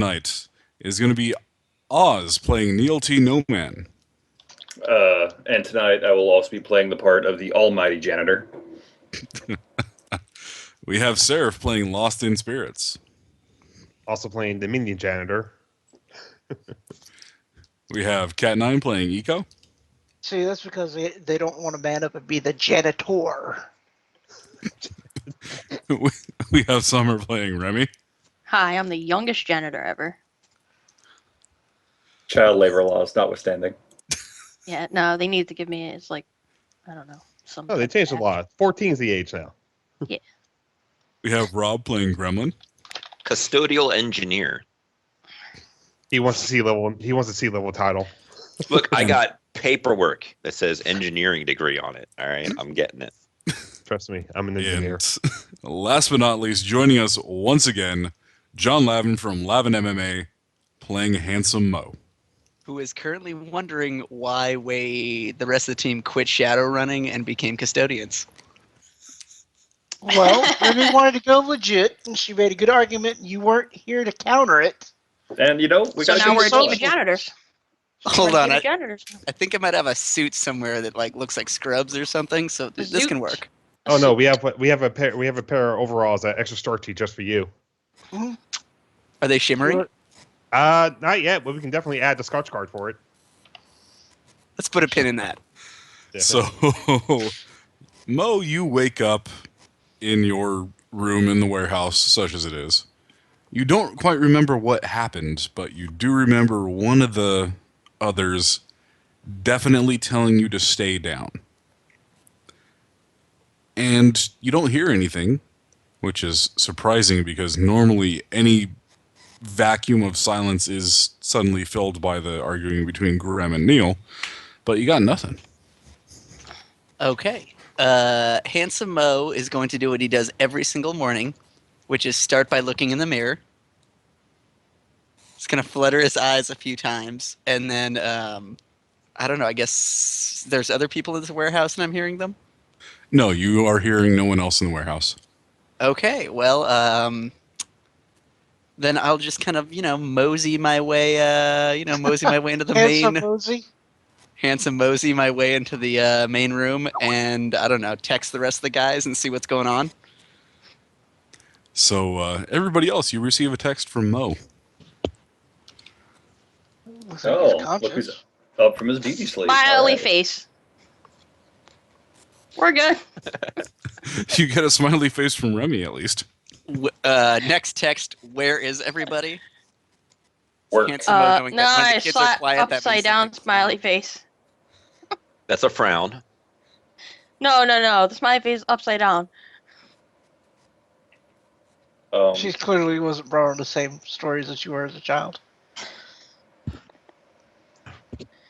Tonight is going to be Oz playing Neil T. No Man. And tonight I will also be playing the part of the almighty janitor. We have Seraph playing Lost in Spirits. Also playing the minion janitor. We have Cat9 playing Eiko. See, that's because they don't want to man up and be the janitor. We have Summer playing Remy. Hi, I'm the youngest janitor ever. Child labor laws notwithstanding. Yeah, no, they need to give me, it's like, I don't know. Oh, they changed the law. 14 is the age now. Yeah. We have Rob playing Gremlin. Custodial engineer. He wants a C-level title. Look, I got paperwork that says engineering degree on it. All right, I'm getting it. Trust me, I'm an engineer. And last but not least, joining us once again, John Lavin from Lavin MMA playing Handsome Mo. Who is currently wondering why the rest of the team quit Shadowrunning and became custodians. Well, Remy wanted to go legit, and she made a good argument, and you weren't here to counter it. And, you know, we So got now we're a social. team of janitors. Hold We're a on, team I of janitors. think I might have a suit somewhere that like looks like scrubs or something, so this can work. Oh no, we have a pair of overalls that extra starchy just for you. Are they shimmering? Not yet, but we can definitely add the Scotch card for it. Let's put a pin in that. Yeah. So, Mo, you wake up in your room in the warehouse, such as it is. You don't quite remember what happened, but you do remember one of the others definitely telling you to stay down. And you don't hear anything, which is surprising because normally any vacuum of silence is suddenly filled by the arguing between Graham and Neil, but you got nothing. Okay. Handsome Mo is going to do what he does every single morning, which is start by looking in the mirror. He's going to flutter his eyes a few times, and then, I don't know, I guess there's other people in this warehouse and I'm hearing them? No, you are hearing no one else in the warehouse. Okay, well, then I'll just kind of, mosey my way, mosey my way into the Handsome main... Mosey. Handsome mosey my way into the main room and, I don't know, text the rest of the guys and see what's going on. So, everybody else, you receive a text from Mo. Looks like he's Oh, look who's conscious. up from his beauty sleep. Smiley All right. face. We're good. You get a smiley face from Remy, at least. Next text, where is everybody? Work. Handsome Mo knowing No, that when I the kids are saw quiet, that means upside down something's smiley wrong. face. That's a frown. No, the smiley face is upside down. She clearly wasn't brought on the same stories that you were as a child.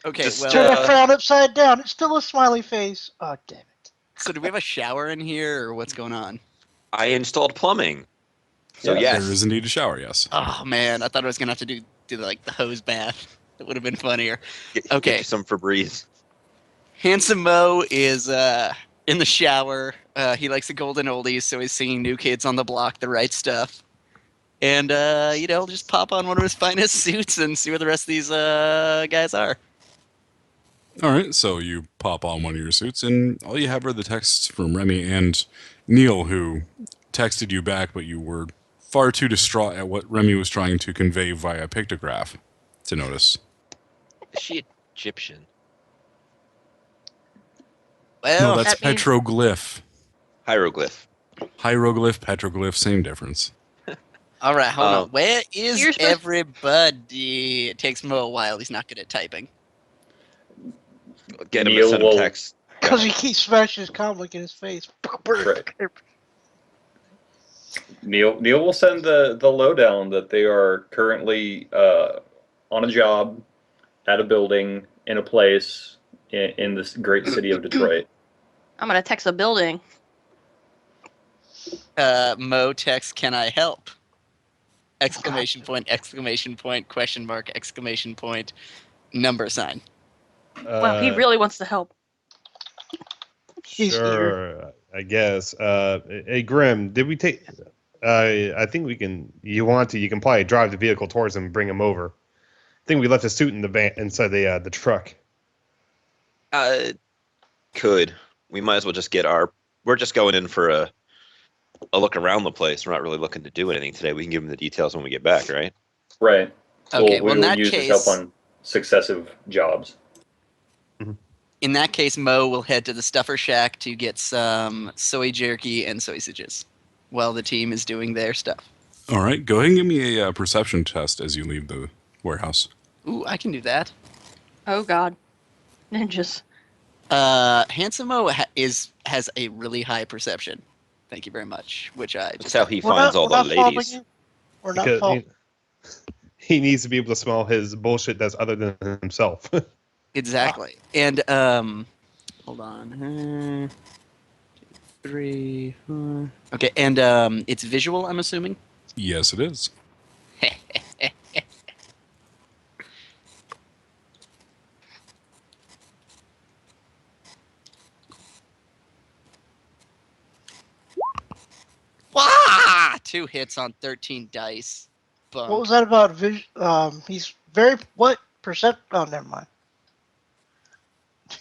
Okay, Just, well, Turn a frown upside down. It's still a smiley face. Oh, damn it. so do we have a shower in here, or what's going on? I installed plumbing. So Yeah, yes. There is indeed a shower, yes. Oh, man, I thought I was going to have to do like, the hose bath. That would have been funnier. Get Okay. you some Febreze. Handsome Mo is in the shower. He likes the golden oldies, so he's singing New Kids on the Block, the right stuff. And, just pop on one of his finest suits and see where the rest of these guys are. All right, so you pop on one of your suits, and all you have are the texts from Remy and Neil, who texted you back, but you were far too distraught at what Remy was trying to convey via pictograph to notice. Is she Egyptian? Well, No, that's that means- petroglyph. Hieroglyph. Hieroglyph, petroglyph, same difference. all right, hold on. Where is You're supposed- everybody? It takes Mo a while. He's not good at typing. Get him to Neil send him will- text. Because he keeps smashing his comic in his face. Right. Neil will send the lowdown that they are currently on a job, at a building, in a place, in this great city of Detroit. I'm gonna text a building. Mo text, can I help? Exclamation point, question mark, exclamation point, number sign. Well, he really wants to help. He's here. Sure, I guess. Hey, Grim, did we take? I think we can. You want to? You can probably drive the vehicle towards him and bring him over. I think we left the suit in the van inside the truck. Could. We might as well just get our. We're just going in for a look around the place. We're not really looking to do anything today. We can give them the details when we get back, right? Right. Okay, we well, in will that use case, his help on successive jobs. in that case, Mo will head to the Stuffer Shack to get some soy jerky and sausages while the team is doing their stuff. All right, go ahead and give me a perception test as you leave the warehouse. Ooh, I can do that. Oh God. Ninjas. Handsome Mo has a really high perception. Thank you very much. Which I That's just how he finds all the faulting ladies. you. We're not Because faulting. he needs to be able to smell his bullshit that's other than himself. exactly. And hold on. 3, 4. Okay, and it's visual. I'm assuming. Yes, it is. Wah! 2 hits on 13 dice. Bump. What was that about? He's very what percept? Oh, never mind.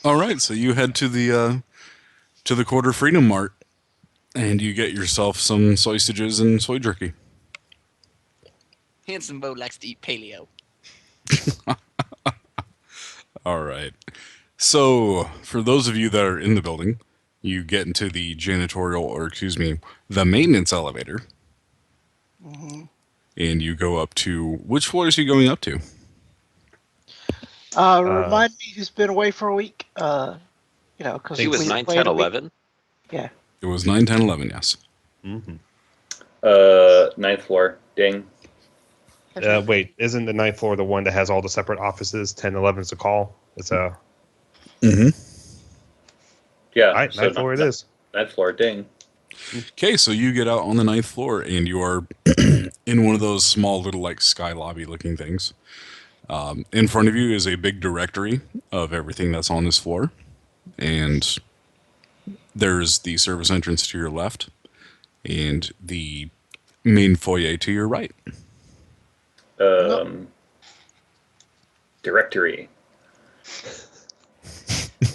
All right, so you head to the Quarter Freedom Mart, and you get yourself some sausages and soy jerky. Handsome Mo likes to eat paleo. All right. So, for those of you that are in the building, you get into the the maintenance elevator, hmm and you go up to, which floors are you going up to? Remind me who's been away for a week. Because He was 9, 10, 11. Yeah. It was 9, 10, 11, yes. Ninth floor. Ding. Wait, isn't the 9th floor the one that has all the separate offices? 10, 11 is the call. It's a Mm-hmm. Yeah. all right. 9th floor it is. Ninth floor. Ding. Okay, so you get out on the 9th floor, and you are in one of those small little, like, sky lobby looking things. In front of you is a big directory of everything that's on this floor, and there's the service entrance to your left, and the main foyer to your right. Directory.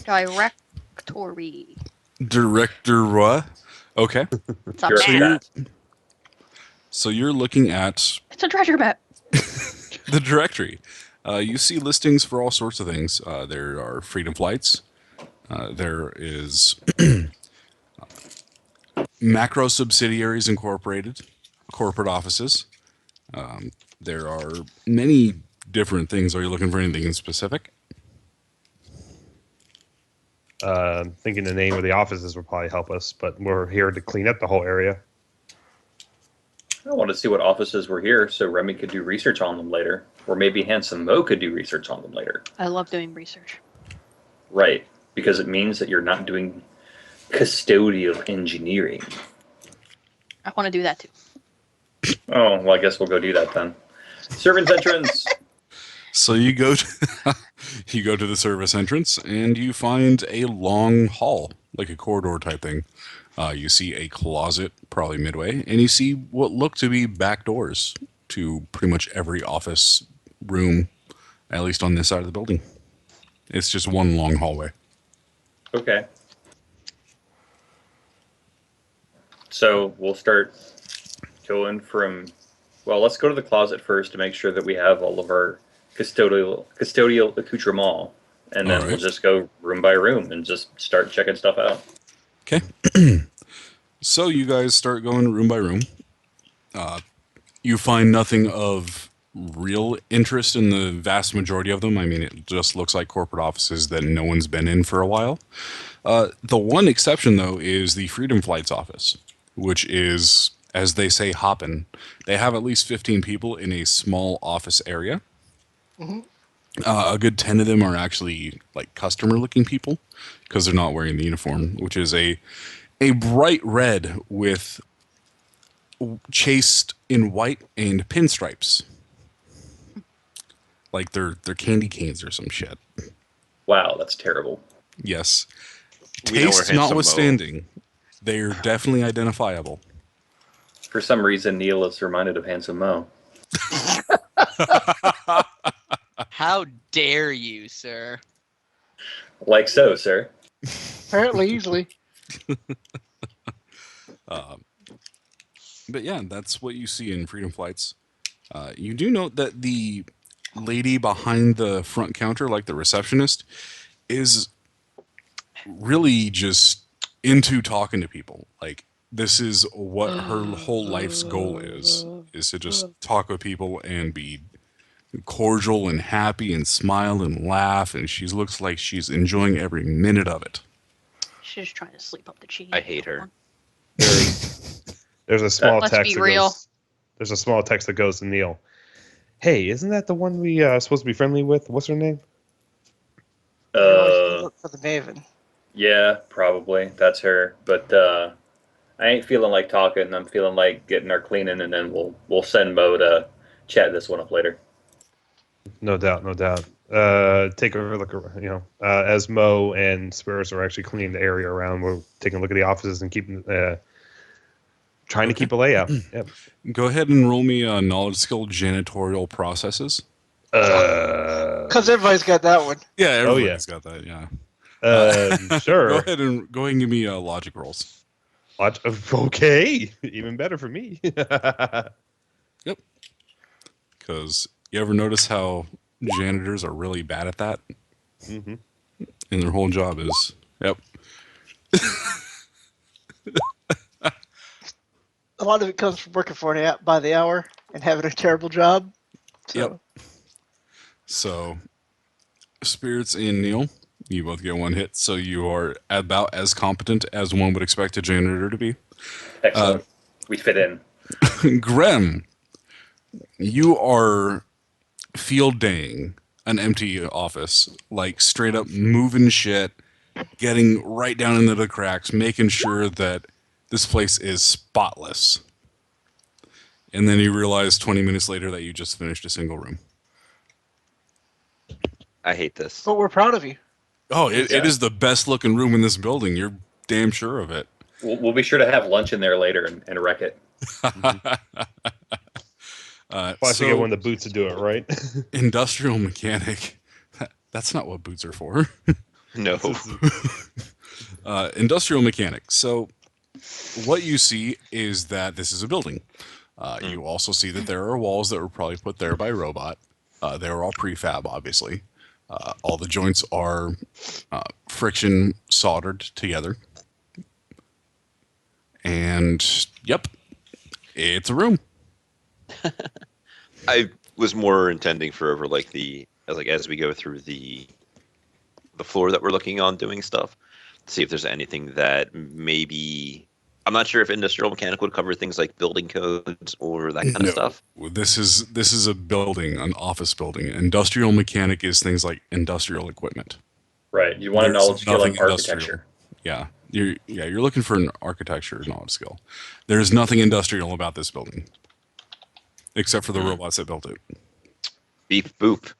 Directory. Director, okay. It's a Directory. map. So you're looking at It's a treasure map. the directory. You see listings for all sorts of things. There are freedom flights. There is Macro Subsidiaries Incorporated, corporate offices. There are many different things. Are you looking for anything in specific? Thinking the name of the offices would probably help us, but we're here to clean up the whole area. I want to see what offices were here so Remy could do research on them later. Or maybe Handsome Mo could do research on them later. I love doing research. Right. Because it means that you're not doing custodial engineering. I want to do that too. Oh, well, I guess we'll go do that then. Servants entrance. So you go to the service entrance, and you find a long hall, like a corridor type thing. You see a closet, probably midway, and you see what look to be back doors to pretty much every office room, at least on this side of the building. It's just one long hallway. Okay. So we'll start going from, well, let's go to the closet first to make sure that we have all of our custodial accoutrement, and then All we'll right. just go room by room and just start checking stuff out. Okay. So you guys start going room by room. You find nothing of real interest in the vast majority of them. I mean, it just looks like corporate offices that no one's been in for a while. The one exception, though, is the Freedom Flights office, which is, as they say, hoppin'. They have at least 15 people in a small office area. A good 10 of them are actually like customer-looking people because they're not wearing the uniform, which is a bright red with chased in white and pinstripes. Like they're candy canes or some shit. Wow, that's terrible. Yes. We know where Taste Handsome Mo- notwithstanding, they're definitely identifiable. For some reason, Neil is reminded of Handsome Mo. How dare you, sir? Like so, sir. Apparently, easily. But yeah, that's what you see in Freedom Flights. You do note that the lady behind the front counter, like the receptionist, is really just into talking to people. Like, this is what her whole life's goal is to just talk with people and be cordial and happy and smile and laugh, and she looks like she's enjoying every minute of it. She's just trying to sleep up the cheese. I hate her. There's a small Let's text be that real. goes. There's a small text that goes to Neil. Hey, isn't that the one we supposed to be friendly with? What's her name? You always look for the Maven. Yeah, probably. That's her. But I ain't feeling like talking. I'm feeling like getting our cleaning, and then we'll send Mo to chat this one up later. No doubt, no doubt. Take a look, as Mo and Spurs are actually cleaning the area around. We're taking a look at the offices and keeping, trying to keep a layout. Yep. Go ahead and roll me a knowledge skill janitorial processes. Because everybody's got that one. Yeah, Oh, everybody's got that. Yeah. Sure. Go ahead and give me logic rolls. Okay, even better for me. Yep. Because you ever notice how janitors are really bad at that? Mm-hmm. And their whole job is, yep. A lot of it comes from working for an by the hour and having a terrible job. So, Yep. So, Spirits and Neil, you both get one hit, so you are about as competent as one would expect a janitor to be. Excellent. We fit in. Grem, you are field daying an empty office, like straight up moving shit, getting right down into the cracks, making sure that this place is spotless. And then you realize 20 minutes later that you just finished a single room. I hate this. but we're proud of you. Oh, it Yeah. is the best looking room in this building. You're damn sure of it. We'll be sure to have lunch in there later and wreck it. Plus, you get one of the boots to do it, right? Industrial mechanic. That's not what boots are for. No. Industrial mechanic. So what you see is that this is a building. You also see that there are walls that were probably put there by a robot. They were all prefab, obviously. All the joints are friction soldered together. And, yep, it's a room. I was more intending for over as we go through the floor that we're looking on doing stuff, to see if there's anything that maybe I'm not sure if industrial mechanic would cover things like building codes or that kind of stuff. This is a building, an office building. Industrial mechanic is things like industrial equipment. Right. You want a There's knowledge skill like nothing industrial. architecture. Yeah. You're looking for an architecture knowledge skill. There's nothing industrial about this building. Except for the robots that built it. Beep boop.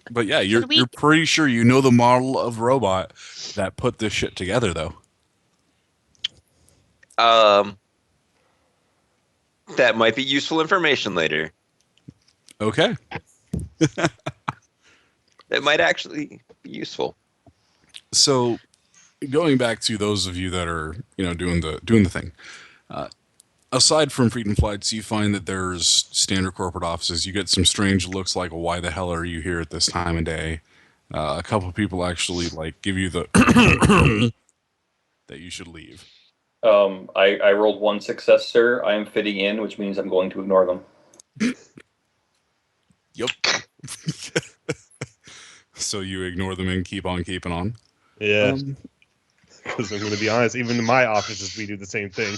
But yeah, you're pretty sure you know the model of robot that put this shit together, though. That might be useful information later. Okay. That might actually be useful. So, going back to those of you that are, doing the thing. Aside from Freedom Flights, you find that there's standard corporate offices. You get some strange looks like, why the hell are you here at this time of day? A couple of people actually give you the that you should leave. I rolled one success, sir. I am fitting in, which means I'm going to ignore them. Yep. So you ignore them and keep on keeping on. Yeah. Because I'm going to be honest, even in my offices, we do the same thing.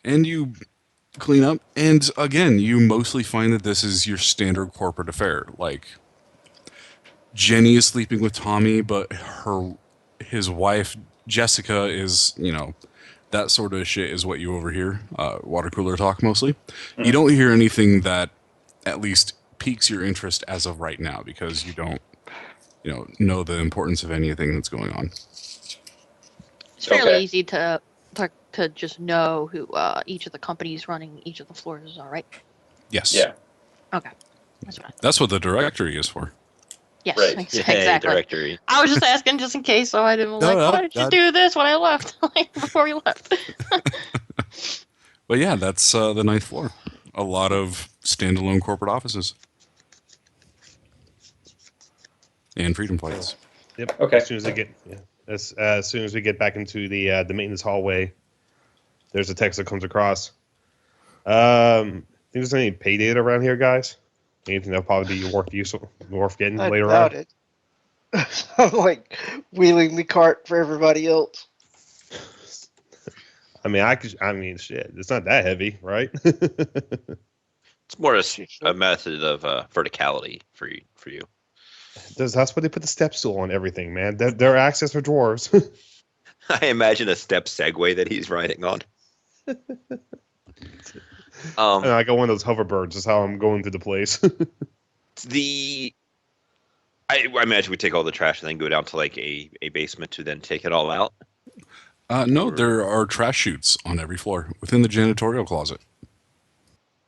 And you clean up, and again, you mostly find that this is your standard corporate affair. Like, Jenny is sleeping with Tommy, but his wife, Jessica, is, that sort of shit is what you overhear. Water cooler talk, mostly. You don't hear anything that at least piques your interest as of right now, because you don't, know the importance of anything that's going on. It's fairly Okay. easy to to just know who each of the companies running each of the floors is all right? Yes. Yeah. Okay. That's fine. That's what the directory is for. Yes, Right. ex- Yay, exactly. directory. I was just asking just in case, so I didn't like, no, why did you that- do this when I left? Like, before we left. But yeah, that's the ninth floor. A lot of standalone corporate offices and freedom flights. Yep. Okay. As soon as as soon as we get back into the maintenance hallway, there's a text that comes across. Think there's any pay data around here, guys? Anything that'll probably be worth getting I later doubt on? it. I'm like wheeling the cart for everybody else. I mean, shit. It's not that heavy, right? It's more a method of verticality for you. That's where they put the step stool on everything, man. They're access for dwarves. I imagine a step Segway that he's riding on. And I got one of those hoverbirds. That's how I'm going through the place. I imagine we take all the trash and then go down to like a basement to then take it all out. No, there are trash chutes on every floor within the janitorial closet.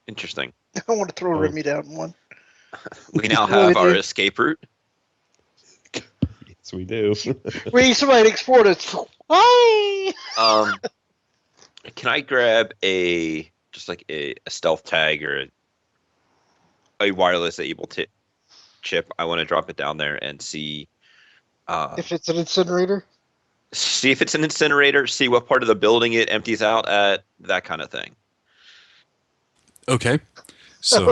Interesting. I want to throw Oh. Remy down one. We now What do have we our do? escape route. Yes, we do. We somebody export us. Hi. Can I grab a stealth tag or a wireless able chip? I want to drop it down there and see If it's an incinerator. see if it's an incinerator, see what part of the building it empties out at, that kind of thing. Okay. So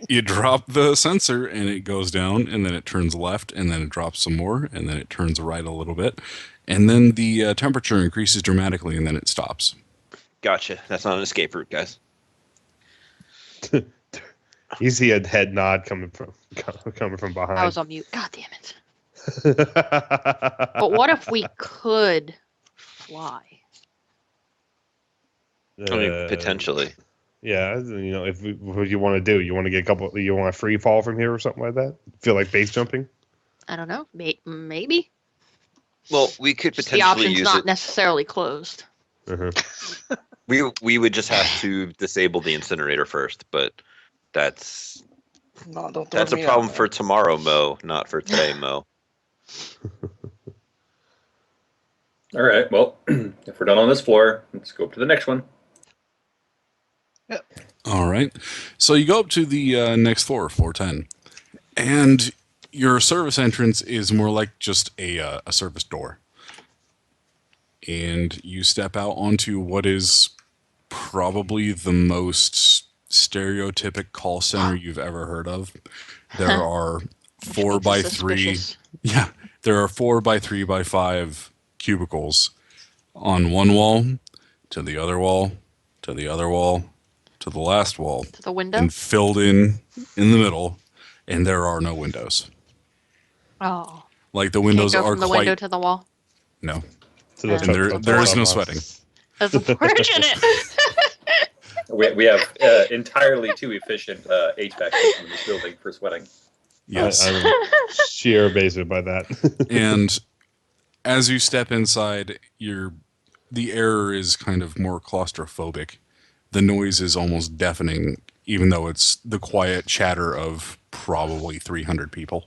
you drop the sensor and it goes down and then it turns left and then it drops some more and then it turns right a little bit and then the temperature increases dramatically and then it stops. Gotcha. That's not an escape route, guys. You see a head nod coming from behind. I was on mute. God damn it. But what if we could fly? I mean, potentially. Yeah, what you want to do? You want to get a couple? You want to free fall from here or something like that? Feel like base jumping? I don't know. Maybe. Well, we could The potentially option's use not it. necessarily closed. Uh-huh. We would just have to disable the incinerator first, but that's No, don't throw a me problem out, for man. tomorrow, Mo, not for today, Mo. All right. Well, if we're done on this floor, let's go up to the next one. All right. So you go up to the next floor, floor 10, and your service entrance is more like just a service door. And you step out onto what is probably the most stereotypic call center you've ever heard of. There are Which 4 makes by it 3. suspicious. Yeah, there are 4 by 3 by 5 cubicles on one wall, to the other wall, to the other wall, to the last wall, To the window? and filled in the middle, and there are no windows. Oh. Like the Can't windows go are from the quite window to the wall. no, So that's And what- there is no that's what- sweating. That's unfortunate. We have entirely too efficient HVAC system in this building for sweating. Yes, I'm sheer amazement by that. and as you step inside, the air is kind of more claustrophobic. The noise is almost deafening, even though it's the quiet chatter of probably 300 people.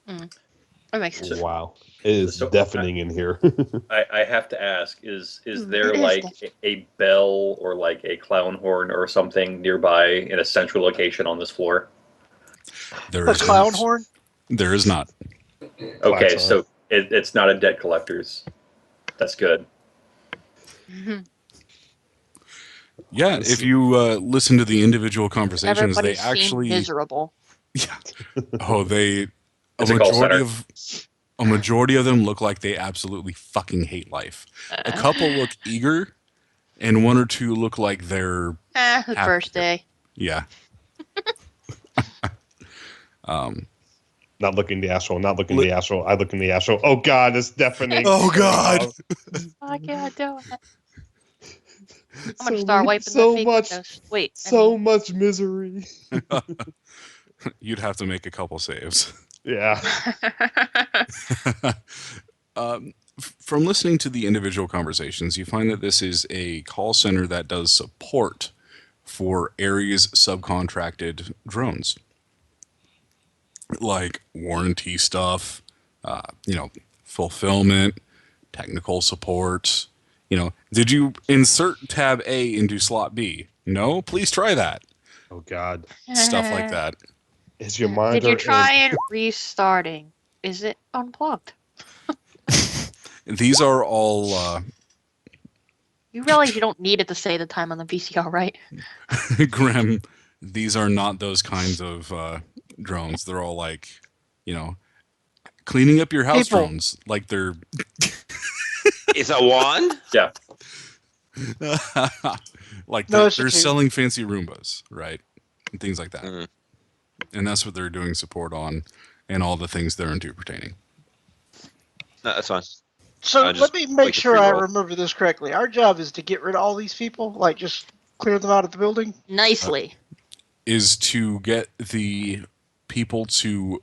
That makes sense. Wow, it is So- deafening in here. I have to ask: is there It is like different. a bell or like a clown horn or something nearby in a central location on this floor? There A is clown not. horn? There is not. Okay, Klaxon. so it's not a debt collector's. That's good. Mhm. Yeah, if you listen to the individual conversations, Everybody they seemed actually miserable. yeah. Oh, a It's a call majority center. a majority of them look like they absolutely fucking hate life. A couple look eager, and 1 or 2 look like they're His happy. birthday. yeah. Not looking the astral. Not looking the astral. I look in the astral. Oh God, it's deafening. Oh, God. I can't do it. I'm So gonna start wiping so the fake much, windows. Wait. I so mean- much misery. You'd have to make a couple saves. Yeah. from listening to the individual conversations, you find that this is a call center that does support for Ares subcontracted drones, like warranty stuff, fulfillment, technical support. Did you insert tab A into slot B? No, please try that. Oh God, Stuff like that. is your Did monitor? you try it restarting? Is it unplugged? These are all You realize you don't need it to say the time on the VCR, right? Grem. These are not those kinds of drones. They're all like, cleaning up your house People. drones. Like they're It's a wand? Yeah. like No, they're, it's a they're tube. selling fancy Roombas, right? And things like that. Mhm. And that's what they're doing support on, and all the things thereunto pertaining. No, that's fine. So I let just me like make the sure I pre-roll. remember this correctly. Our job is to get rid of all these people, like just clear them out of the building. Nicely. Is to get the people to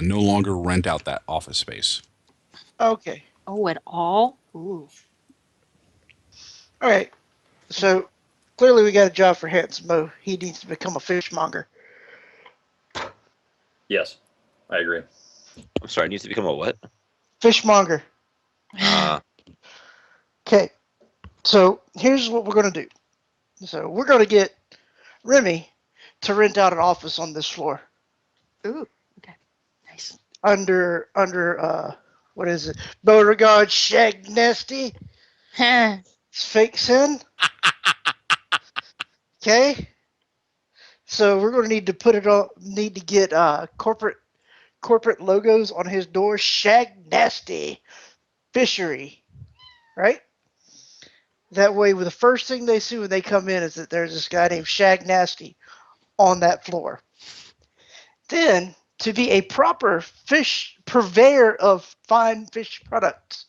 no longer rent out that office space. Okay. Oh, at all? Ooh. All right. So clearly we got a job for Mo. He needs to become a fishmonger. Yes, I agree. I'm sorry, it needs to become a what? Fishmonger. Okay. So here's what we're going to do. So we're going to get Remy to rent out an office on this floor Ooh. Okay. Nice. under what is it? Beauregard Shag Nasty. It's fake sin. Okay. So we're going to need to put it on. Need to get corporate logos on his door. Shag Nasty Fishery, right? That way, with the first thing they see when they come in is that there's this guy named Shag Nasty on that floor. Then, to be a proper fish purveyor of fine fish products,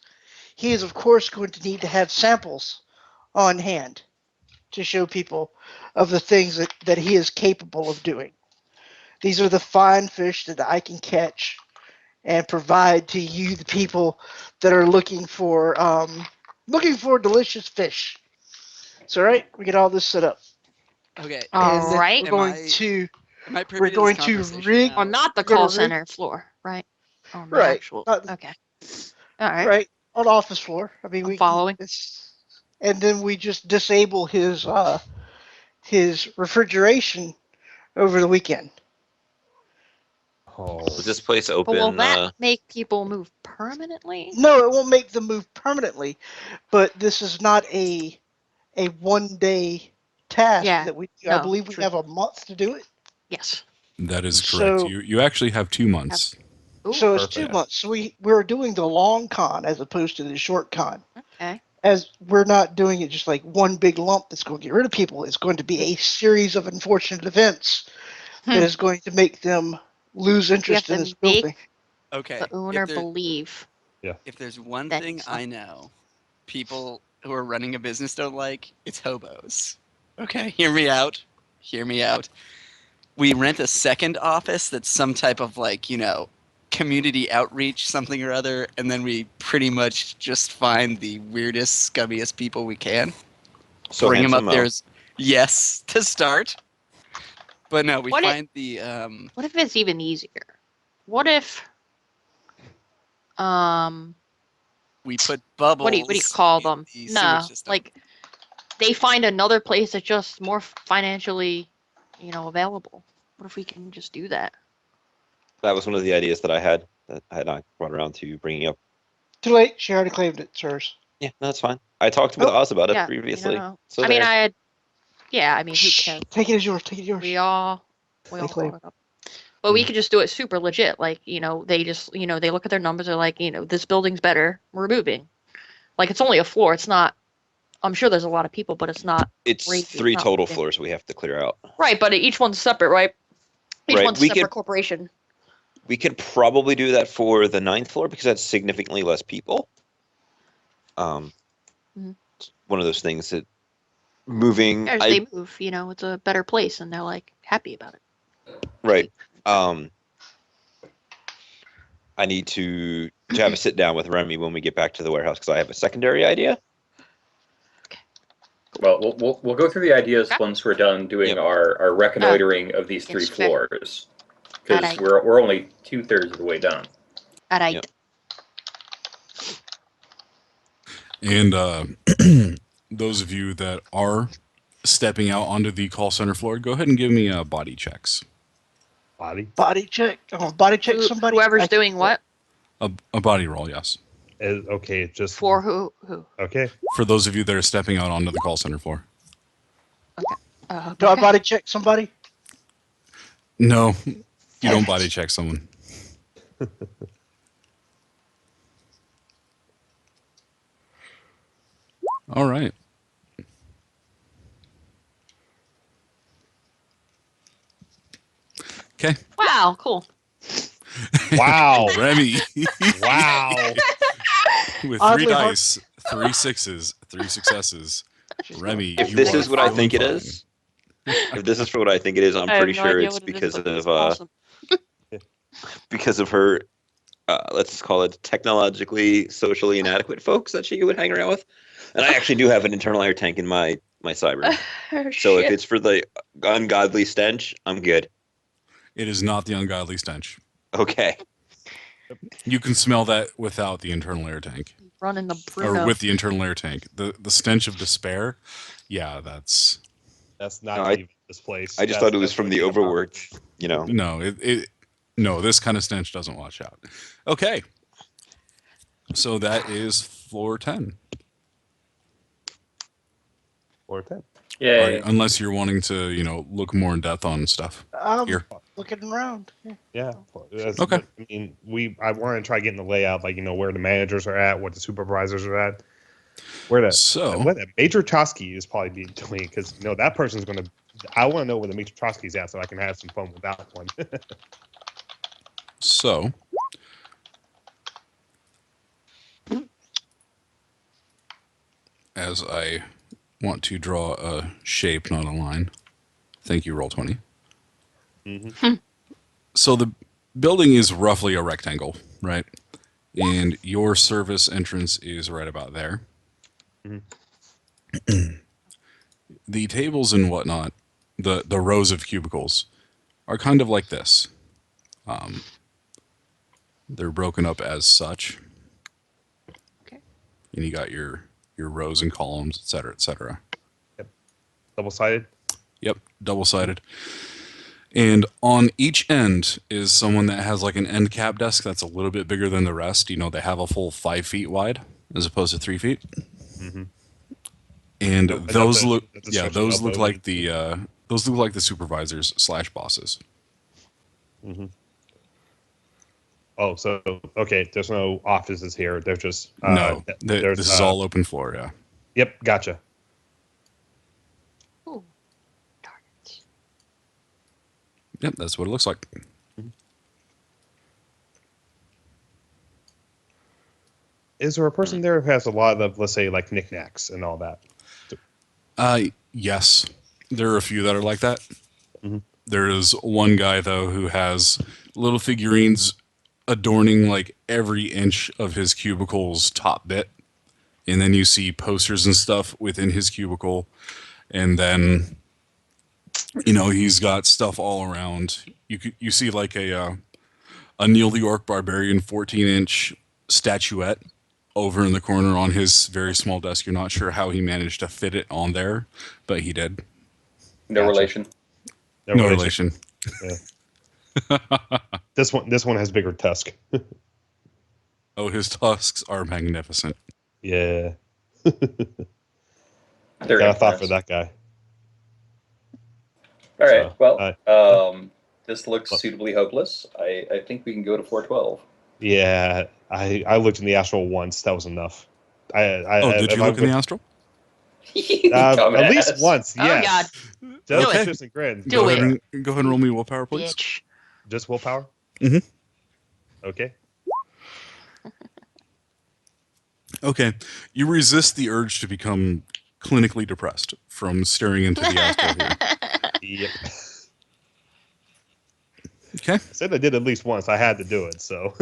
he is of course going to need to have samples on hand to show people of the things that he is capable of doing. These are the fine fish that I can catch and provide to you, the people that are looking for delicious fish. So, right, we get all this set up, Okay. and All then right. we're going to Am I privy we're to going this to conversation rig On now? not the we're gonna call rig- center floor, right? On the right, actual. not Okay. All right. right on office floor. I mean, I'm we following. and then we just disable his refrigeration over the weekend. Oh, Was this place But will open? that make people move permanently? No, it won't make them move permanently, but this is not a one day task Yeah. that we do. I No. believe we True. have a month to do it. Yes. That is correct. So You actually have 2 months. Ooh. so it's perfect. 2 months. So we're doing the long con as opposed to the short con. Okay. As we're not doing it just like one big lump that's going to get rid of people. It's going to be a series of unfortunate events that is going to make them lose We have interest in to this building. make Okay. the owner believe. If there's one that thing he's not- I know, people who are running a business don't like, it's hobos. Okay, hear me out. Hear me out. We rent a second office that's some type of community outreach, something or other, and then we pretty much just find the weirdest, scummiest people we can. So Bring them up Handsome there. Mo. Yes, to start. But no, we What find the What if it's even easier? What if we put bubbles. what do you call in them? the sewage No, system. like they find another place that's just more financially, available. What if we can just do that? That was one of the ideas that I had that I had not brought around to bringing up. Too late. She already claimed it. It's hers. Yeah, that's fine. I talked with Nope. Oz about it Yeah, previously. So I mean, there. who Shh, cares? take it as yours. Take it as yours. We all They claim. brought it up. But we could just do it super legit. Like, they just, they look at their numbers. They're like, this building's better. We're moving. Like, it's only a floor. It's not. I'm sure there's a lot of people, but it's not. It's crazy. 3 Not total big. floors we have to clear out. Right, but each one's separate, right? Each Right, one's we separate could- corporation. We could probably do that for the 9th floor because that's significantly less people. Mhm. It's one of those things that moving. As they move, it's a better place, and they're like happy about it. Right. I need to have a sit down with Remy when we get back to the warehouse because I have a secondary idea. Well, we'll go through the ideas Okay. once we're done doing Yep. our reconnoitering of these 3 Yes, fair. floors, because Alright. we're only 2/3 of the way done. All right. Yep. And those of you that are stepping out onto the call center floor, go ahead and give me body checks. Body. Body check. Oh, body check Who- somebody. Whoever's doing what? A body roll, yes. Okay, just For who? Who? okay. For those of you that are stepping out onto the call center floor. Do I Okay. body check somebody? No, you don't body check someone. All right. Okay. Wow, cool. Wow. Remy. Wow. With Oddly 3 hard- dice, 3 sixes, 3 successes. Remy, If you this are is what I feeling think it fine. is, if this is what I think it is, I'm I have pretty no sure idea it's what it is, because but of it's awesome. because of her. Let's call it technologically, socially inadequate folks that she would hang around with. And I actually do have an internal air tank in my cyber. So if Shit. it's for the ungodly stench, I'm good. It is not the ungodly stench. Okay. You can smell that without the internal air tank. Running the Or Bruno. with the internal air tank. The stench of despair, yeah, that's... That's not No, even this place. I just That's- thought it was that's from what the it's about. overworked, No, this kind of stench doesn't wash out. Okay. So that is floor 10. Or 10. Yay. Unless you're wanting to, look more in depth on stuff. Here. Looking around. Yeah. Yeah. That's Okay. what- I mean, I want to try getting the layout, like where the managers are at, what the supervisors are at, where the So, what the Major Trotsky is probably be doing because that person's going to. I want to know where the Major Trotsky's at so I can have some fun with that one. so as I want to draw a shape, not a line. Thank you, Roll20. Mm-hmm. So the building is roughly a rectangle, right? And your service entrance is right about there. Mhm. The tables and whatnot, the rows of cubicles, are kind of like this. They're broken up as such. Okay. And you got your rows and columns, et cetera, et cetera. Double sided. Yep, double-sided. And on each end is someone that has like an end cap desk that's a little bit bigger than the rest. They have a full 5 feet wide as opposed to 3 feet. Mm-hmm. And Nope, those that's look, a yeah, stretch of those look elbow. like the supervisors / bosses. Mm-hmm. Oh, so okay. There's no offices here. They're just No, there's this is all open floor. Yeah. Yep, gotcha. Ooh. Targets. Yep, that's what it looks like. Is there a person there who has a lot of, let's say, like knickknacks and all that? Yes, there are a few that are like that. Mhm. There is one guy though who has little figurines adorning like every inch of his cubicle's top bit, and then you see posters and stuff within his cubicle, and then he's got stuff all around. You see like a Neil the Orc Barbarian 14-inch statuette over in the corner on his very small desk. You're not sure how he managed to fit it on there, but he did. No Gotcha. relation. No relation. This one has bigger tusk. Oh, his tusks are magnificent. Yeah. They're Got a thought for infamous. that guy. All right. So, Well, this looks suitably hopeless. I think we can go to 412. Yeah, I looked in the astral once. That was enough. Did you look in the astral? at least once? Oh, Yes. God. Just Do it. Tristan and Grin. Do it. Go ahead and roll me willpower, please. Bitch. Just willpower. Mhm. Okay. Okay. You resist the urge to become clinically depressed from staring into the astral here. Yep. Okay. I said I did at least once. I had to do it, so.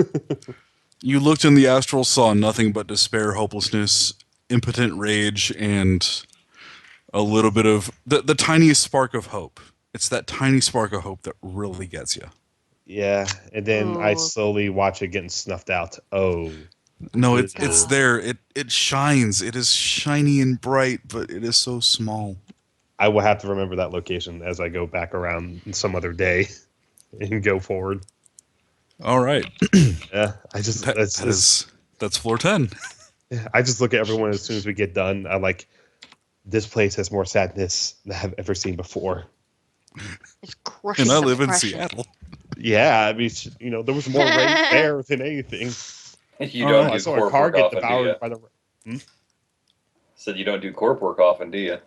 You looked in the astral, saw nothing but despair, hopelessness, impotent rage, and a little bit of the tiniest spark of hope. It's that tiny spark of hope that really gets you. Yeah, and then I Ooh. slowly watch it getting snuffed out. Oh. No, it's God. there. It shines. It is shiny and bright, but it is so small. I will have to remember that location as I go back around some other day and go forward. All right. Yeah, I just That's floor 10. I just look at everyone as soon as we get done. I'm like, this place has more sadness than I've ever seen before. It's crushing And I live in depression. Seattle. Yeah, I mean, there was more rage there than anything. You Oh, don't I do saw a corp car work get often, do you? devoured by the. Said you don't do corp work often, do you?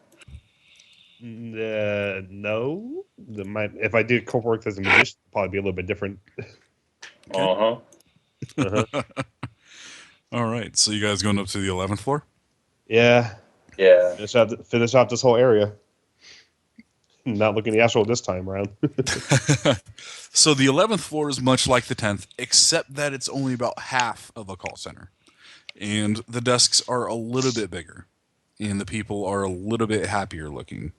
No. If I did corp work as a musician, it'd probably be a little bit different. Uh-huh. Uh-huh. All right. So you guys going up to the 11th floor? Yeah, Yeah. finish out this whole area. Not looking the astral this time around. So the 11th floor is much like the 10th, except that it's only about half of a call center. And the desks are a little bit bigger. And the people are a little bit happier looking,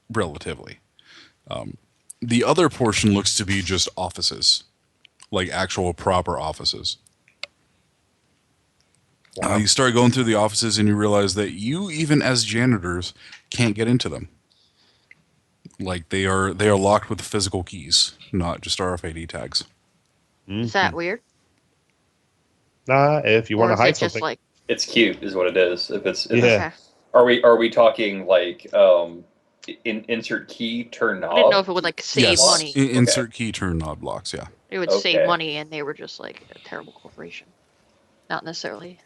relatively. The other portion looks to be just offices, like actual proper offices. Wow. You start going through the offices and you realize that you, even as janitors, can't get into them. Like they are locked with physical keys, not just RFID tags. Is that weird? Nah, if you Or want to is hide it just something. like It's cute, is what it is. Yeah. okay. Are we talking like insert key, turn knob? I didn't know if it would like save Yes, money. insert key turn knob locks. Yeah. It would Okay. save money, and they were just like a terrible corporation. Not necessarily.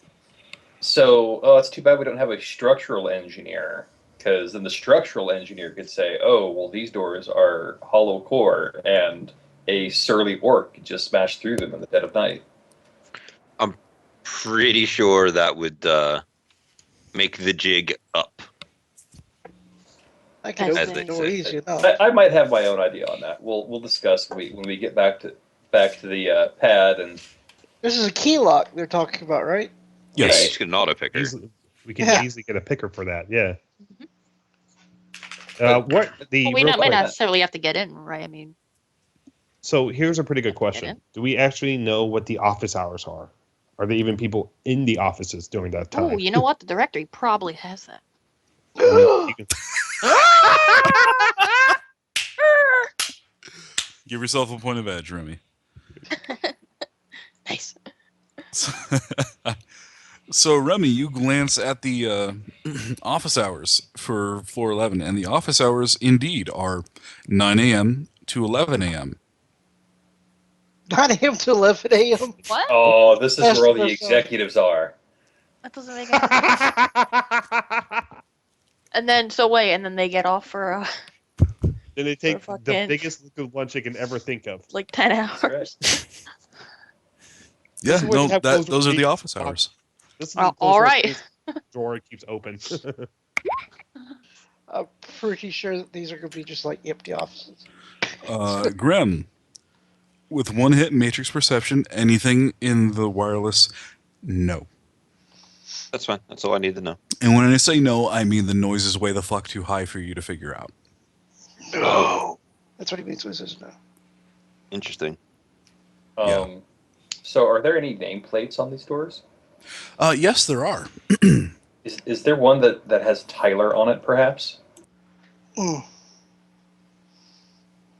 So, it's too bad we don't have a structural engineer, because then the structural engineer could say, "Oh, well, these doors are hollow core, and a surly orc could just smash through them in the dead of night." Pretty sure that would make the jig up. I can As open they the door say. easy enough. I might have my own idea on that. We'll discuss when we get back to the pad and. This is a key lock they're talking about, right? Yeah, Yes. you just get an auto picker. We can Yeah. easily get a picker for that. Yeah. But- What the Well, we real might quick, not necessarily have to get in, right? I mean, So here's a pretty good Get question. in. Do we actually know what the office hours are? Are there even people in the offices during that time? oh, you know what? The directory probably has that. You can- Give yourself a point of edge, Remy. Nice. So, Remy, you glance at the office hours for floor 11, and the office hours indeed are 9 a.m. to 11 a.m. 9 a.m. to 11 a.m. What? Oh, this is That's- where all the that's, executives are. That doesn't make any sense. And then, so wait, and then they get off for Then they take the fucking- biggest look of lunch they can ever think of. like 10 hours. That's Yeah, This is where no, you have closed those are the gates. office hours. This is Oh, the all right. Drawer keeps open. I'm pretty sure that these are going to be just like empty offices. Grem, with one hit matrix perception, anything in the wireless, no. That's fine. That's all I need to know. And when I say no, I mean the noise is way the fuck too high for you to figure out. No. That's what he means when he says no. Interesting. Yeah. So, are there any nameplates on these doors? Yes, there are. Is there one that has Tyler on it, perhaps? Mm.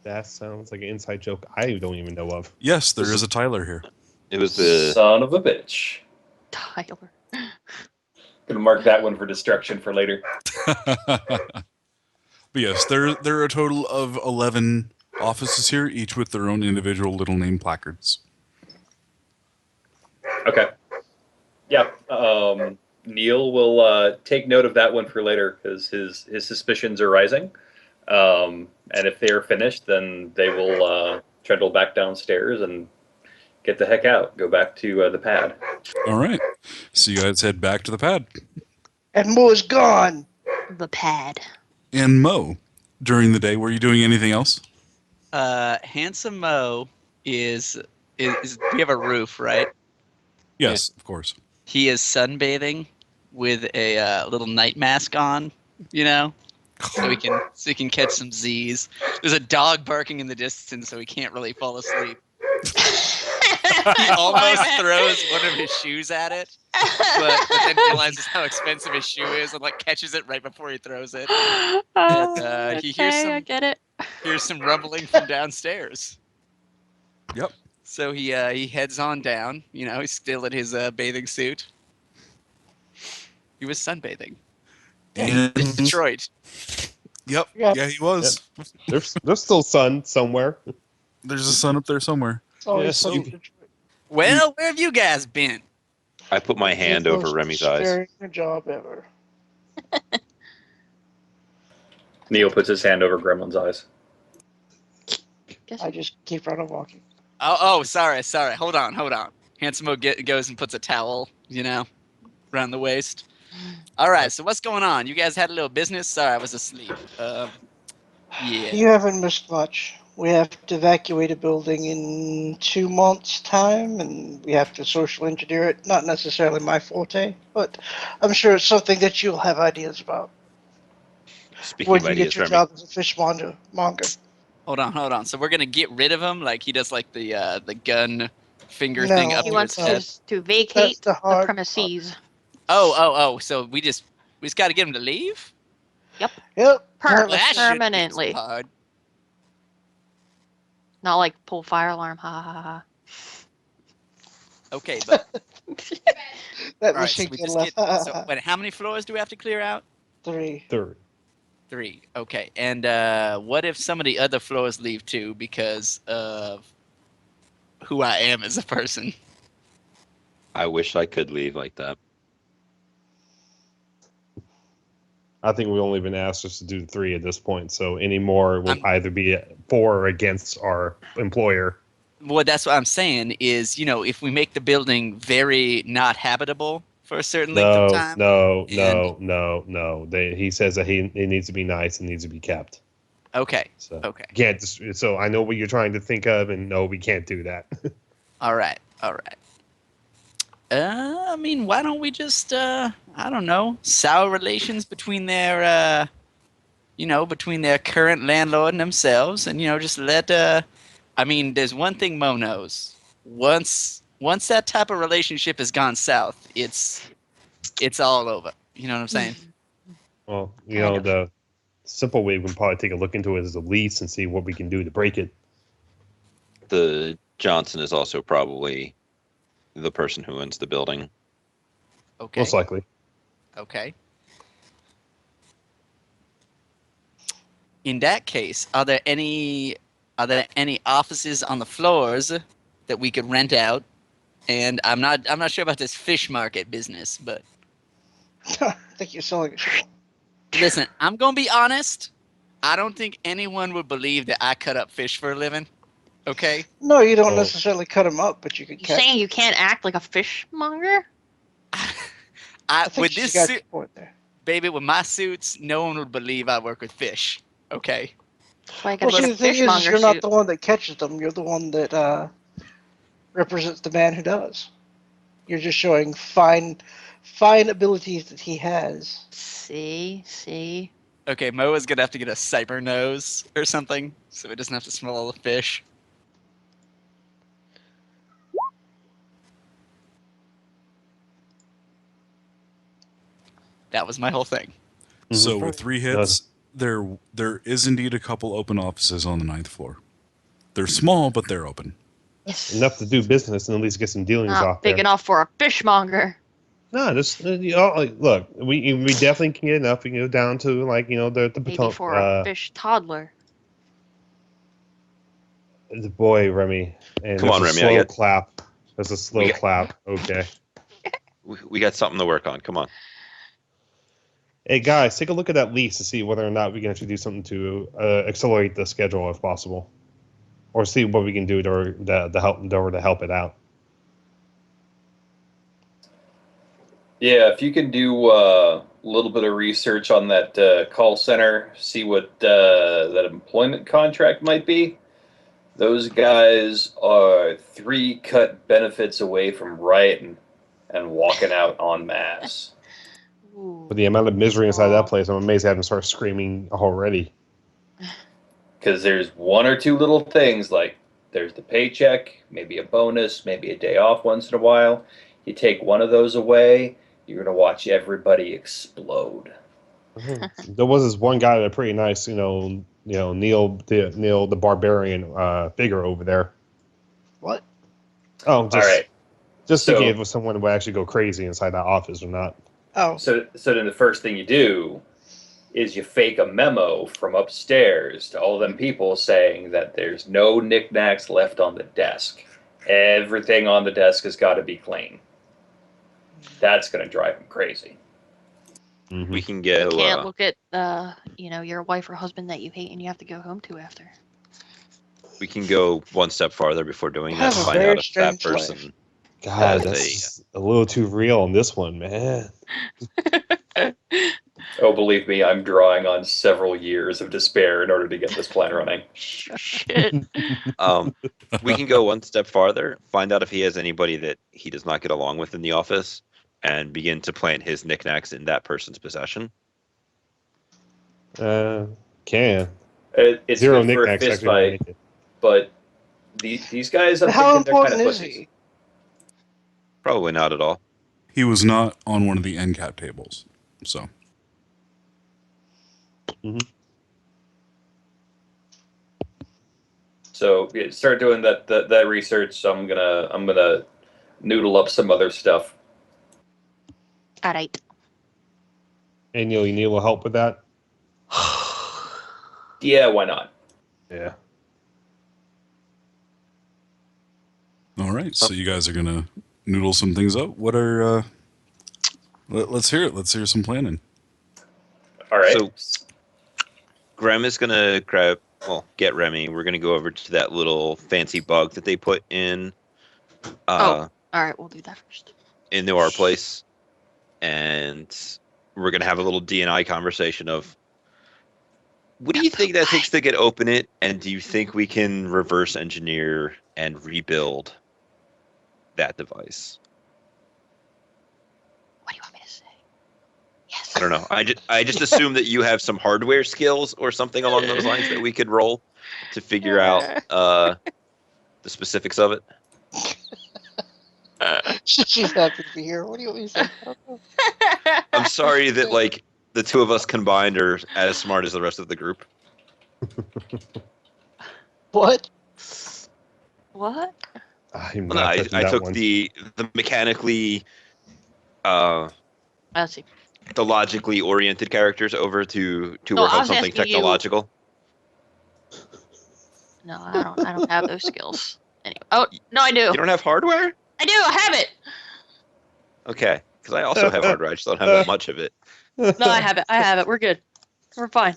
That sounds like an inside joke I don't even know of. Yes, there is a Tyler here. It was the Son of a bitch. Tyler. Gonna mark that one for destruction for later. But yes, there are a total of 11 offices here, each with their own individual little name placards. Okay. Yeah. Neil will take note of that one for later because his suspicions are rising. And if they are finished, then they will trundle back downstairs and get the heck out. Go back to the pad. All right. So you guys head back to the pad. And Mo's gone. The pad. And Mo, during the day, were you doing anything else? Handsome Mo is we have a roof, right? Yes, of course. He is sunbathing with a little night mask on, so he can catch some Z's. There's a dog barking in the distance, so he can't really fall asleep. He almost throws one of his shoes at it, but then realizes how expensive his shoe is and catches it right before he throws it. And he hears I get it. some rumbling from downstairs. Yep. So he heads on down. He's still in his bathing suit. He was sunbathing. And Detroit. yep. Yeah. Yeah, he was. There's still sun somewhere. There's a sun up there somewhere. It's always Yes, sunny you- in Detroit. Well, where have you guys been? I put my hand The over most Remy's eyes. despairing job ever. Neil puts his hand over Gremlin's eyes. Guess I just keep running walking. Oh, sorry. Hold on. Handsome Mo goes and puts a towel, around the waist. All right, so what's going on? You guys had a little business? Sorry, I was asleep. Yeah. You haven't missed much. We have to evacuate a building in 2 months' time, and we have to social engineer it. Not necessarily my forte, but I'm sure it's something that you'll have ideas about. Speaking When of you ideas, get your Remy, job as a fishmonger. Hold on. So we're gonna get rid of him? Like he does the gun finger No. thing up he to wants his head? to vacate the the hard premises. Oh. So we just got to get him to leave? Yep. Well, that shouldn't be Permanently. so hard. Not like pull fire alarm. Ha ha ha. Okay, but That all right. So machine we can just left. get. So wait, how many floors do we have to clear out? 3. Third. 3. Okay. And what if some of the other floors leave too because of who I am as a person? I wish I could leave like that. I think we've only been asked just to do 3 at this point, so any more will I'm- either be for or against our employer. Well, that's what I'm saying is, if we make the building very not habitable for a certain length of time. No. He says that it needs to be nice and needs to be kept. Okay. So Okay. can't. So I know what you're trying to think of, and no, we can't do that. All right. I mean, why don't we just, I don't know, sour relations between their, between their current landlord and themselves, and just let. I mean, there's one thing Mo knows. Once that type of relationship has gone south, it's all over. You know what I'm saying? Well, Kind of. the simple way we can probably take a look into it is a lease and see what we can do to break it. The Johnson is also probably the person who owns the building. Okay. Most likely. Okay. In that case, are there any offices on the floors that we could rent out? And I'm not sure about this fish market business, but I think you're selling a shit. listen, I'm gonna be honest. I don't think anyone would believe that I cut up fish for a living. Okay. No, you don't Oh. necessarily cut them up, but you could You catch. saying you can't act like a fishmonger? I think With she this got suit, your point there. baby, with my suits, no one would believe I work with fish. Okay. That's why I Well, gotta see, get the a thing is, fishmonger you're not suit. the one that catches them. You're the one that represents the man who does. You're just showing fine abilities that he has. See. Okay, Mo is gonna have to get a cyber nose or something, so he doesn't have to smell all the fish. That was my whole thing. So Mhm. with 3 hits, there is indeed a couple open offices on the 9th floor. They're small, but they're open. Yes. Enough to do business and at least get some dealings Not off big there. enough for a fishmonger. No, just look. We definitely can get enough. We can go down to the Maybe Potomac. for a fish toddler. The boy Remy. And Come on, there's a Remy, I slow got- clap. There's a slow We got- clap. Okay. We got something to work on. Come on. Hey guys, take a look at that lease to see whether or not we can actually do something to accelerate the schedule if possible, or see what we can do to help it out. Yeah, if you can do a little bit of research on that call center, see what that employment contract might be. Those guys are 3 cut benefits away from rioting and walking out en masse. Ooh. With the amount of misery inside that place, I'm amazed they haven't started screaming already. Because there's 1 or 2 little things, like there's the paycheck, maybe a bonus, maybe a day off once in a while. You take one of those away, you're going to watch everybody explode. There was this one guy that pretty nice, Neil the barbarian figure over there. What? Oh, All right. just So- thinking if someone would actually go crazy inside that office or not. Oh, So then the first thing you do is you fake a memo from upstairs to all them people saying that there's no knickknacks left on the desk. Everything on the desk has got to be clean. That's going to drive them crazy. We can You go. can't look at your wife or husband that you hate and you have to go home to after. We can go one step farther before doing I that. have a Find very out if that strange life. person. God, That that's a little too real on this one, man. Oh, believe me, I'm drawing on several years of despair in order to get this plan running. Shit. We can go one step farther. Find out if he has anybody that he does not get along with in the office, and begin to plant his knickknacks in that person's possession. Can. It's Zero good for a knickknacks fist actually won't fight, make it. but these guys, I'm how thinking they're kind important of is pussies. he? Probably not at all. He was not on one of the end cap tables, so So yeah, start doing that research. So I'm gonna noodle up some other stuff. All right. And you need a little help with that? Yeah, why not? Yeah. all right. So you guys are gonna noodle some things up. What are? Let's hear it. Let's hear some planning. All right. So Grem is gonna get Remy. We're gonna go over to that little fancy bug that they put in. All right, we'll do that first. Into our place, and we're gonna have a little D&I conversation of what do you think that takes to get open it, and do you think we can reverse engineer and rebuild that device? What do you want me to say? Yes. I don't know. I just assume that you have some hardware skills or something along those lines that we could roll to figure out the specifics of it. She's happy to be here. What do you want me to say? I don't know. I'm sorry that like the two of us combined are as smart as the rest of the group. What? What? I'm Well, no, not I touching that took one. the mechanically, Let's see. the logically oriented characters over to No, work I on was something asking you- technological. No, I don't have those skills. Anyway. Oh no, I do. You don't have hardware? I do. I have it. Okay, because I also have hardware. I just don't have that much of it. No, I have it. I have it. We're good. We're fine.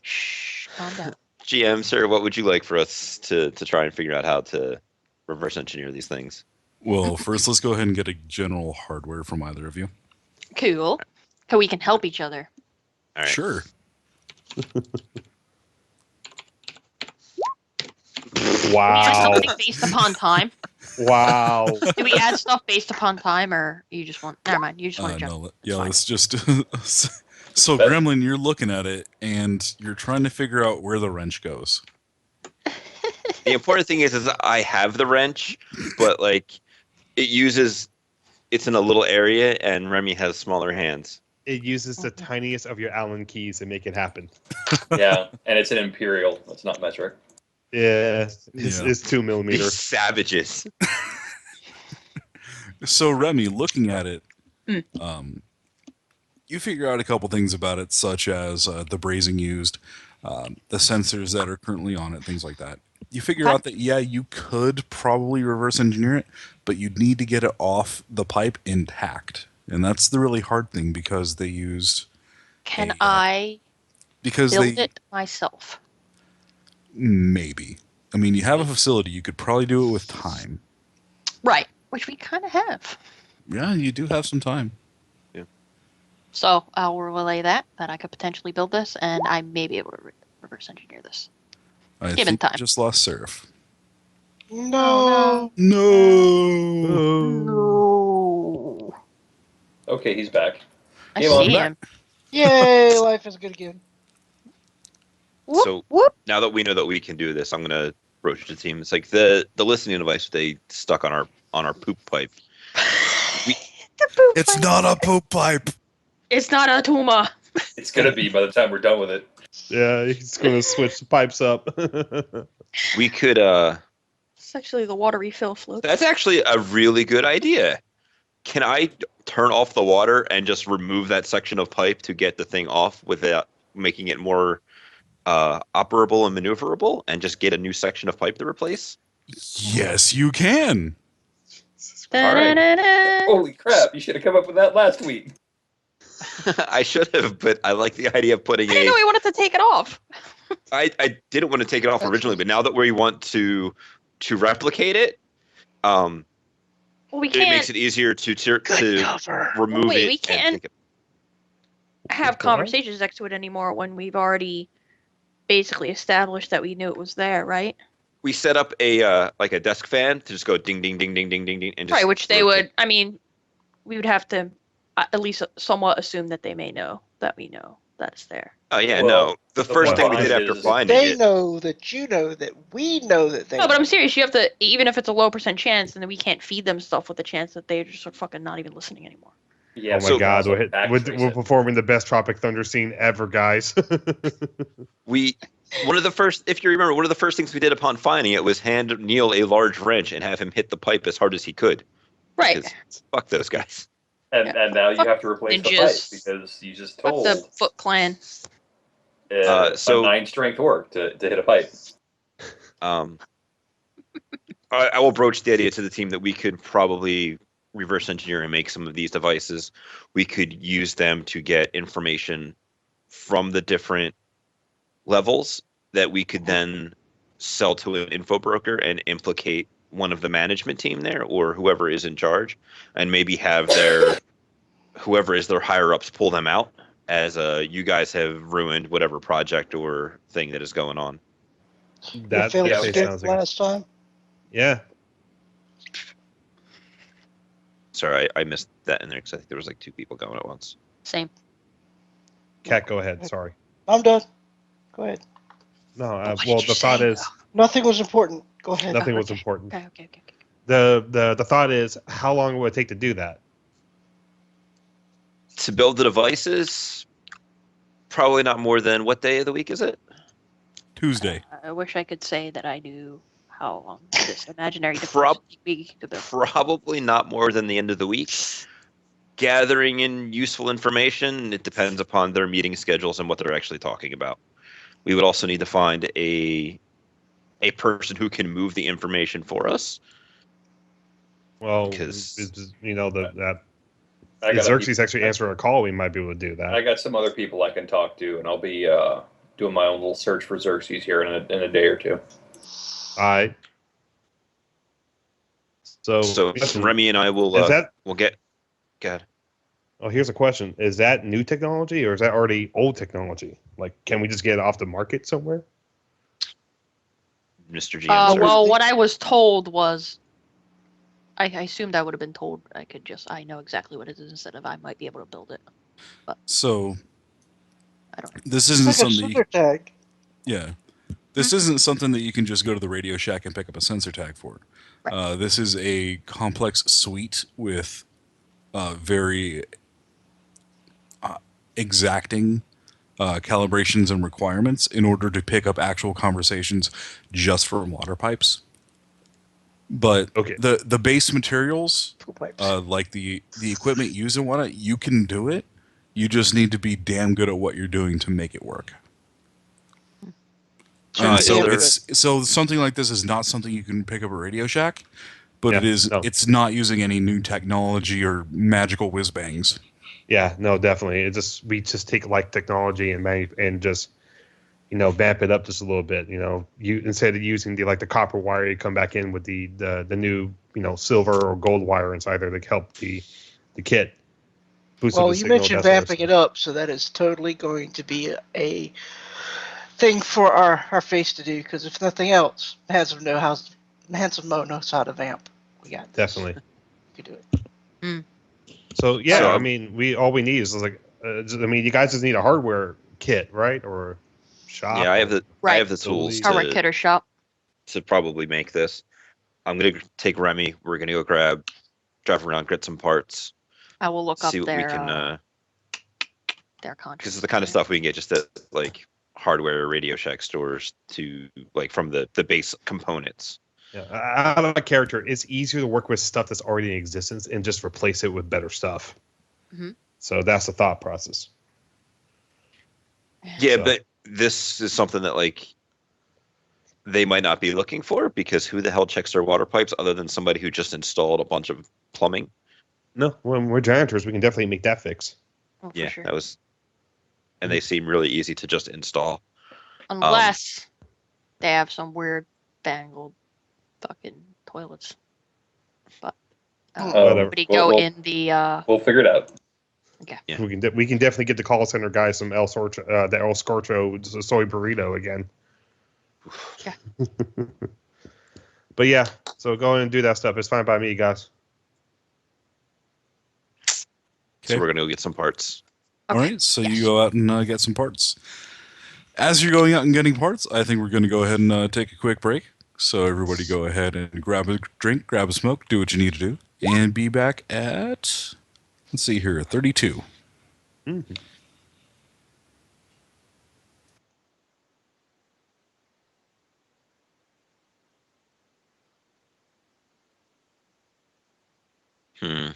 Shh. Calm down. GM, sir, what would you like for us to try and figure out how to reverse engineer these things? Well, first let's go ahead and get a general hardware from either of you. Cool. So we can help each other. All right. Sure. Wow. Something based upon time. Wow. Do we add stuff based upon time, or you just want? Never mind. You just want to jump. No, yeah, fine. let's just. So, But- Gremlin, you're looking at it and you're trying to figure out where the wrench goes. The important thing is I have the wrench, but like it's in a little area, and Remy has smaller hands. It uses the tiniest of your Allen keys to make it happen. Yeah, and it's an imperial. It's not metric. Yeah, Yeah. it's 2 millimeter. These savages. So, Remy, looking at it, Mm. You figure out a couple things about it, such as the brazing used, the sensors that are currently on it, things like that. You figure out that, yeah, you could probably reverse engineer it, but you'd need to get it off the pipe intact. And that's the really hard thing because they used... Can a, I because build they it myself? Maybe. I mean, you have a facility. You could probably do it with time. Right. Which we kind of have. Yeah, you do have some time. So I'll relay that I could potentially build this, and I may be able to reverse engineer this. I Given think time. you just lost Seraph. No. No. No. Okay, he's back. I Game on. see Back. him. Yay, life is good again. Whoop, So whoop. now that we know that we can do this, I'm gonna broach the team. It's like the listening device they stuck on our poop pipe. The poop It's pipe. not a poop pipe. It's not a tumor. It's gonna be by the time we're done with it. Yeah, he's going to switch the pipes up. We could It's actually the water refill float. that's actually a really good idea. Can I turn off the water and just remove that section of pipe to get the thing off without making it more operable and maneuverable, and just get a new section of pipe to replace? Yes, you can. Da-da-da-da. Holy crap! You should have come up with that last week. I should have, but I like the idea of putting I didn't know he wanted to take it off. I didn't want to take it off originally, but now that we want to replicate it, Well, we it can't makes it easier to Good cover. remove Wait, it. we and can't- take it. have What? conversations next to it anymore when we've already basically established that we knew it was there, right? We set up a like a desk fan to just go ding ding ding ding ding ding ding, and just Right, which they rotate. would. I mean, we would have to at least somewhat assume that they may know that we know that it's there. Oh yeah, Well, no. The the first thing we point did after is finding They it, know that you know that we know that they No, but know. I'm serious. You have to, even if it's a low percent chance, then we can't feed them stuff with the chance that they're just fucking not even listening anymore. Yeah. Oh my so- God, also we're backtrace we're it. performing the best Tropic Thunder scene ever, guys. one of the first, if you remember, one of the first things we did upon finding it was hand Neil a large wrench and have him hit the pipe as hard as he could. Right. Because fuck those guys. And now you Fuck have to replace the pipe ninjas. because you just Fuck told the Foot Clan. So- a 9 strength orc to hit a pipe. Um, I will broach the idea to the team that we could probably reverse engineer and make some of these devices. We could use them to get information from the different levels that we could then sell to an info broker and implicate one of the management team there or whoever is in charge, and maybe have their whoever is their higher ups pull them out as you guys have ruined whatever project or thing that is going on. That You failed definitely stick sounds like last time. yeah. Sorry, I missed that in there because I think there was like 2 people going at once. Same. Cat, go ahead. Sorry. I'm done. Go ahead. No, What did well, you the thought say? is Nothing was important. Go ahead. nothing was Okay. important. Okay. The thought is, how long will it take to do that? To build the devices, probably not more than what day of the week is it? Tuesday. I wish I could say that I knew how long this imaginary Prob- device we could build. Probably not more than the end of the week. Gathering in useful information, it depends upon their meeting schedules and what they're actually talking about. We would also need to find a person who can move the information for us. Well, Because- you know that I if got Xerxes actually answered a call, we might be able to do I that. got some other people I can talk to, and I'll be doing my own little search for Xerxes here in a day or two. All right. So, So question, Remy and I will is that? we'll get. God, Oh, here's a question: is that new technology or is that already old technology? Like, can we just get it off the market somewhere? Mr. GM. sir. Well, what I was told was, I assumed I would have been told I know exactly what it is instead of I might be able to build it. So I don't know. this It's isn't like a something. sensor tag. Yeah. This isn't something that you can just go to the Radio Shack and pick up a sensor tag for. Right. This is a complex suite with very exacting calibrations and requirements in order to pick up actual conversations just from water pipes. But Okay. the base materials, Poop pipes. like the equipment used and whatnot, you can do it. You just need to be damn good at what you're doing to make it work. So Yeah, so something like this is not something you can pick up at Radio Shack, but Yeah, no. it's not using any new technology or magical whiz bangs. Yeah, no, definitely. We just take like technology and just vamp it up just a little bit. You instead of using the copper wire, you come back in with the new silver or gold wire inside there to help the kit. boost up Well, the you signal, mentioned that sort of vamping stuff. it up, so that is totally going to be a thing for our face to do. Because if nothing else, Haslam Handsome Mo knows how to vamp. We got this. Definitely. We can do it. So yeah, So, I mean, all we need is like, you guys just need a hardware kit, right, or shop. yeah, I have or the Right. I have the tools Hardware to kit or shop. probably make this. I'm gonna take Remy. We're gonna go drive around, get some parts, I will look see up what we their can. their Because contract. it's the kind of stuff we can get just at like hardware Radio Shack stores to like from the base components. Yeah, out of a character, it's easier to work with stuff that's already in existence and just replace it with better stuff. Mhm. So that's the thought process. Yeah, So- but this is something that like they might not be looking for because who the hell checks their water pipes other than somebody who just installed a bunch of plumbing? No, when we're janitors, we can definitely make that fix. Oh, for Yeah, sure. that was, and they seem really easy to just install. Unless they have some weird fangled fucking toilets. But Whatever. somebody go in the We'll figure it out. Yeah. We can definitely get the call center guys some the El Scorcho soy burrito again. Yeah. But yeah, so go in and do that stuff. It's fine by me, guys. So Okay. we're gonna go get some parts. All Okay, right, so yes. you go out and get some parts. As you're going out and getting parts, I think we're going to go ahead and take a quick break. So everybody go ahead and grab a drink, grab a smoke, do what you need to do, and be back at, let's see here, 32. Mhm. Hmm.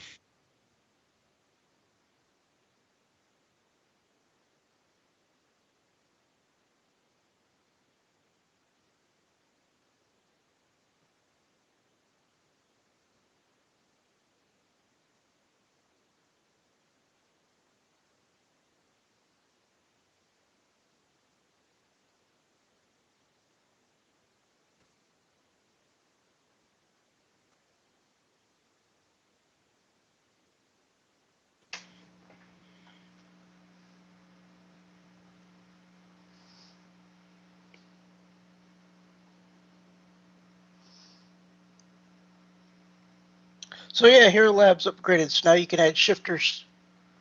So yeah, Hero Labs upgraded, so now you can add shifters.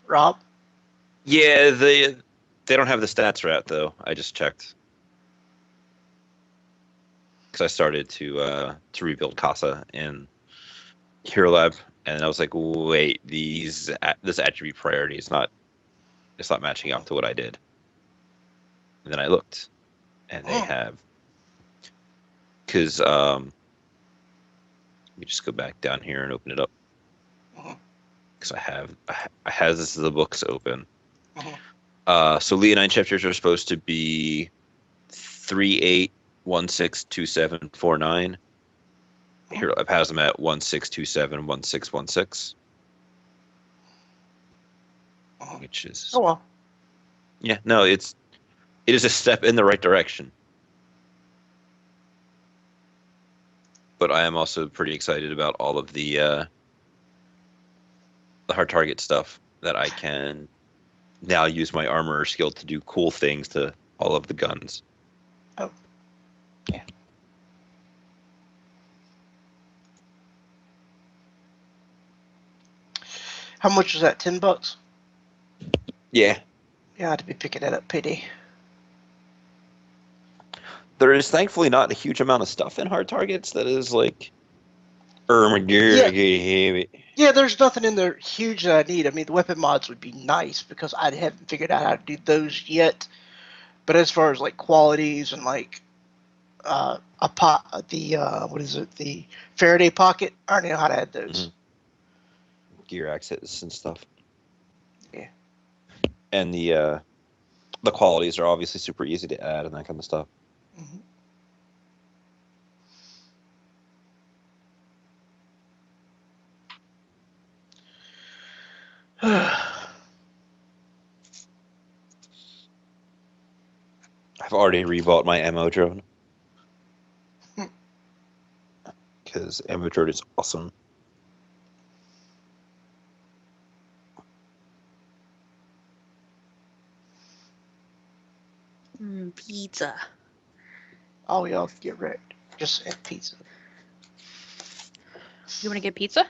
Rob. Yeah, they don't have the stats for that though. I just checked because I started to rebuild Casa in Hero Lab, and I was like, wait, this attribute priority is not it's not matching up to what I did. And then I looked, and they have because let me just go back down here and open it up because I have this the books open. So Leonine chapters are supposed to be 38162749. Here Lab has them at 16271616, which is Oh well. yeah, no, it is a step in the right direction. But I am also pretty excited about all of the hard target stuff that I can now use my armorer skill to do cool things to all of the guns. Oh. Yeah. How much was that? $10? Yeah, Yeah, I had to be picking that up, PD. there is thankfully not a huge amount of stuff in hard targets that is like Yeah, there's nothing in there huge that I need. I mean, the weapon mods would be nice because I haven't figured out how to do those yet. But as far as like qualities and like what is it? The Faraday pocket, I already know how to add those. gear access and stuff. Yeah. And the qualities are obviously super easy to add and that kind of stuff. Mhm. I've already rebought my ammo drone because ammo drone is awesome. Pizza. Oh, y'all get wrecked. Just at pizza. You want to get pizza?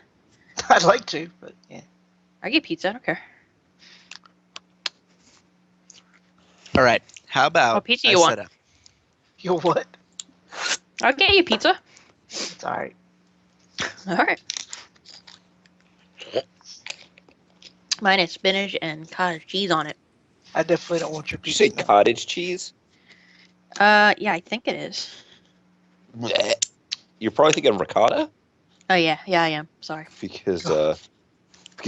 I'd like to, but yeah. I get pizza. I don't care. All right. How about What pizza I you want? set up? You what? I'll get you pizza. It's all right. All right. Mine is spinach and cottage cheese on it. I definitely don't want your Did you pizza. say cottage cheese? Yeah, I think it is. Blech. You're probably thinking ricotta Oh yeah, I am. Sorry. because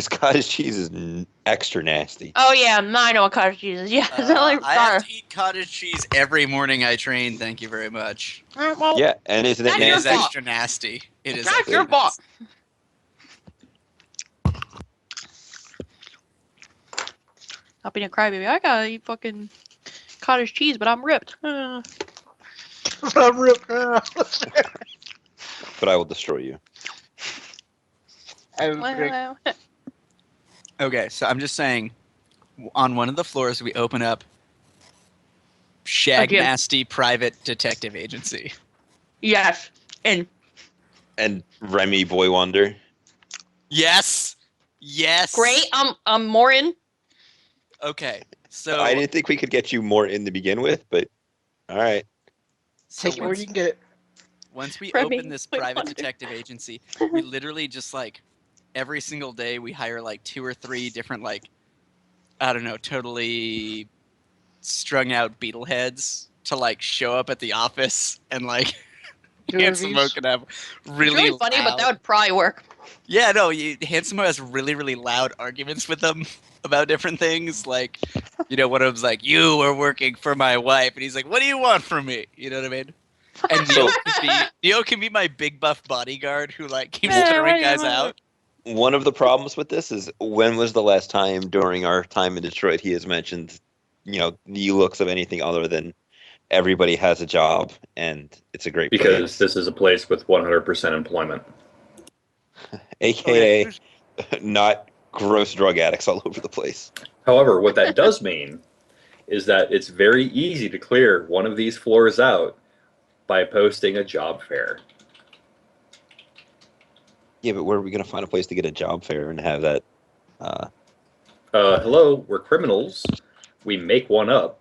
cottage cheese is extra nasty. Oh yeah, now I know what cottage cheese is. Yeah, it's not like I have ricotta. to eat cottage cheese every morning I train. Thank you very much. Well, Yeah, and isn't it That's It your is nasty? fault. extra nasty. It is. That's extra your fault. nasty. I'll be a crybaby. I gotta eat fucking cottage cheese, but I'm ripped. I'm ripped. But I will destroy you. Well, Okay, so I'm just saying, on one of the floors we open up Shag gym. Nasty Private Detective Agency. yes, and And Remy Boy Wonder. Yes. Yes. great. I'm more in. Okay. So I didn't think we could get you more in to begin with, but all right. so Take it where you can get it. once we Remy, open this I private wonder. detective agency, we literally just like every single day we hire like 2 or 3 different like I don't know, totally strung out beetleheads to like show up at the office and like Do Handsome Mo reviews. could have It's really, really funny, but that loud- would probably work. Yeah, no, Handsome Mo has really, really loud arguments with them about different things. Like, one of them's like, "You are working for my wife," and he's like, "What do you want from me?" You know what I mean? And Neo can be my big buff bodyguard who like keeps Hey, what throwing do you guys want? out. One of the problems with this is when was the last time during our time in Detroit he has mentioned, the looks of anything other than everybody has a job and it's a great Because place. this is a place with 100% employment. AKA not gross drug addicts all over the place. However, what that does mean is that it's very easy to clear one of these floors out by posting a job fair. Yeah, but where are we going to find a place to get a job fair and have that? Hello, we're criminals. We make one up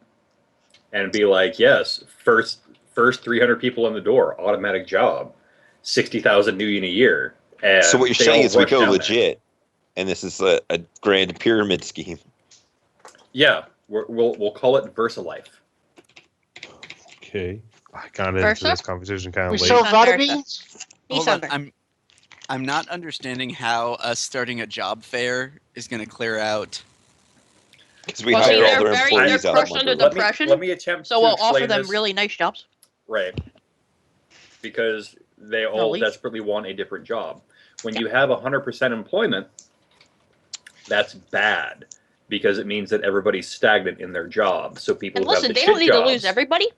and be like, yes, first 300 people in the door, automatic job, 60,000 new in a year. And So what you're they saying all is we rush go down there. legit, and this is a grand pyramid scheme. Yeah, we'll call it VersaLife. Okay. I got into Versa? this conversation kind We of late. sell Not Vada Versa. beans. You Hold sound on, very- I'm not understanding how us starting a job fair is going to clear out. Because we Well, hire see, all they're their very- employees they're out. crushed under month-over-month. depression. Let me attempt So to we'll explain offer them this. really nice jobs. Right. Because they all least. desperately want a different job. When you have 100% employment, that's bad because it means that everybody's stagnant in their job. So people And who have listen, the they shit don't need to jobs, lose everybody.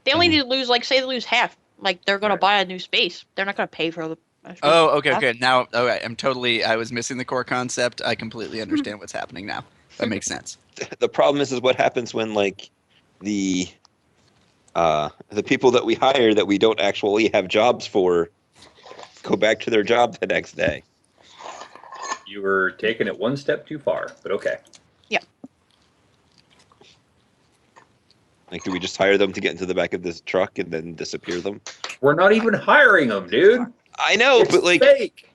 They only need to lose, like, say they lose half. Like, they're going to Right. buy a new space. They're not going to pay for the. Oh, okay, half. good. Now, I was missing the core concept. I completely understand what's happening now. That makes sense. The problem is what happens when the people that we hire that we don't actually have jobs for go back to their job the next day. you were taking it one step too far, but okay. Do we just hire them to get into the back of this truck and then disappear them? We're not even hiring them, dude. I know, It's but fake.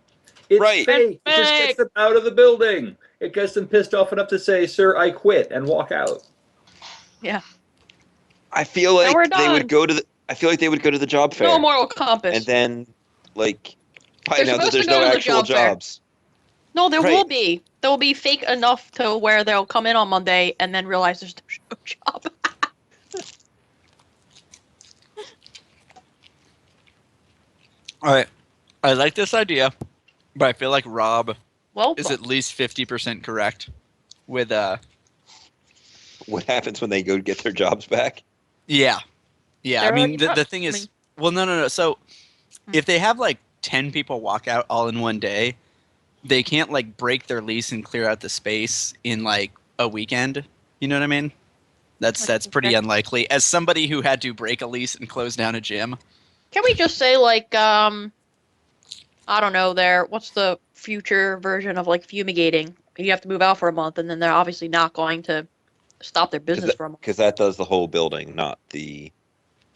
It's Right. fake. It just Fake. gets them out of the building. It gets them pissed off enough to say, "Sir, I quit," and walk out. I feel Now like we're they would done. go to the. I feel like they would go to the job fair No moral compass. and then find They're out that supposed to there's go no to the actual job fair. jobs. No, there Right. will be. There will be fake enough to where they'll come in on Monday and then realize there's no job. All right. I like this idea, but I feel like Rob Well, is at least 50% correct with What happens when they go get their jobs back? yeah. Yeah, They're I mean already the done. thing I is mean- well no. So Hmm. if they have like 10 people walk out all in one day, they can't like break their lease and clear out the space in like a weekend. You know what I mean? That's pretty Okay. unlikely. As somebody who had to break a lease and close down a gym. Can we just say, like, I don't know, what's the future version of like fumigating? You have to move out for a month, and then they're obviously not going to stop their business for a month. Because that does the whole building, not the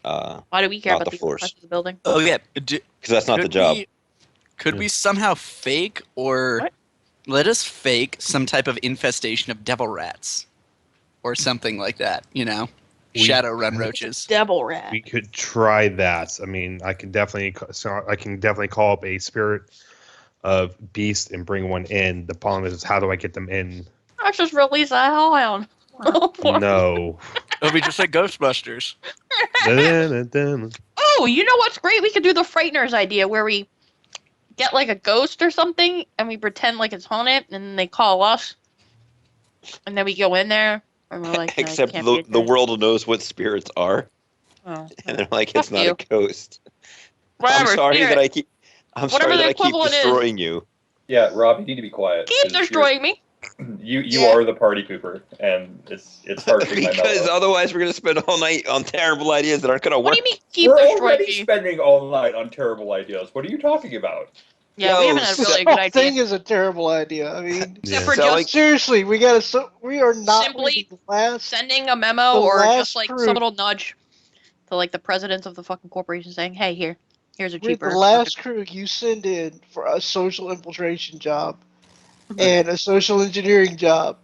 Why do we care not about the the floors. rest of the building? Oh yeah. because that's not the job. Could we somehow fake or What? let us fake some type of infestation of devil rats or something like that? You know, Shadowrun roaches. Devil rat. We could try that. I mean, I can definitely call up a spirit of beast and bring one in. The problem is, how do I get them in? Let's just release a hellhound. No. It'll be just like Ghostbusters. Oh, you know what's great? We could do the Frighteners idea where we get like a ghost or something and we pretend like it's haunted and then they call us and then we go in there and we're like, no, Except can't be the in there. world knows what spirits are, Oh, and they're like, it's Fuck not you. a ghost. Whatever, I'm sorry spirit. that I keep. I'm Whatever sorry the that I keep equivalent is. destroying you. Yeah, Rob, you need to be quiet. Keep 'cause destroying me. You Yeah. are the party pooper, and it's harshing my Because mellow. otherwise, we're gonna spend all night on terrible ideas that aren't gonna What work. do you mean keep We're destroying already me? spending all night on terrible ideas. What are you talking about? Yeah, we Yo, haven't had so- really a The good whole idea. thing is a terrible idea. I mean, Except Yeah. for So, just like- seriously, we are not Simply leaving the last. sending a memo the or last just like crew- some little nudge to like the presidents of the fucking corporation saying, hey, here's a We're cheaper. the last crew you send in for a social infiltration job Mhm. and a social engineering job.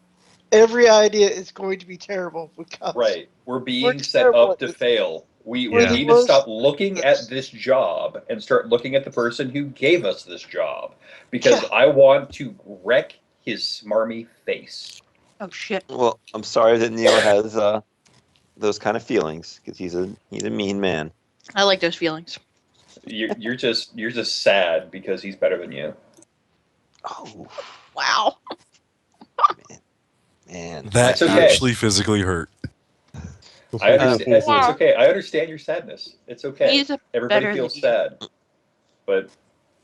Every idea is going to be terrible because Right. We're being We're set terrible up at to this. fail. We We're need the to stop most- looking at this job and start looking at the person who gave us this job. Because Yeah. I want to wreck his smarmy face. Oh shit. Well, I'm sorry that Neil has those kind of feelings because he's a mean man. I like those feelings. You're just sad because he's better than you. Oh Wow. man, That It's okay. actually physically hurt. I understand. It's Wow. okay. I understand your sadness. It's okay. He's Everybody better feels than you. sad. But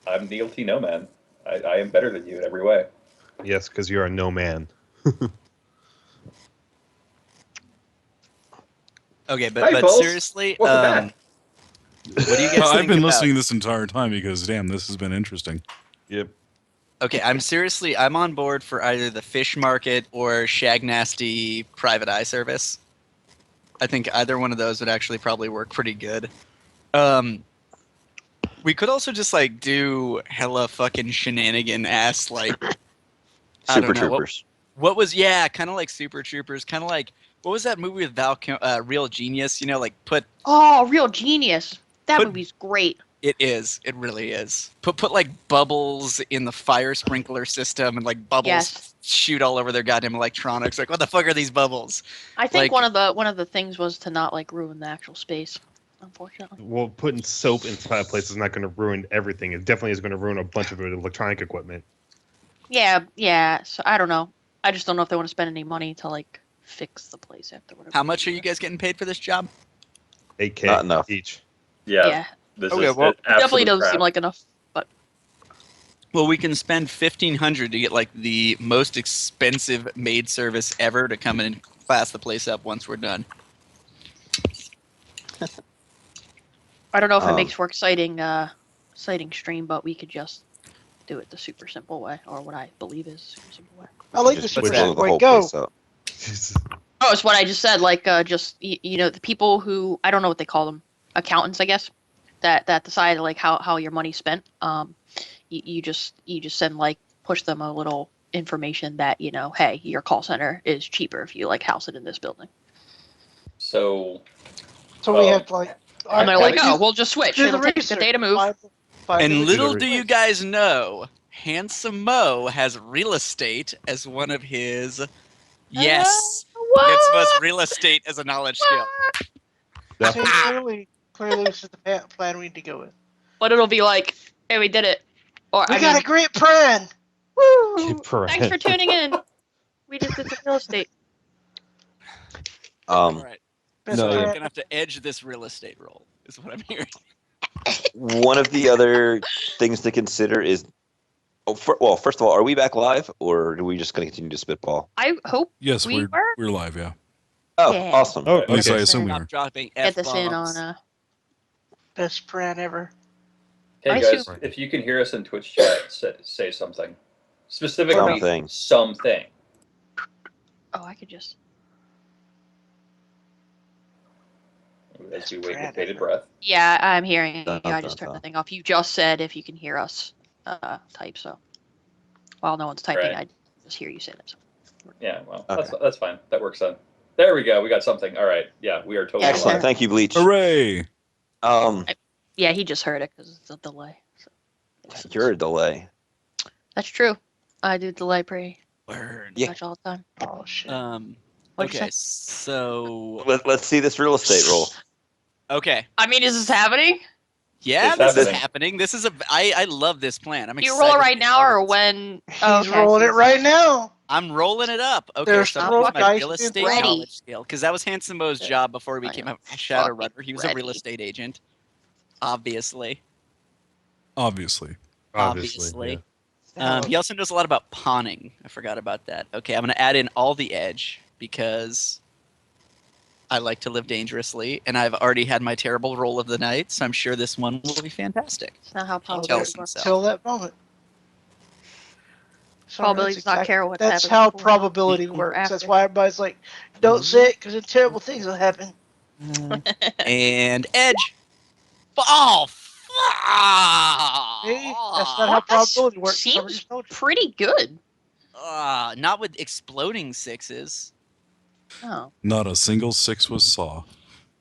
I'm Neil T. No Man. I am better than you in every way. Yes, because you're a no man. Okay, Hi, but Pulse. seriously, Welcome back. what do you guys I've think been about? listening this entire time because, damn, this has been interesting. Yep. Okay, I'm on board for either the fish market or Shag Nasty private eye service. I think either one of those would actually probably work pretty good. We could also just like do hella fucking shenanigan ass like I Super don't know, Troopers. what was kind of like Super Troopers, kind of like what was that movie with Real Genius? You know, like put Oh, Real Genius. That Put- movie's great. it really is. Put like bubbles in the fire sprinkler system and like bubbles Yes. shoot all over their goddamn electronics. Like what the fuck are these bubbles? I think Like- one of the things was to not like ruin the actual space. Unfortunately. Well, putting soap inside a place is not going to ruin everything. It definitely is going to ruin a bunch of electronic equipment. Yeah. So I don't know. I just don't know if they want to spend any money to like fix the place after whatever. How much are you guys getting paid for this job? 8K Not enough. each. Yeah. Yeah. This Okay, is well, It definitely absolute doesn't crap. seem like enough. But Well, we can spend $1,500 to get like the most expensive maid service ever to come in and class the place up once we're done. I don't know if it Um, makes for exciting stream, but we could just do it the super simple way, or what I believe is super simple way. I like the Just super What's that? blow simple the way. whole Go. place up. Oh, it's what I just said. Like, just you know, the people who I don't know what they call them, accountants, I guess, that decide like how your money's spent. You just send like push them a little information that hey, your call center is cheaper if you like house it in this building. So So we Oh. have to like. And they're how like, did oh, you- we'll just switch. do It'll the take research. a day to move. Find And the little research. do you guys know, Handsome Mo has real estate as one of his. Yes, What? it's most real estate as a knowledge skill. See, clearly this is the plan we need to go with. But it'll be like, hey, we did it. Or We I got mean, a great plan. woo! Keep Thanks for tuning in. We just did some real estate. All right, Best No, so I'm plan. gonna have to edge this real estate role. Is what I'm hearing. One of the other things to consider is, well, first of all, are we back live or are we just going to continue to spitball? I hope Yes, We we're live, yeah. Oh, Yeah. awesome. Oh, At least I okay. assume we Stop are. dropping get this in F-bombs. on. Best plan ever. Hey I guys, assume- if you can hear us in Twitch chat, say something. Specifically, Something. something. Oh, I could just. As we wait with bated breath. Yeah, I'm hearing you. Dun, I dun, just turned dun. the thing off. You just said if you can hear us type, so. While no one's typing, Right. I just hear you say that. So. Yeah, well, Okay. that's fine. That works then. There we go. We got something. All right. Yeah, we are totally Excellent. live. Thank you, Bleach. Hooray! Yeah, he just heard it because it's a delay. So. You're a delay. That's true. I do delay pretty Word. Yeah. much all the time. Oh shit. What'd you Okay, say? so Let's see this real estate roll. okay, I mean, is this happening? yeah, It's this is happening. happening. This is I love this plan. I'm Do you excited. roll it to right be now part or of this. when? He's rolling it right now. I'm rolling it up. Okay, There's so I'm roll using my dice real being estate thrown. knowledge skill because that was Handsome Mo's job before he I became am a Shadowrunner. fucking He was a real ready. estate agent, obviously. Obviously. Obviously. Yeah. He also knows a lot about pawning. I forgot about that. Okay, I'm going to add in all the edge because I like to live dangerously, and I've already had my terrible roll of the night, so I'm sure this one will be fantastic. It's not how He probability tells works. himself. Till that moment. Sorry, Probability that's does not care what That's happens how before probability or works. That's after. why everybody's like, don't say it because then terrible things will happen. And edge. Oh, See? That's not how What? That probability works. Someone seems just told you. pretty good. not with exploding sixes. Oh, Not a single 6 was saw.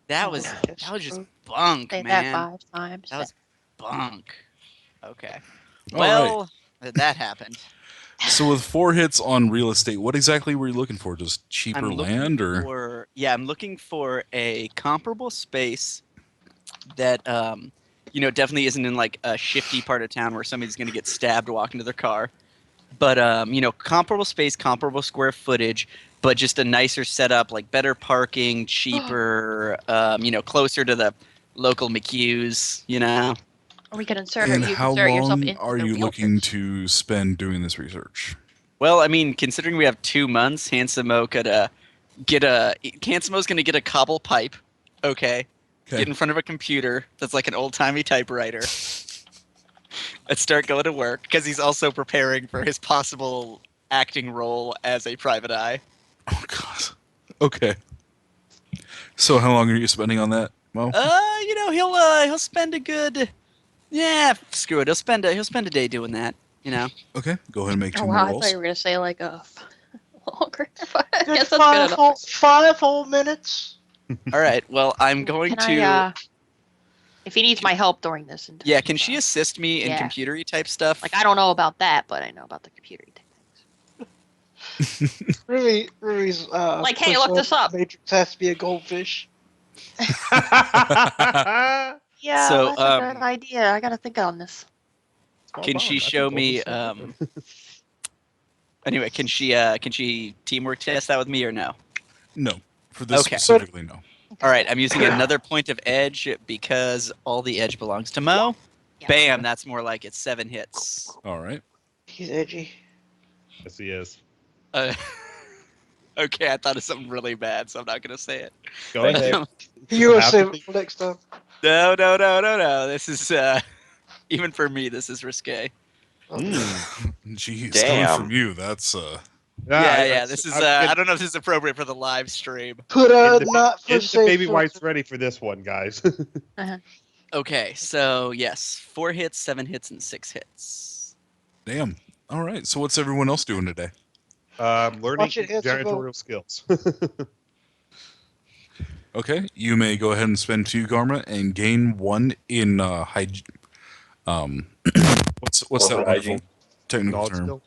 That Oh, was that's just true. bunk, say man. that 5 times. That was bunk. Okay. All Well, that happened. So with 4 hits on real estate, what exactly were you looking for? Just cheaper I'm looking land or for I'm looking for a comparable space that definitely isn't in like a shifty part of town where somebody's going to get stabbed walking to their car. But comparable space, comparable square footage, but just a nicer setup, like better parking, cheaper, closer to the local McHughes, Or we could insert and you how insert yourself long into are the you looking realtors. to spend doing this research? Well, I mean, considering we have 2 months, Handsome Mo could Handsome Mo's going to get a cobble pipe, okay? Okay. Get in front of a computer that's like an old-timey typewriter and start going to work because he's also preparing for his possible acting role as a private eye. Oh god. Okay. So how long are you spending on that, Mo? He'll spend a good screw it. He'll spend a day doing that, Okay, go ahead and make 2 Oh more wow, I rolls. thought you were gonna say like a longer. But I Good guess that's good enough. 5 whole minutes. All right. Well, I'm going Can to I, if he needs my help during this, Yeah, can she assist me in Yeah. computery type stuff? Like I don't know about that, but I know about the computer things. Ruby's Like, hey, look this up. Matrix has to be a goldfish. Yeah, So, that's a good idea. I gotta think on this. Can she show me Anyway, can she teamwork test that with me or no? No. For this Okay. specifically, no. All right, I'm using another point of edge because all the edge belongs to Mo. Yeah. Bam, that's more like it. 7 hits. All right. He's edgy. Yes, he is. Okay, I thought of something really bad, so I'm not gonna say it. Go Thank ahead. You will Have save to it for next time. No. This is even for me. This is risque. Jeez, Damn. coming from you, that's Yeah. This is. I don't know if this is appropriate for the live stream. Put a Get the- not for Get the safe baby filter. whites ready for this one, guys. Okay, so yes, 4 hits, 7 hits, and 6 hits. damn. All right. So what's everyone else doing today? Learning Watch it hit some janitorial skills. Okay, you may go ahead and spend 2 karma and gain 1 in hygiene. What's that Corporate wonderful hygiene. technical Knowledge term? skill.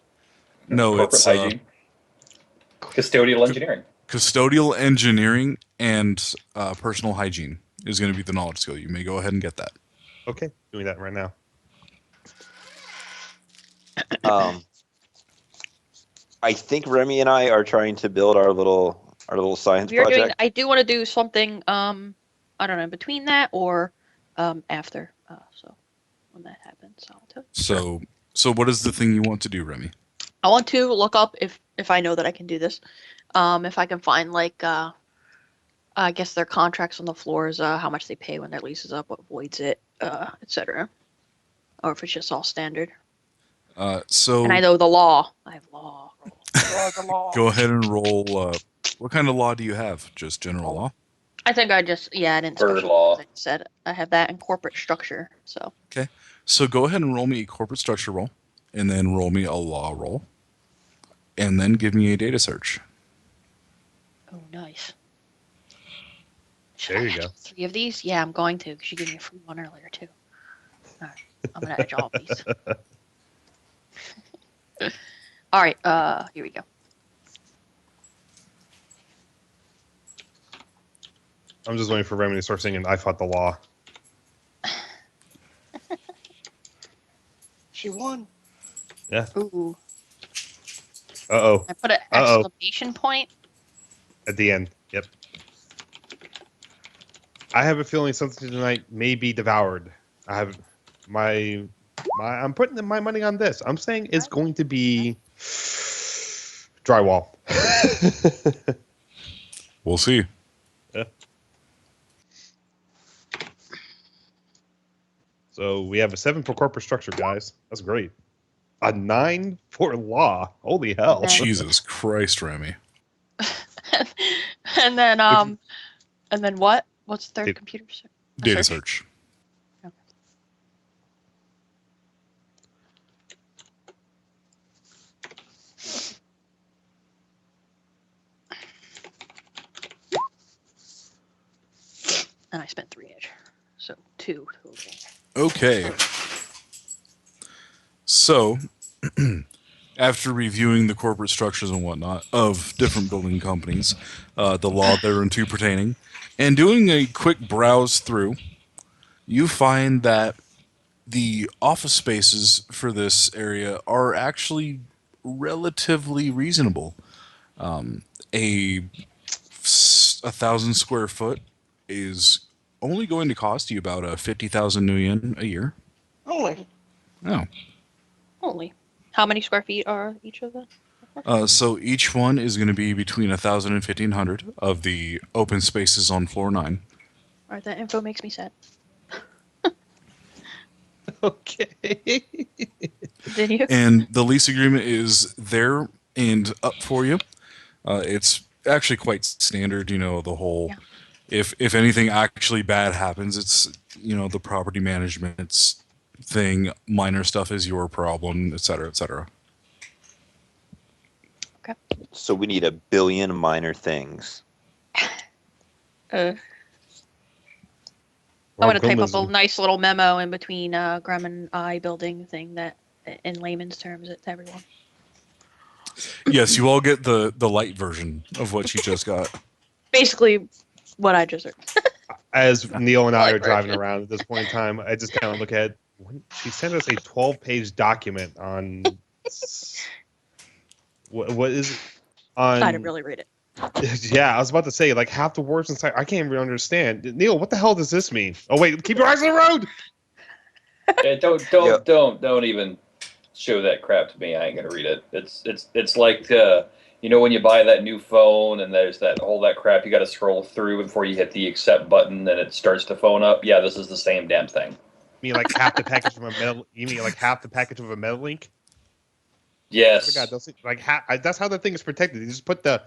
No, Corporate it's hygiene. Custodial engineering. custodial engineering and personal hygiene is going to be the knowledge skill. You may go ahead and get that. Okay, doing that right now. I think Remy and I are trying to build our little science We are doing. project. I do want to do something. I don't know between that or after. So when that happens, I'll tell you. So what is the thing you want to do, Remy? I want to look up if I know that I can do this. If I can find like I guess their contracts on the floors, how much they pay when their lease is up, what voids it, etc. or if it's just all standard. So And I know the law. I have law. The law. go ahead and roll. What kind of law do you have? Just general law? I think I didn't Bird specify. law. I said I have that in corporate structure. So Okay. So go ahead and roll me a corporate structure roll, and then roll me a law roll, and then give me a data search. oh, nice. Should There I you edge go. all 3 of these? Yeah, I'm going to. 'Cause you gave me a free one earlier too. All right, I'm gonna edge all of these. All right, here we go. I'm just waiting for Remy to start singing "I Fought the Law." She won. Ooh, Uh-oh. I put an Uh-oh. exclamation point. At the end. Yep. I have a feeling something tonight may be devoured. I have I'm putting my money on this. I'm saying it's going to be drywall. We'll see. So we have a 7 for corporate structure, guys. That's great. A 9 for law. Holy hell. Okay. Jesus Christ, Remy. and then what? What's the third Data- computer? Data search. Okay. And I spent 3 edge, so 2 total. Okay. So, after reviewing the corporate structures and whatnot of different building companies, the law thereunto pertaining, and doing a quick browse through, you find that the office spaces for this area are actually relatively reasonable. A 1,000 square foot is only going to cost you about 50,000 new yen a year. Only. Oh. Only. How many square feet are each of them? So each one is going to be between 1,000 and 1,500 of the open spaces on floor 9. Alright, that info makes me sad. Okay. Continue. And the lease agreement is there and up for you. It's actually quite standard, the whole... Yeah. If anything actually bad happens, it's, the property management's thing. Minor stuff is your problem, et cetera, et cetera. So we need 1 billion minor things. I'm gonna type up a nice little memo in between Gremlin I building thing that, in layman's terms, to everyone. Yes, you all get the light version of what she just got. Basically, what I just heard. As Neil and I are Like driving Ratchet. around at this point in time, I just kind of look at she sent us a 12-page document on what is it? On I didn't really read it. yeah, I was about to say like half the words inside I can't even understand. Neil, what the hell does this mean? Oh wait, keep your eyes on the road. Yeah, don't even show that crap to me. I ain't gonna read it. It's like when you buy that new phone and there's that crap you got to scroll through before you hit the accept button and it starts to phone up. Yeah, this is the same damn thing. You mean like half the package of a metal? You mean like half the package of a metal link? Yes. Oh my God, that's how the thing is protected. You just put the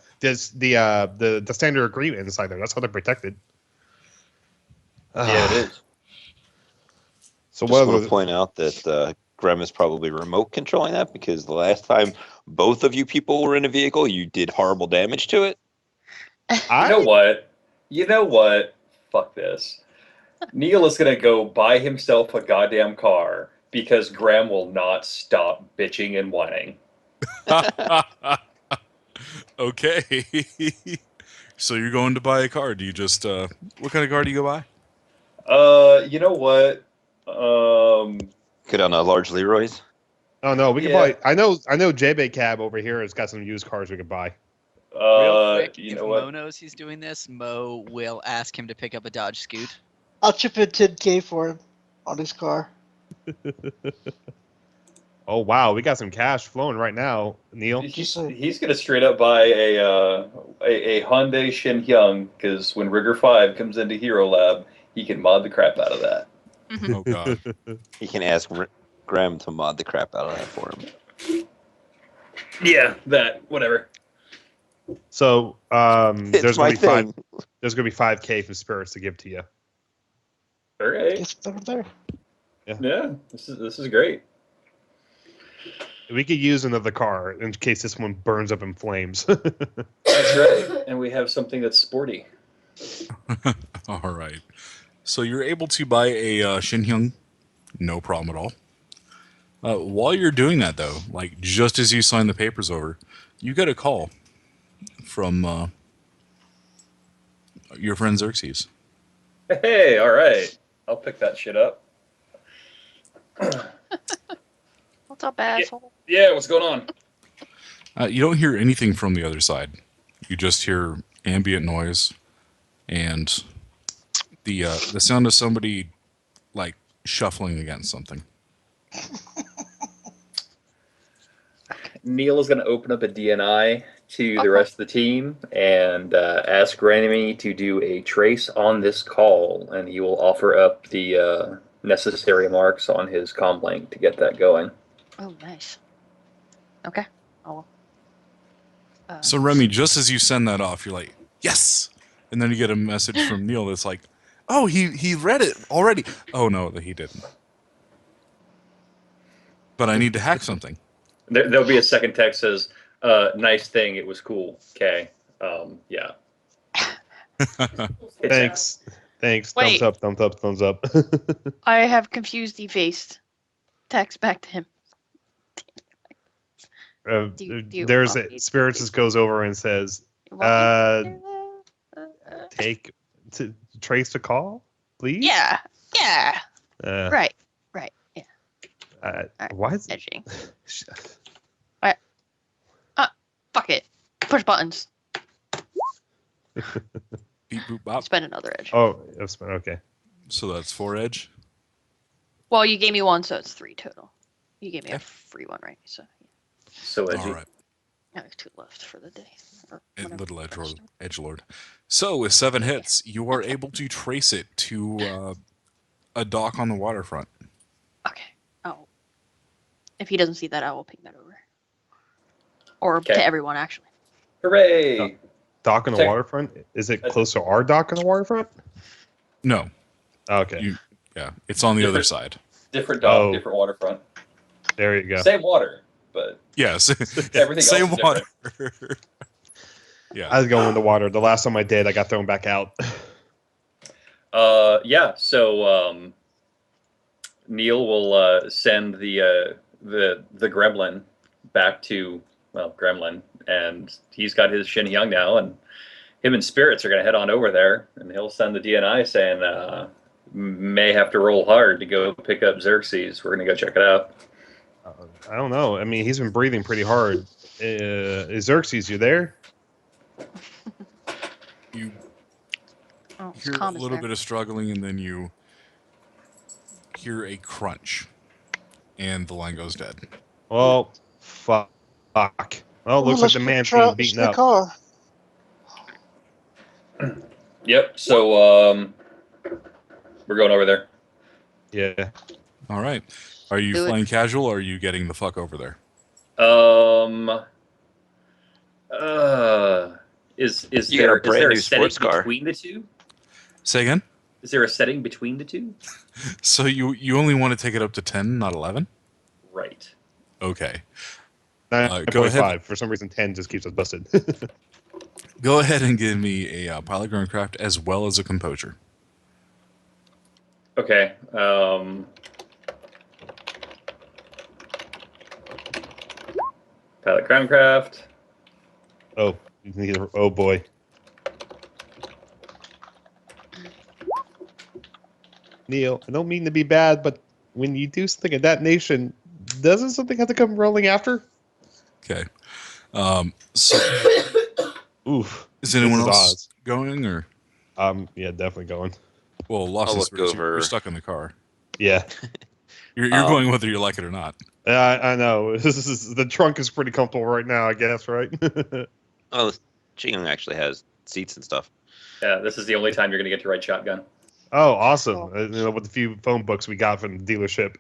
standard agreement inside there. That's how they're protected. Yeah, it is. So Just what want was to point out that Grem is probably remote controlling that because the last time both of you people were in a vehicle, you did horrible damage to it. You know what? Fuck this. Neil is gonna go buy himself a goddamn car because Graham will not stop bitching and whining. Okay. So you're going to buy a car. Do you just what kind of car do you go buy? You know what? Could on a large Leroy's. Oh no, we can Yeah. buy. I know JB Cab over here has got some used cars we could buy. Real quick, You if know what? Mo knows he's doing this, Mo will ask him to pick up a Dodge Scoot. I'll chip in 10K for him on his car. Oh wow, we got some cash flowing right now, Neil. He's gonna straight up buy a Hyundai Shinhyung because when Rigger 5 comes into Hero Lab, he can mod the crap out of that. Oh God. He can ask Graham to mod the crap out of that for him. Yeah, that whatever. So It's there's my gonna be five. thing. There's gonna be 5K from spirits to give to you. All right. It's over there. Yeah, this is great. We could use another car in case this one burns up in flames. That's right. And we have something that's sporty. All right. So you're able to buy a Shinhyung, no problem at all. While you're doing that, though, like just as you sign the papers over, you get a call from your friend Xerxes. Hey, all right. I'll pick that shit up. What's up, asshole? Yeah, what's going on? You don't hear anything from the other side. You just hear ambient noise and the sound of somebody like shuffling against something. Neil is going to open up a DNI to the rest of the team and ask Remy to do a trace on this call, and he will offer up the necessary marks on his comm link to get that going. Oh, nice. Okay. Oh. So Remy, just as you send that off, you're like, yes! And then you get a message from Neil that's like, oh, he read it already. Oh, no, he didn't. But I need to hack something. There'll be a second text that says, nice thing, it was cool. Okay. Yeah. Thanks. Thanks. Wait. Thumbs up, thumbs up, thumbs up. I have confused defaced. Text back to him. Do you There's want me to spirits do- just goes over and says, You want me to do take to trace the call, please. Yeah. Yeah. Uh, Right. Right. Yeah. Why is Edging. Fuck it. Push buttons. Beep, boop, bop. Spend another edge. Oh, that's okay. So that's 4 edge. Well, you gave me one, so it's 3 total. You gave me a free one, right? So So edgy. All right. I have 2 left for the day. Or And whenever little it starts. edgelord. So with 7 hits, you are able to trace it to a dock on the waterfront. Okay. Oh. If he doesn't see that, I will ping that over. Or Okay. to everyone, actually. Hooray! Dock on the Check. waterfront? Is it close to our dock on the waterfront? No, Okay. yeah, it's on the other Different- side. Different dock, Oh. different waterfront. There you go. Same water, but Yes, everything same else is water. different. Yeah. I was going in the water. The last time I did, I got thrown back out. Yeah. So Neil will send the Gremlin back to Gremlin, and he's got his Shin Hyung now, and him and Spirits are going to head on over there, and he'll send the DNI saying may have to roll hard to go pick up Xerxes. We're going to go check it out. I don't know. I mean, he's been breathing pretty hard. Xerxes, you there? You Oh, it's hear a calm as little there. bit of struggling, and then you hear a crunch, and the line goes dead. Well, fuck. Well, looks like let's the man's try being out beaten the up. car. Yep. So we're going over there. Yeah. All right. Are you Do it. flying casual, or are you getting the fuck over there? Is You got a brand there new a setting sports car. between the two? Say again. Is there a setting between the two? So you only want to take it up to 10, not 11? Right. Okay. 9.5. For some reason, 10 just keeps us busted. Go ahead and give me a pilot ground craft as well as a composure. Okay. Pilot Crown-Craft. Oh boy. Neil, I don't mean to be bad, but when you do something of that nation, doesn't something have to come rolling after? Okay. So Oof. is anyone This is else Oz. going, or Yeah, definitely going. well, lost I'll in look spirits, over. you're stuck in the car. Yeah. You're going whether you like it or not. I know. The trunk is pretty comfortable right now, I guess, right? Oh, Ching actually has seats and stuff. Yeah, this is the only time you're going to get to ride shotgun. Oh, awesome. With the few phone books we got from the dealership.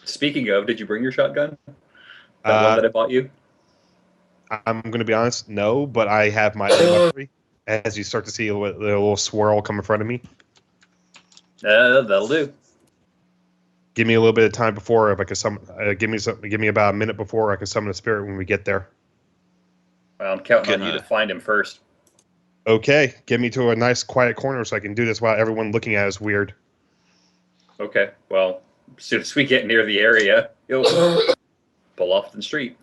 Speaking of, did you bring your shotgun? That one that I bought you? I'm going to be honest, no, but I have my own weaponry. As you start to see a little swirl come in front of me, That'll do. give me a little bit of time before if I can summon. Give me about a minute before I can summon a spirit when we get there. Well, I'm counting on you to Gonna- find him first. Okay, get me to a nice quiet corner so I can do this without everyone looking at us weird. Okay, well, as soon as we get near the area, you'll pull off the street.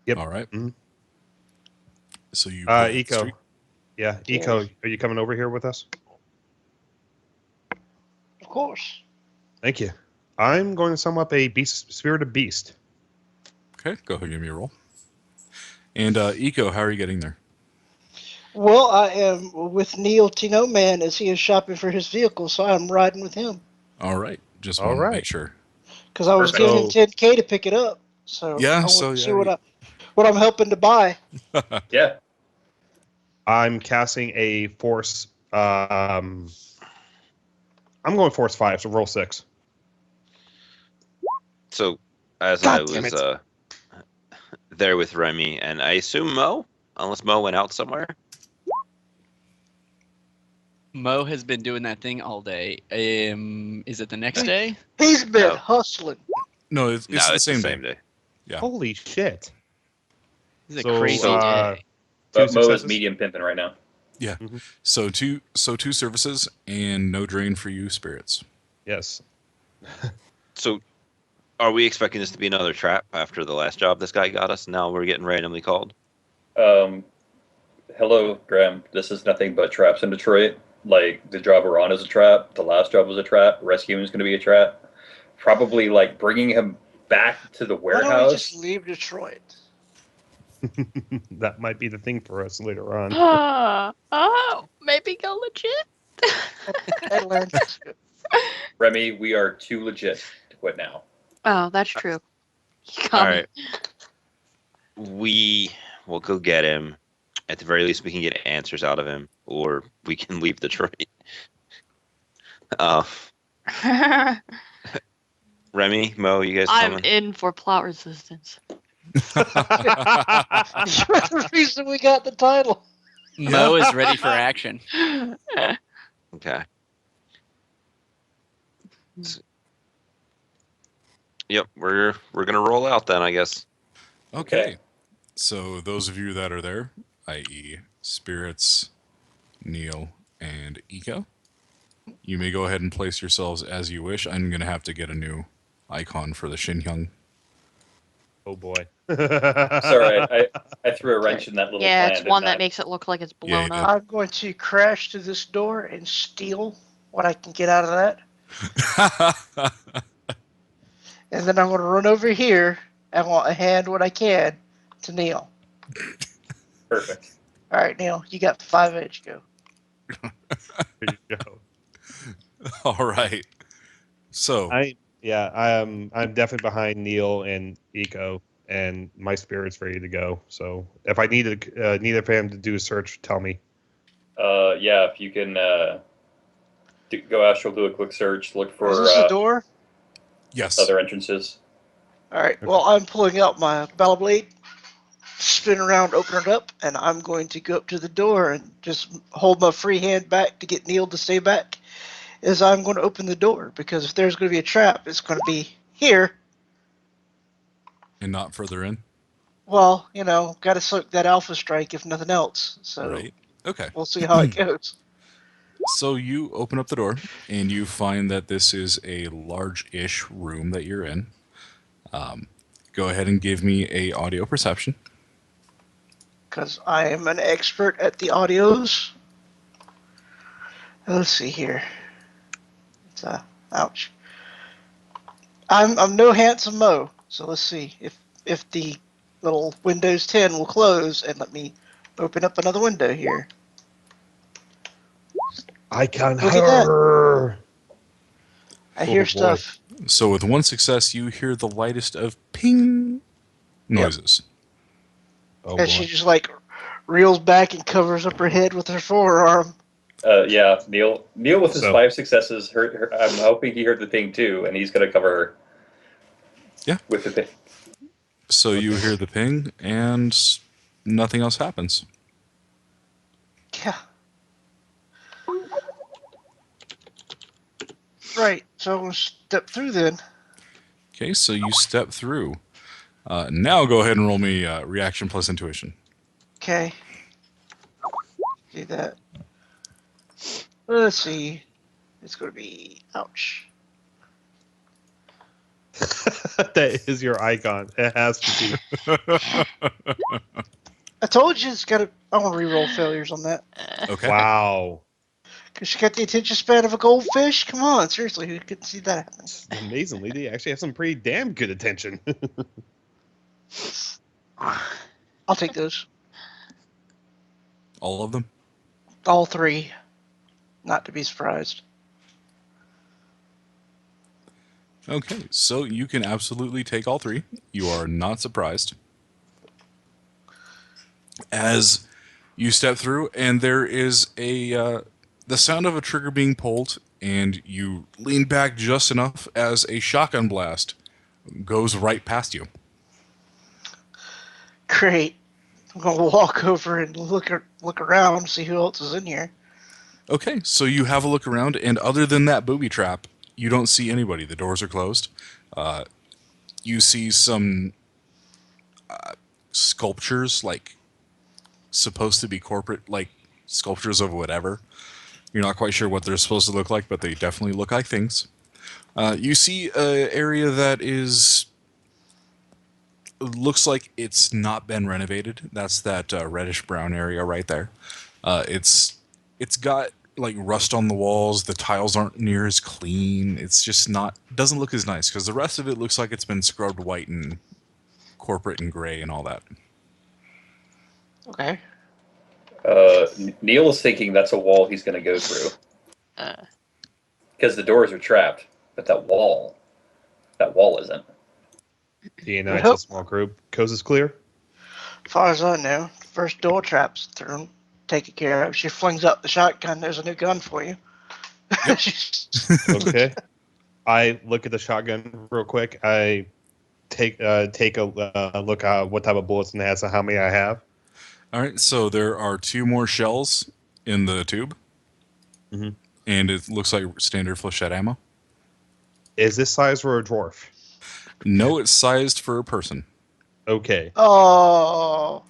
Yep. All right. Mhm. So you. pull up the Eiko. street. Yeah, Eiko, are you coming over here with us? Of course. Thank you. I'm going to sum up a spirited beast. Okay, go ahead and give me a roll. And Eiko, how are you getting there? Well, I am with Neil Tino Man as he is shopping for his vehicle, so I'm riding with him. All right, just All want to right. make sure. Because I was Perfect. giving him 10K to pick it up. So Yeah, I want so to see yeah, what I'm helping to buy. Yeah. I'm casting a force. I'm going force 5, so roll 6. So, as God I damn was it. there with Remy, and I assume Mo, unless Mo went out somewhere. Mo has been doing that thing all day. Is it the next day? He's been No. hustling. No, it's No, the it's same the same day. day. Yeah. Holy shit. It's a So, crazy so, day. But Mo is successes? medium pimping right now. Yeah. Mhm. So two services and no drain for you spirits. Yes. So, are we expecting this to be another trap after the last job this guy got us? Now we're getting randomly called. Hello, Graham. This is nothing but traps in Detroit. Like, the job we're on is a trap. The last job was a trap. Rescuing is going to be a trap. Probably, like, bringing him back to the Why don't we warehouse. just leave Detroit? That might be the thing for us later on. Maybe go legit. Atlantis. Remy, we are too legit to quit now. Oh, that's true. You All got me. right. We will go get him. At the very least, we can get answers out of him, or we can leave Detroit. Remy, Mo, you guys I'm coming? in for plot resistance. You're the reason we got the title. Mo is ready for action. Okay. Yep, we're gonna roll out then, I guess. Okay. So those of you that are there, i.e., spirits, Neil, and Eiko, you may go ahead and place yourselves as you wish. I'm going to have to get a new icon for the Shinhyung. Oh boy. Sorry, I threw a wrench in that little Yeah, plan. it's one didn't I? that makes it look like it's Yeah, you blown did. up. I'm going to crash to this door and steal what I can get out of that. And then I'm going to run over here and want to hand what I can to Neil. Perfect. All right, Neil, you got 5 edge. Go. There you go. All right. So, I'm definitely behind Neil and Eiko, and my spirit's ready to go. So if I need for him to do a search, tell me. Yeah, if you can go astral, do a quick search, look Is for this the door? yes. other entrances. All right. Well, I'm pulling out my battle blade, spin around, open it up, and I'm going to go up to the door and just hold my free hand back to get Neil to stay back. As I'm going to open the door, because if there's going to be a trap, it's going to be here. And not further in. Well, got to soak that alpha strike if nothing else. So Right. Okay. we'll see how it goes. So you open up the door, and you find that this is a large-ish room that you're in. Go ahead and give me a audio perception. Because I am an expert at the audios. Let's see here. It's ouch. I'm no handsome Mo, so let's see if the little Windows 10 will close and let me open up another window here. I can Look at that. her. I Oh, hear boy. stuff. So with one success, you hear the lightest of ping noises. Oh And she boy. just like reels back and covers up her head with her forearm. Yeah, Neil with his So- 5 successes. I'm hoping he heard the thing too, and he's gonna cover her. Yeah. With the thing. So you hear the ping, and nothing else happens. Yeah. Right. So we'll step through then. Okay, so you step through. Now go ahead and roll me reaction plus intuition. Okay. Do that. Let's see. It's going to be. Ouch. That is your icon. It has to be. I told you it's got to. I want to reroll failures on that. Okay. Wow. Because she got the attention span of a goldfish? Come on, seriously, who couldn't see that happen? Amazingly, they actually have some pretty damn good attention. I'll take those. All of them? All three. Not to be surprised. Okay, so you can absolutely take all three. You are not surprised. As you step through, and there is the sound of a trigger being pulled, and you lean back just enough as a shotgun blast goes right past you. Great. I'm going to walk over and look around, see who else is in here. Okay, so you have a look around, and other than that booby trap, you don't see anybody. The doors are closed. You see some sculptures, like supposed to be corporate, like sculptures of whatever. You're not quite sure what they're supposed to look like, but they definitely look like things. You see an area that looks like it's not been renovated. That's that reddish brown area right there. It's got like rust on the walls. The tiles aren't near as clean. It's just doesn't look as nice because the rest of it looks like it's been scrubbed white and corporate and gray and all that. Okay. Neil is thinking that's a wall he's going to go through because the doors are trapped, but that wall isn't. D&I, it's a small group. Coast is clear. As far as I know, first door trap's through. Take it care of. She flings up the shotgun. There's a new gun for you. Okay. I look at the shotgun real quick. I take a look at what type of bullets it has and how many I have. All right, so there are 2 more shells in the tube, and it looks like standard flechette ammo. Is this size for a dwarf? No, it's sized for a person. Okay. Oh.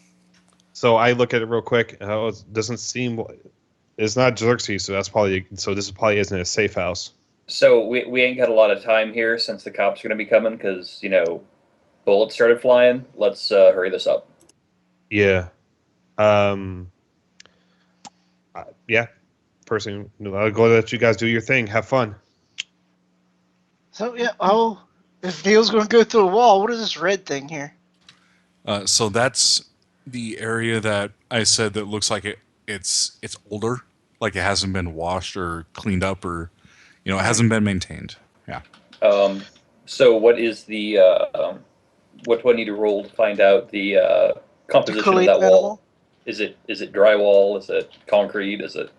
So I look at it real quick. It doesn't seem. It's not Xerxes, so this probably isn't a safe house. So we ain't got a lot of time here since the cops are going to be coming because bullets started flying. Let's hurry this up. Yeah. Yeah. First thing, I'll go let you guys do your thing. Have fun. So, yeah, if Neil's going to go through a wall, what is this red thing here? So that's the area that I said that looks like it's older, like it hasn't been washed or cleaned up, or it hasn't been maintained. Yeah. So what is the what do I need to roll to find out the composition of that wall? Is it drywall? Is it concrete? Is it?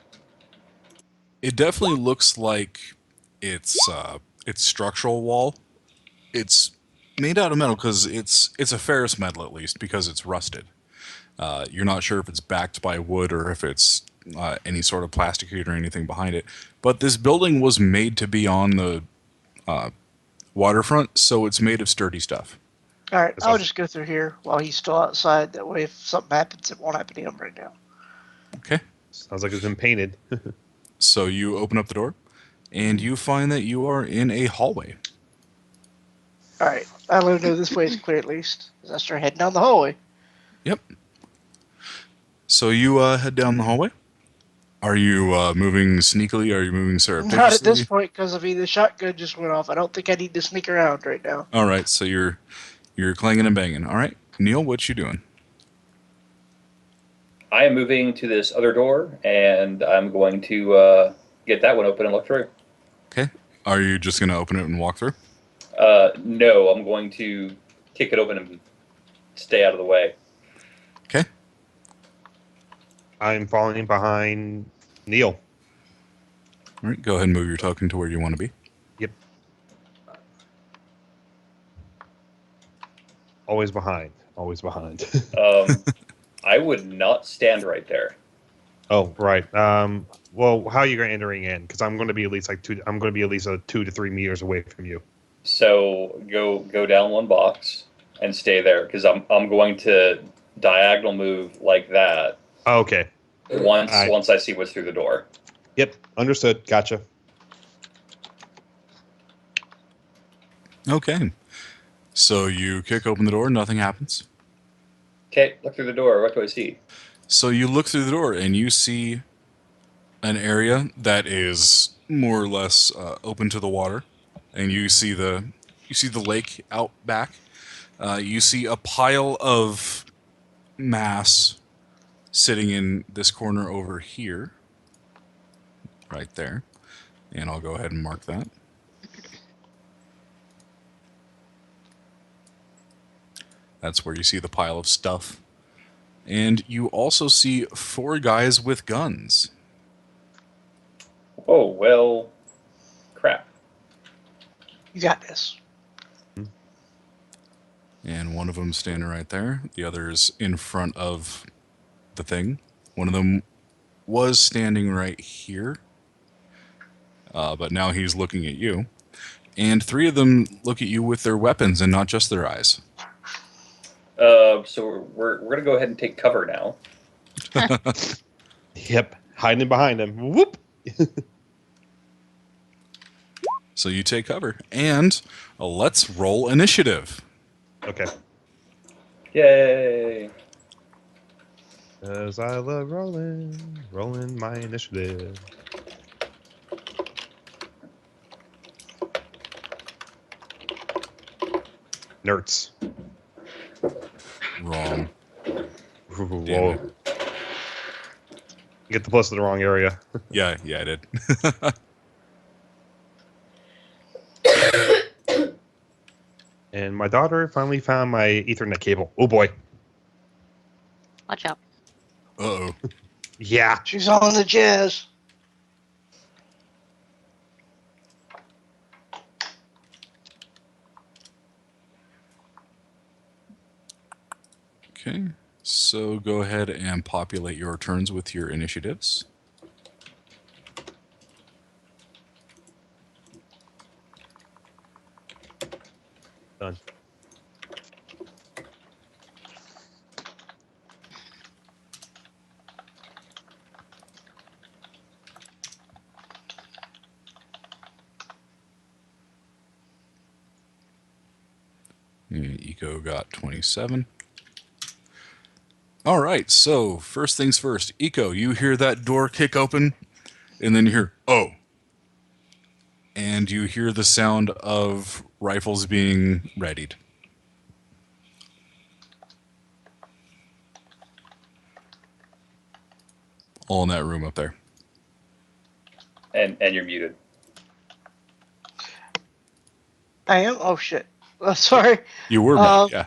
It definitely looks like it's structural wall. It's made out of metal because it's a ferrous metal, at least, because it's rusted. You're not sure if it's backed by wood or if it's any sort of plasticate or anything behind it. But this building was made to be on the waterfront, so it's made of sturdy stuff. All right, I'll just go through here while he's still outside. That way, if something happens, it won't happen to him right now. Okay. Sounds like it's been painted. So you open up the door, and you find that you are in a hallway. All right, I let him know this way is clear at least. I start heading down the hallway. Yep. So you head down the hallway. Are you moving sneakily? Are you moving surreptitiously? Not at this point, because the shotgun just went off. I don't think I need to sneak around right now. All right, so you're clanging and banging. All right, Neil, what you doing? I am moving to this other door, and I'm going to get that one open and look through. Okay. Are you just going to open it and walk through? No, I'm going to kick it open and stay out of the way. Okay. I'm falling behind Neil. All right, go ahead and move your token to where you want to be. Yep. Always behind. Always behind. I would not stand right there. Oh, right. Well, how are you entering in? Because I'm going to be at least I'm going to be at least 2 to 3 meters away from you. So go down one box and stay there because I'm going to diagonal move like that Oh, okay. once I see what's through the door. Yep. Understood. Gotcha. Okay. So you kick open the door, nothing happens. Okay, look through the door. What do I see? So you look through the door and you see an area that is more or less open to the water, and you see the lake out back. You see a pile of mass sitting in this corner over here, right there, and I'll go ahead and mark that. That's where you see the pile of stuff. And you also see 4 guys with guns. Oh, well, crap. You got this. And one of them standing right there. The other's in front of the thing. One of them was standing right here. But now he's looking at you. And 3 of them look at you with their weapons and not just their eyes. So we're gonna go ahead and take cover now. Yep. Hiding behind him. Whoop. So you take cover. And let's roll initiative. Okay. Yay! As I love rolling my initiative. Nerds. Wrong. Ooh, Damn whoa. it. You get the plus to the wrong area. Yeah, I did. And my daughter finally found my Ethernet cable. Oh boy. Watch out. Uh-oh. Yeah. She's on the jazz. Okay. So go ahead and populate your turns with your initiatives. Done. Eiko got 27. All right, so first things first. Eiko, you hear that door kick open, and then you hear, oh. And you hear the sound of rifles being readied. All in that room up there. And you're muted. I am? Oh, shit. Oh, sorry. You were mad, yeah.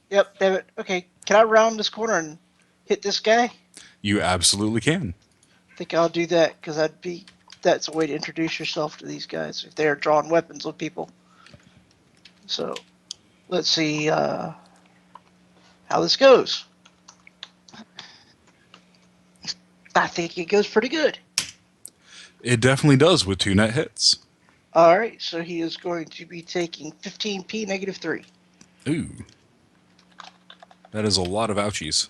Yep, damn it. Okay, can I round this corner and hit this guy? You absolutely can. I think I'll do that because that's a way to introduce yourself to these guys if they're drawing weapons on people. So let's see how this goes. I think it goes pretty good. It definitely does with 2 net hits. All right, so he is going to be taking 15p -3. Ooh. That is a lot of ouchies.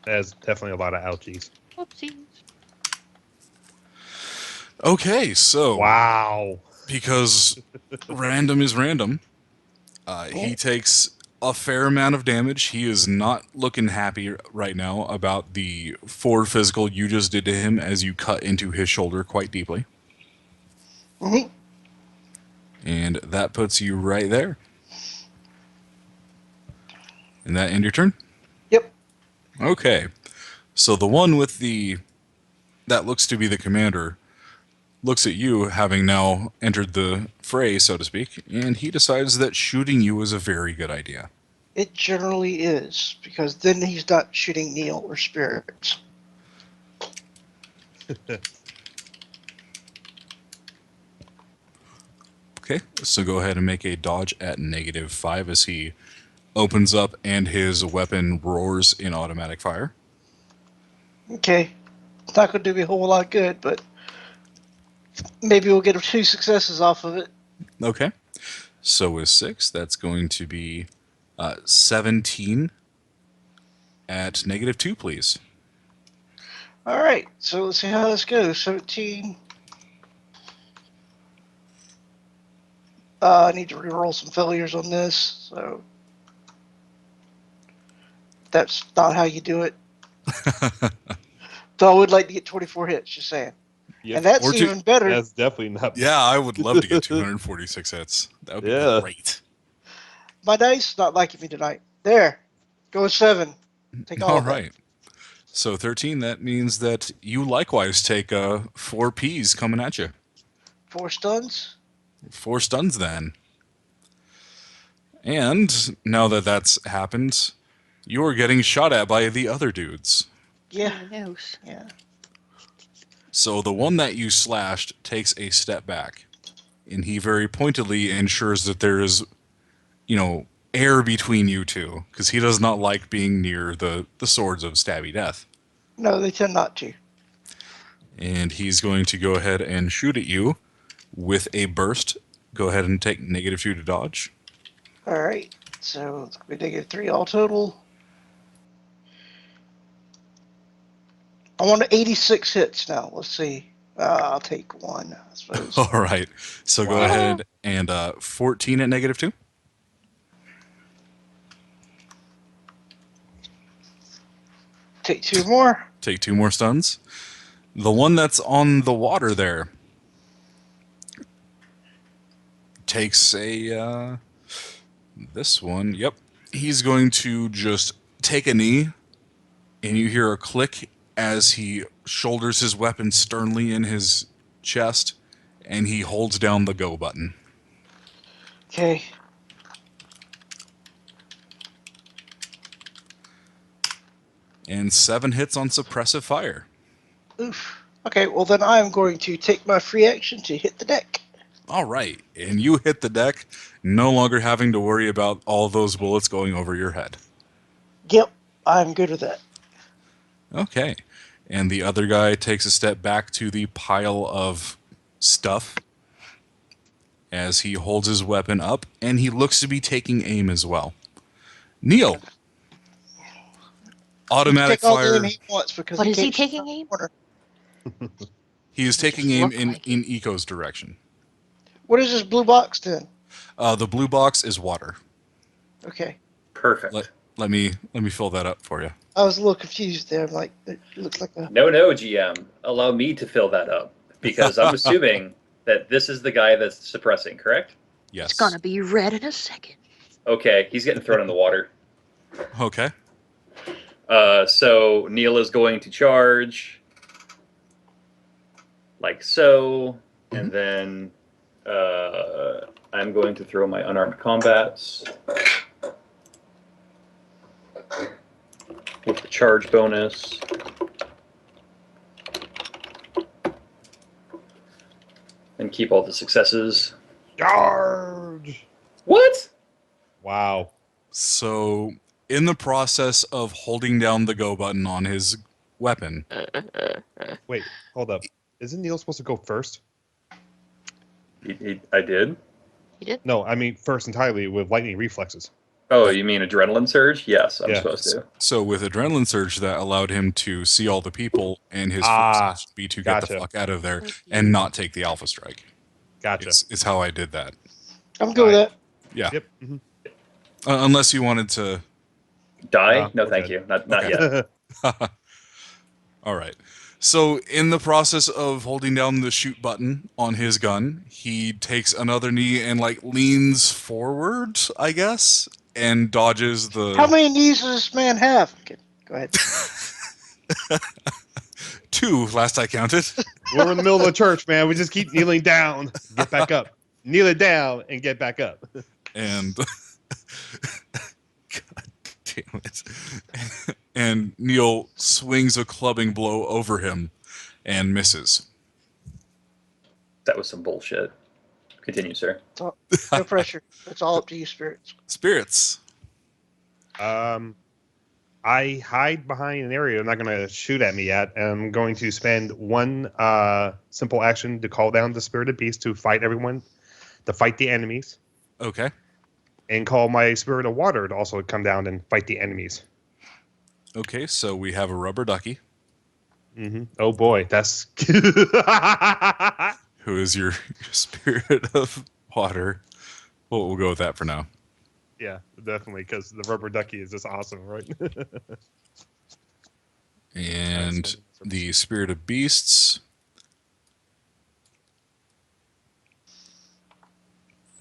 That's definitely a lot of ouchies. Whoopsies. Okay, so Wow. because random is random, he takes a fair amount of damage. He is not looking happy right now about the 4 physical you just did to him as you cut into his shoulder quite deeply. Mm-hmm. And that puts you right there. And that end your turn? Yep. Okay. So the one with that looks to be the commander looks at you, having now entered the fray, so to speak, and he decides that shooting you is a very good idea. It generally is, because then he's not shooting Neil or spirits. Okay, so go ahead and make a dodge at -5 as he opens up and his weapon roars in automatic fire. Okay. It's not going to do me a whole lot of good, but maybe we'll get 2 successes off of it. Okay. So with 6, that's going to be 17 at -2, please. All right. So let's see how this goes. 17. I need to reroll some failures on this, so that's not how you do it. Though I would like to get 24 hits, just saying. Yep. And that's Or two- even better. That's definitely not. Yeah, I would love to get 246 hits. That would be Yeah. great. My dice not liking me tonight. There. Go 7. Take all All of that. right. So 13, that means that you likewise take 4 Ps coming at you. 4 stuns. 4 stuns then. And now that that's happened, you're getting shot at by the other dudes. Yeah. Knows. Yeah. So the one that you slashed takes a step back, and he very pointedly ensures that there is, air between you two, because he does not like being near the swords of stabby death. No, they tend not to. And he's going to go ahead and shoot at you with a burst. Go ahead and take -2 to dodge. All right. So it's going to be -3 all total. I want 86 hits now. Let's see. I'll take 1, I suppose. All right. So go Wow. ahead and 14 at -2. Take 2 more. Take 2 more stuns. The one that's on the water there takes a this one. Yep. He's going to just take a knee, and you hear a click as he shoulders his weapon sternly in his chest, and he holds down the go button. Okay. And 7 hits on suppressive fire. Oof. Okay, well then I'm going to take my free action to hit the deck. All right. And you hit the deck, no longer having to worry about all those bullets going over your head. Yep, I'm good with that. Okay. And the other guy takes a step back to the pile of stuff as he holds his weapon up, and he looks to be taking aim as well. Neil. Automatic Take all the fire. aim he wants because But he is he can't shoot taking around the aim? corner. He is taking Just aim look in, like in Eiko's direction. What is this blue box then? The blue box is water. Okay. Perfect. Let me fill that up for you. I was a little confused there. I'm like, it looks like a. No, GM. Allow me to fill that up because I'm assuming that this is the guy that's suppressing, correct? Yes. It's gonna be red in a second. Okay, he's getting thrown in the water. Okay. So Neil is going to charge, like so, and then I'm going to throw my unarmed combats with the charge bonus. And keep all the successes. Charge! What? Wow. So, in the process of holding down the go button on his weapon, Wait, hold up. Isn't Neil supposed to go first? I did? You did? No, I mean first entirely with lightning reflexes. Oh, you mean adrenaline surge? Yes, I'm Yeah. supposed to. so with adrenaline surge, that allowed him to see all the people, and his Ah, first be to get the gotcha. fuck out of there and not take the alpha strike. Gotcha. Is how I did that. I'm good with that. Yeah. Yep. Mhm. Unless you wanted to. Die? No, we're thank good. you. Not Okay. yet. All right. So, in the process of holding down the shoot button on his gun, he takes another knee and leans forward, I guess, and dodges the. How many knees does this man have? Okay, go ahead. 2, last I counted. We're in the middle of the church, man. We just keep kneeling down, get back up. Kneel it down and get back up. And God damn it. And Neil swings a clubbing blow over him and misses. That was some bullshit. Continue, sir. No pressure. It's all up to you, spirits. Spirits. I hide behind an area. They're not going to shoot at me yet. And I'm going to spend one simple action to call down the spirited beast to fight everyone, to fight the enemies, Okay. and call my spirit of water to also come down and fight the enemies. Okay, so we have a rubber ducky, Oh boy, that's who is your spirit of water. We'll go with that for now. yeah, definitely, because the rubber ducky is just awesome, right? And the spirit of beasts.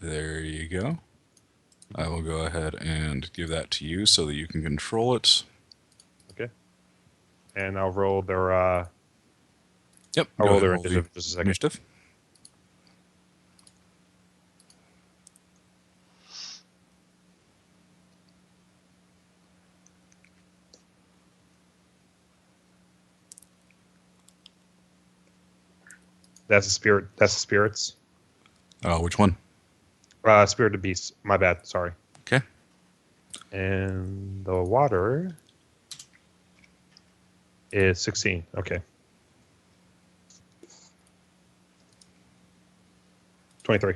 There you go. I will go ahead and give that to you so that you can control it. Okay. And I'll roll their Yep. I'll go roll ahead their and roll the initiative in just a second. initiative. That's a spirit. That's the spirits. Which one? Spirit of beasts. My bad. Sorry. Okay. And the water is 16. Okay. 23.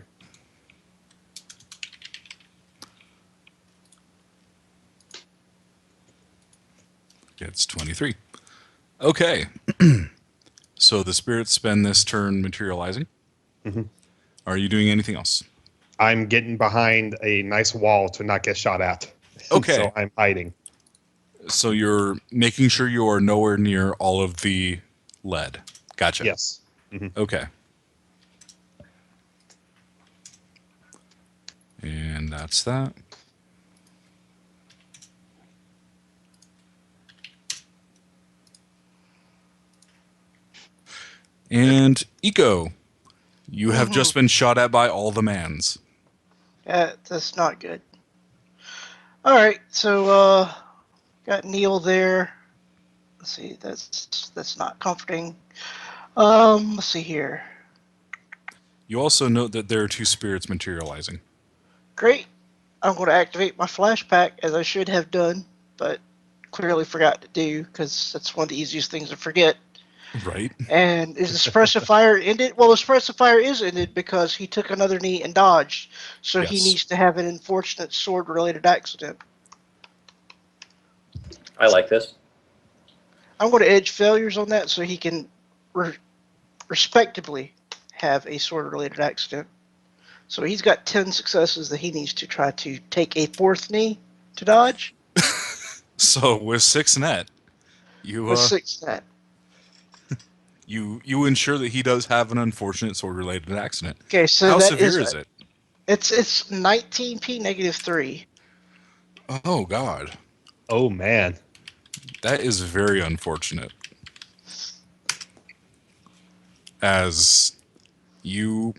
It's 23. Okay. So the spirits spend this turn materializing. Mhm. Are you doing anything else? I'm getting behind a nice wall to not get shot at. Okay. So I'm hiding. So you're making sure you are nowhere near all of the lead. Gotcha. Yes. Okay. And that's that. And Eiko, you have just been shot at by all the mans. That's not good. All right, so got Neil there. Let's see, that's not comforting. Let's see here. You also note that there are two spirits materializing. Great. I'm going to activate my flashback as I should have done, but clearly forgot to do because that's one of the easiest things to forget. Right. And is the suppressive fire ended? Well, the suppressive fire is ended because he took another knee and dodged. So he Yes. needs to have an unfortunate sword-related accident. I like this. I'm going to edge failures on that so he can respectably have a sword-related accident. So he's got 10 successes that he needs to try to take a fourth knee to dodge. So with 6 net, you With 6 net. you ensure that he does have an unfortunate sword-related accident. Okay, so How that severe is it? It's 19p negative 3. Oh God, Oh man. that is very unfortunate. As you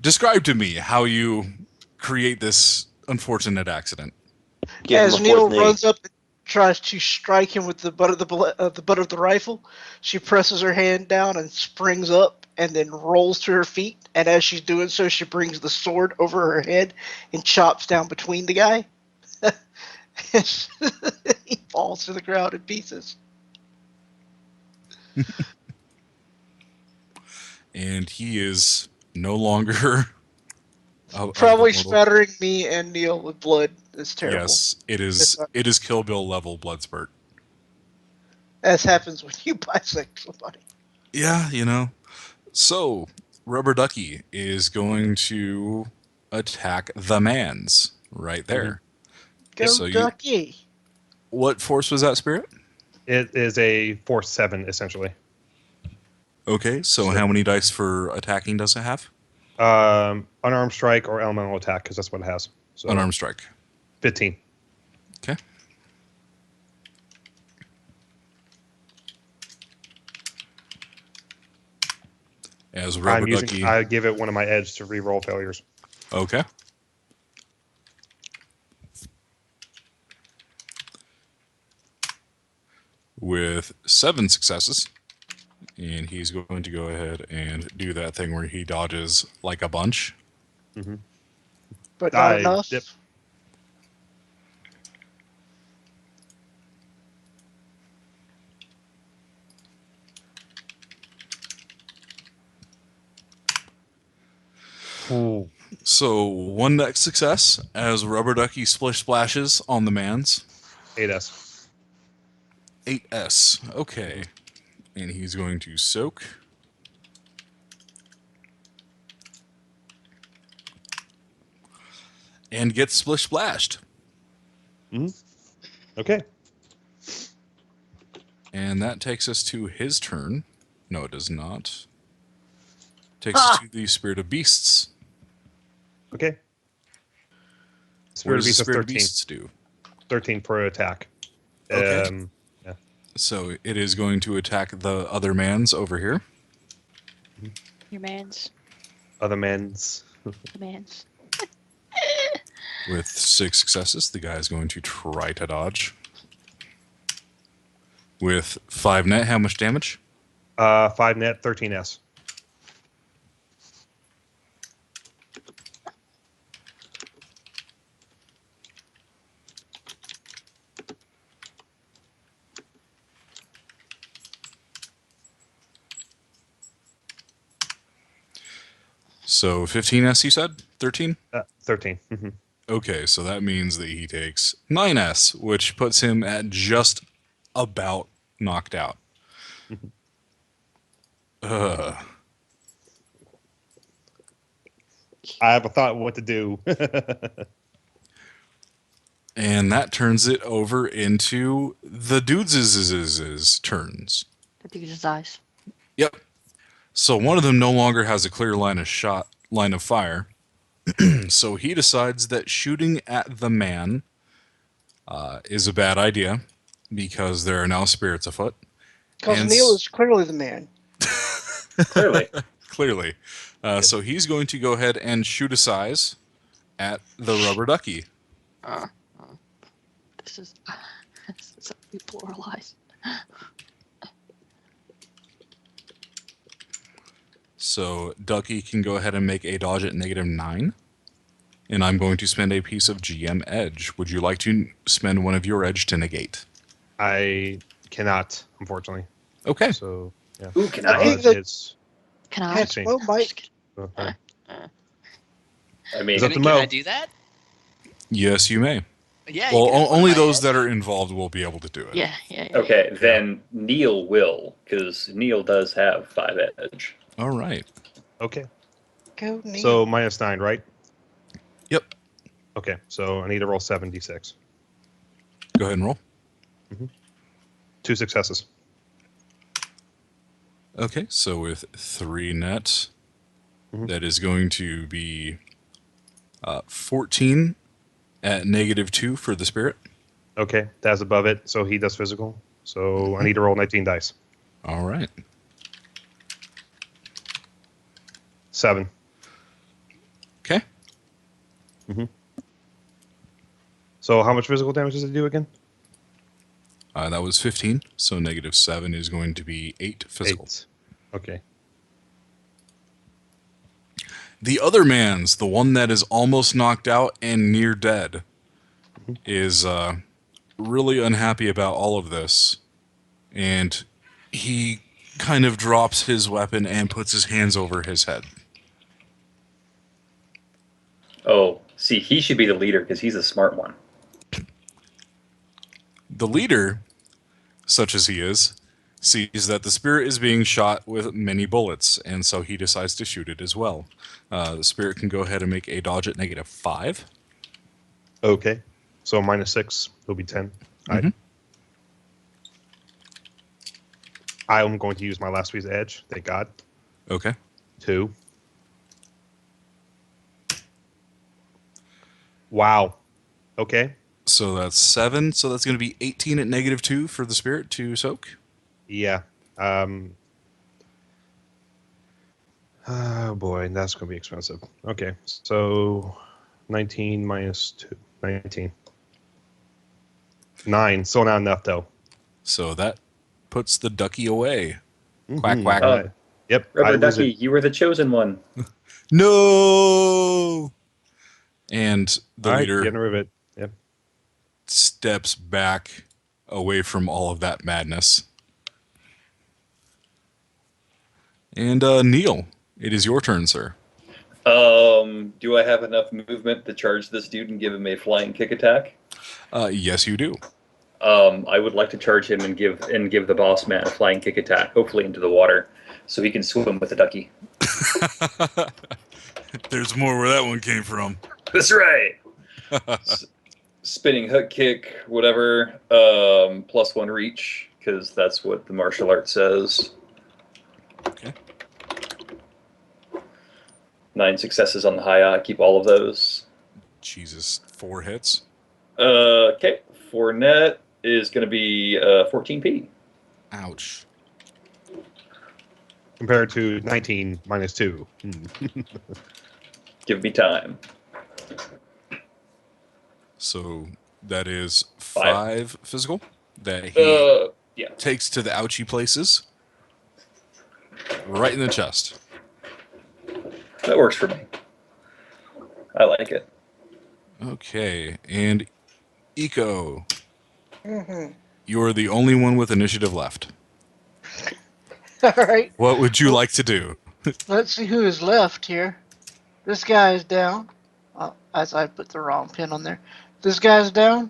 describe to me how you create this unfortunate accident. Give him As a Neil fourth knee. runs up and tries to strike him with the butt of the butt of the rifle, she presses her hand down and springs up and then rolls to her feet. And as she's doing so, she brings the sword over her head and chops down between the guy. He falls to the ground in pieces. And he is no longer of Probably the mortal. spattering me and Neil with blood. It's terrible. Yes, it is. It is Kill Bill level blood spurt. As happens when you bisect somebody. Yeah, you know. So Rubber Ducky is going to attack the mans right there. Go So Ducky. What force was that, Spirit? It is a force 7 essentially. Okay, so how many dice for attacking does it have? Unarmed strike or elemental attack, because that's what it has. So Unarmed strike. 15. Okay. As Rubber Ducky. I give it one of my edge to re-roll failures. Okay. With 7 successes. And he's going to go ahead and do that thing where he dodges like a bunch. But not enough. Dip. Ooh. So 1 net success as Rubber Ducky splish splashes on the man's. 8S. 8S. Okay. And he's going to soak. And get splish splashed. Okay. And that takes us to his turn. No, it does not. Takes us to the Spirit of Beasts. Okay. What Spirit does of the Beast is Spirit of 13. Beasts do? 13 per attack. Okay. Yeah. So it is going to attack the other man's over here. Your man's. Other men's. The man's. With 6 successes, the guy is going to try to dodge. With 5 net, how much damage? 5 net, 13S. So 15S, you said? 13? 13. Okay, so that means that he takes 9S, which puts him at just about knocked out. I have a thought what to do. And that turns it over into the dudes' turns. The dude's eyes. Yep. So one of them no longer has a clear line of fire. So he decides that shooting at the man is a bad idea because there are now spirits afoot. Because And Neil is clearly the man. Clearly. Clearly. So he's going to go ahead and shoot a size at the rubber ducky. This is so pluralized. So Ducky can go ahead and make a dodge at -9. And I'm going to spend a piece of GM edge. Would you like to spend one of your edge to negate? I cannot, unfortunately. Okay. So, yeah. Ooh, can I I? think that Can I? Sixteen. Well, Mike, Okay. I mean, Is that Can, the can Mo? I do that? Yes, you may. Yeah. Well, you can have one only of my those edge. that are involved will be able to do it. Yeah. okay, then Neil will, because Neil does have 5 edge. All right. Okay. go Neil. So -9, right? Yep. Okay. So I need to roll 7d6. Go ahead and roll. 2 successes. Okay, so with 3 net, Mhm. that is going to be 14 at -2 for the spirit. Okay. That's above it. So he does physical. So I need to roll 19 dice. All right. 7. Okay. So how much physical damage does it do again? That was 15, so -7 is going to be 8 physical. 8. Okay. The other man's, the one that is almost knocked out and near dead, is really unhappy about all of this. And he kind of drops his weapon and puts his hands over his head. Oh, see, he should be the leader because he's a smart one. The leader, such as he is, sees that the spirit is being shot with many bullets, and so he decides to shoot it as well. The spirit can go ahead and make a dodge at -5. Okay. So -6 will be 10. Mhm. I'm going to use my last piece of edge. Thank God. Okay. 2. Wow. Okay. So that's 7. So that's going to be 18 at -2 for the spirit to soak. Yeah. Oh boy, that's going to be expensive. Okay. So 19 minus 2. 19. 9. Still not enough though. So that puts the ducky away. Quack, quack. Oh. Yep. I Rubber lose Ducky, it. you were the chosen one. No! And the All right, leader getting rid of it. Yep. steps back away from all of that madness. And Neil, it is your turn, sir. Do I have enough movement to charge this dude and give him a flying kick attack? Yes, you do. I would like to charge him and give the boss man a flying kick attack, hopefully into the water, so he can swim with the ducky. There's more where that one came from. That's right. Spinning hook kick, whatever. +1 reach, because that's what the martial art says. Okay. 9 successes on the high. Keep all of those. Jesus, 4 hits. Okay. For net is going to be 14p. Ouch. Compared to 19 minus 2. Give me time. So that is 5 physical that he Yeah. takes to the ouchie places. Right in the chest. That works for me. I like it. Okay, and Eiko, Mm-hmm. you're the only one with initiative left. All right. What would you like to do? Let's see who is left here. This guy is down. As I put the wrong pin on there. This guy's down.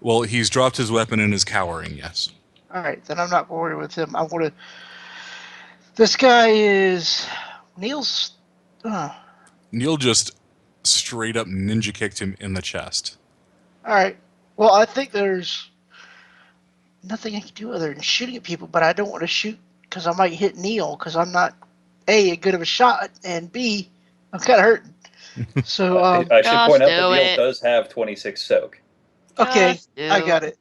Well, he's dropped his weapon and is cowering, yes. All right, then I'm not worried with him. I'm going to. This guy is Neil's. Neil just straight up ninja kicked him in the chest. All right. Well, I think there's nothing I can do other than shooting at people, but I don't want to shoot because I might hit Neil because I'm not A, good of a shot, and B, I'm kind of hurting. So, I should point out that do Neil it. does have 26 soak. okay, Just do I got it.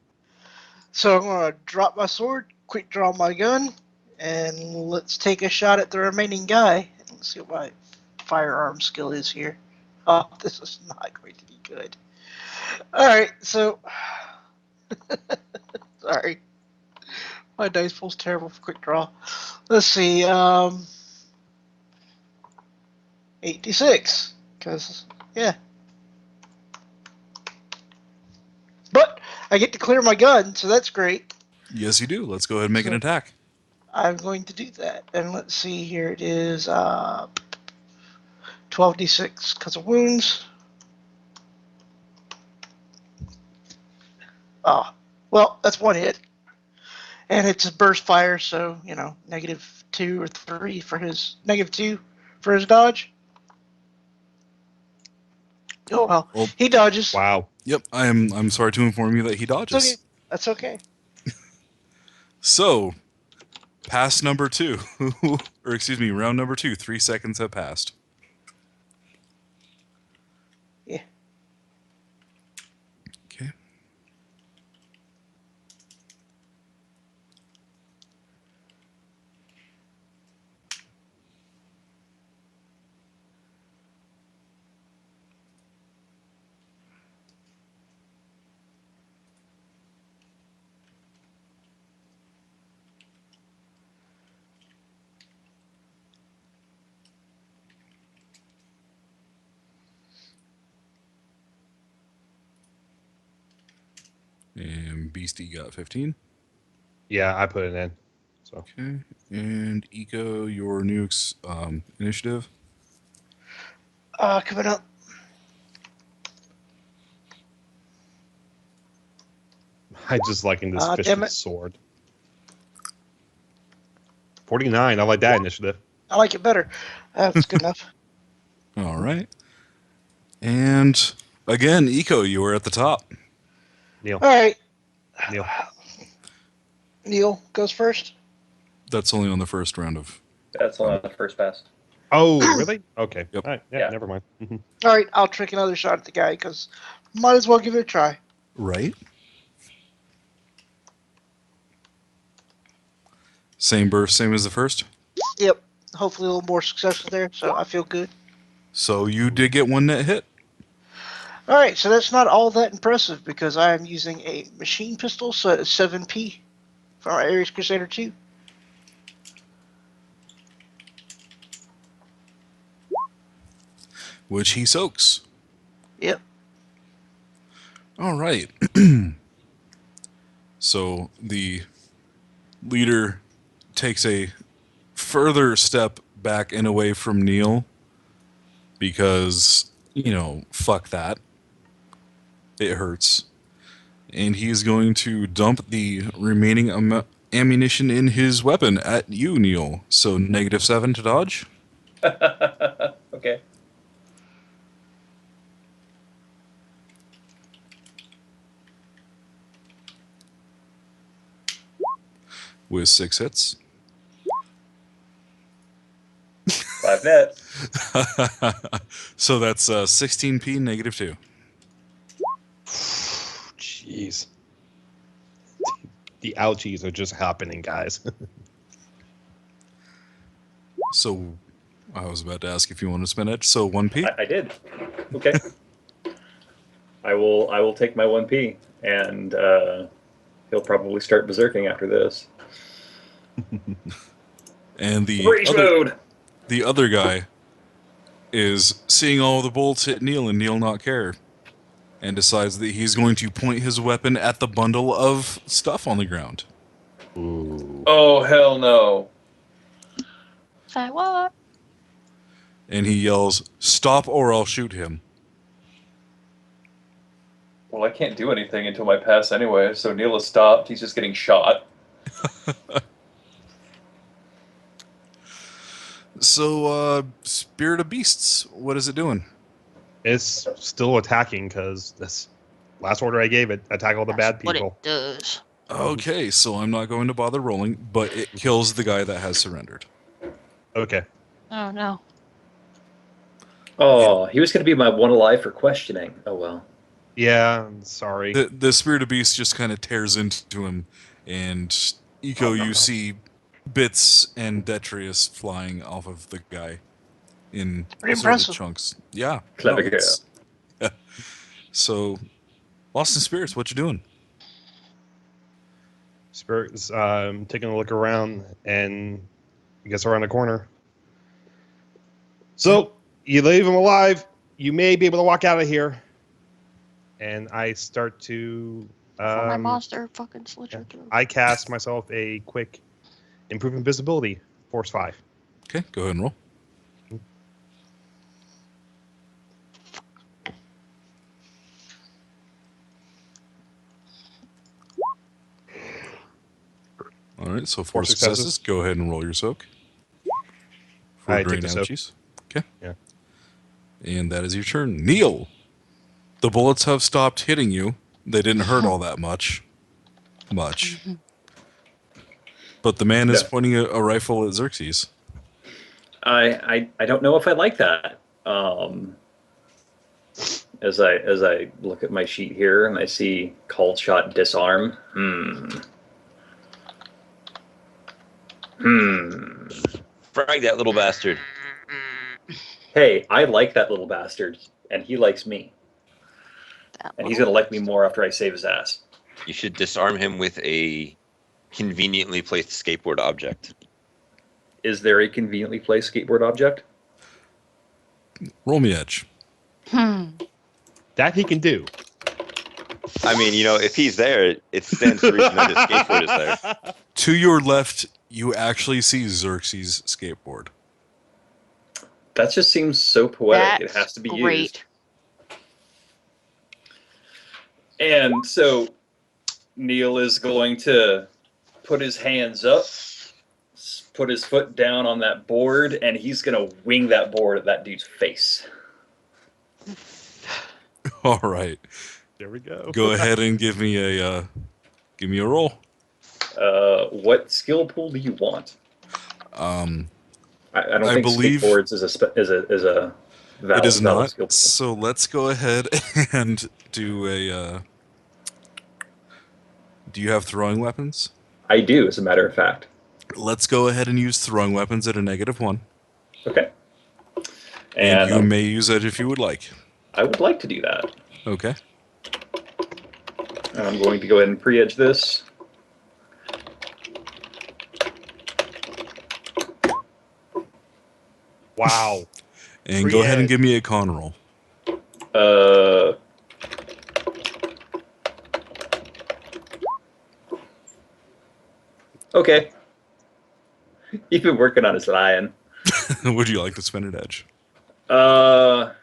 So I'm going to drop my sword, quick draw my gun, and let's take a shot at the remaining guy. Let's see what my firearm skill is here. Oh, this is not going to be good. All right, so sorry, my dice pool's terrible for quick draw. Let's see, 86, because yeah, but I get to clear my gun, so that's great. Yes, you do. Let's go ahead and make an So- attack. I'm going to do that, and let's see here. It is 12d6 because of wounds. Oh, well, that's one hit. And it's a burst fire, so, -2 or 3 for his, -2 for his dodge. Oh, well, Well, he dodges. Wow. Yep, I'm sorry to inform you that he It's dodges. okay. That's okay. So, pass number 2, or excuse me, round number 2, 3 seconds have passed. Yeah. Okay. And Beastie got 15. Yeah, I put it in. So Okay. And Eco, your new initiative. Coming up. I just liking this fish damn with it. sword. 49. I like that initiative. I like it better. That's good enough. All right. And again, Eco, you were at the top. Neil. All right. Neil. Neil goes first. That's only on the first round of. That's on the first pass. Oh, really? Okay. Yep. All right. Yeah, Yeah. never mind. All right, I'll trick another shot at the guy because might as well give it a try. Right. Same burst, same as the first. Yep. Hopefully a little more successful there, so I feel good. So you did get one net hit. All right, so that's not all that impressive because I am using a machine pistol, so it's 7p for our Ares Crusader 2. Which he soaks. Yep. All right. So the leader takes a further step back and away from Neil because, fuck that. It hurts. And he is going to dump the remaining ammunition in his weapon at you, Neil. So -7 to dodge. Okay. With 6 hits. 5 net. So that's 16p -2. Jeez. The ouchies are just happening, guys. So I was about to ask if you want to spend it. So 1p. I did. Okay. I will take my 1p, and he'll probably start berserking after this. And Rage mode! the other guy is seeing all the bolts hit Neil and Neil not care, and decides that he's going to point his weapon at the bundle of stuff on the ground. Ooh. Oh, hell no. Say what? And he yells, "Stop or I'll shoot him." Well, I can't do anything until my pass anyway, so Neil has stopped. He's just getting shot. So, Spirit of Beasts, what is it doing? It's still attacking because this last order I gave it, attack all the bad What people. it does. Okay, so I'm not going to bother rolling, but it kills the guy that has surrendered. Okay. Oh no. Oh, he was going to be my one alive for questioning. Oh, well. Yeah, I'm sorry. The Spirit of Beast just kind of tears into him, and Eiko, you see bits and detritus flying off of the guy in Pretty sort of impressive. chunks. Yeah. Clever it's- So, Lost in Spirits, what you doing? Spirit's taking a look around and he gets around the corner. So, you leave him alive. You may be able to walk out of here. And I start to... For my monster fucking slit your yeah. throat. I cast myself a quick improve invisibility, force 5. Okay, go ahead and roll. All right, so 4 successes. Go ahead and roll your soak. For I drain take the soak. ouchies. Okay. Yeah. And that is your turn. Neil, the bullets have stopped hitting you. They didn't hurt all that much. But the man is Yeah. pointing a rifle at Xerxes. I don't know if I like that. As I look at my sheet here and I see called shot disarm. Frag that little bastard. Hey, I like that little bastard, and he likes me. And he's gonna like me more after I save his ass. You should disarm him with a conveniently placed skateboard object. Is there a conveniently placed skateboard object? Roll me edge. That he can do. I mean, if he's there, it stands to reason that his skateboard is there. To your left, you actually see Xerxes' skateboard. That just seems so poetic. That's it has to be great. used. And so Neil is going to put his hands up, put his foot down on that board, and he's going to wing that board at that dude's face. All right. There we go. Go ahead and give me a roll. What skill pool do you want? I don't I think believe- skateboards is a valid, It is valid not. skill pool. So let's go ahead and do a. Do you have throwing weapons? I do, as a matter of fact. Let's go ahead and use throwing weapons at a -1. Okay. And you And may use it if you would like. I would like to do that. Okay. And I'm going to go ahead and pre-edge this. Wow. And go ahead and Pre-edge. give me a con roll. Okay. You've been working on his lion. Would you like to spend an edge? I'm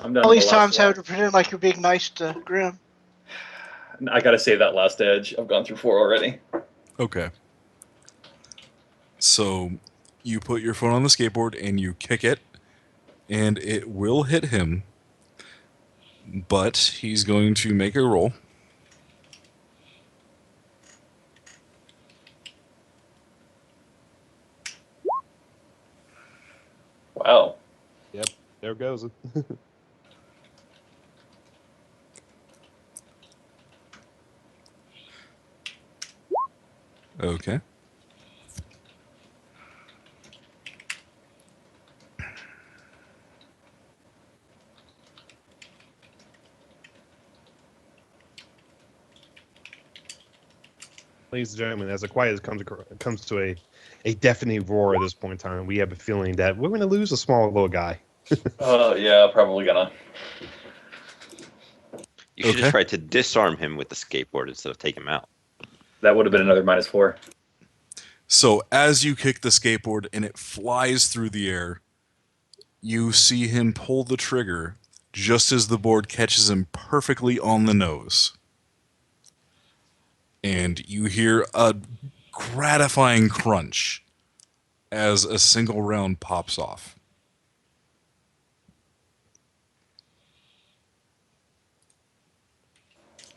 done. All on these the last times one. have to pretend like you're being nice to Grim. I gotta save that last edge. I've gone through 4 already. Okay. So you put your foot on the skateboard and you kick it, and it will hit him, but he's going to make a roll. Wow. Yep, there goes. Okay. Ladies and gentlemen, as the quiet comes to a deafening roar at this point in time, we have a feeling that we're going to lose a small little guy. Yeah, probably gonna. You should Okay. have tried to disarm him with the skateboard instead of take him out. That would have been another -4. So as you kick the skateboard and it flies through the air, you see him pull the trigger just as the board catches him perfectly on the nose. And you hear a gratifying crunch as a single round pops off.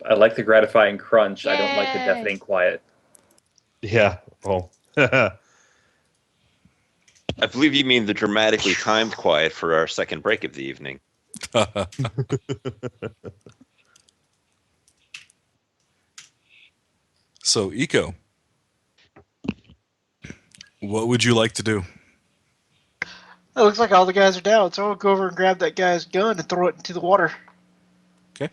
I like the gratifying crunch. I don't like the Yay. deafening quiet. Yeah. Oh. I believe you mean the dramatically timed quiet for our second break of the evening. So, Eiko, what would you like to do? It looks like all the guys are down, so I'll go over and grab that guy's gun and throw it into the water. Okay.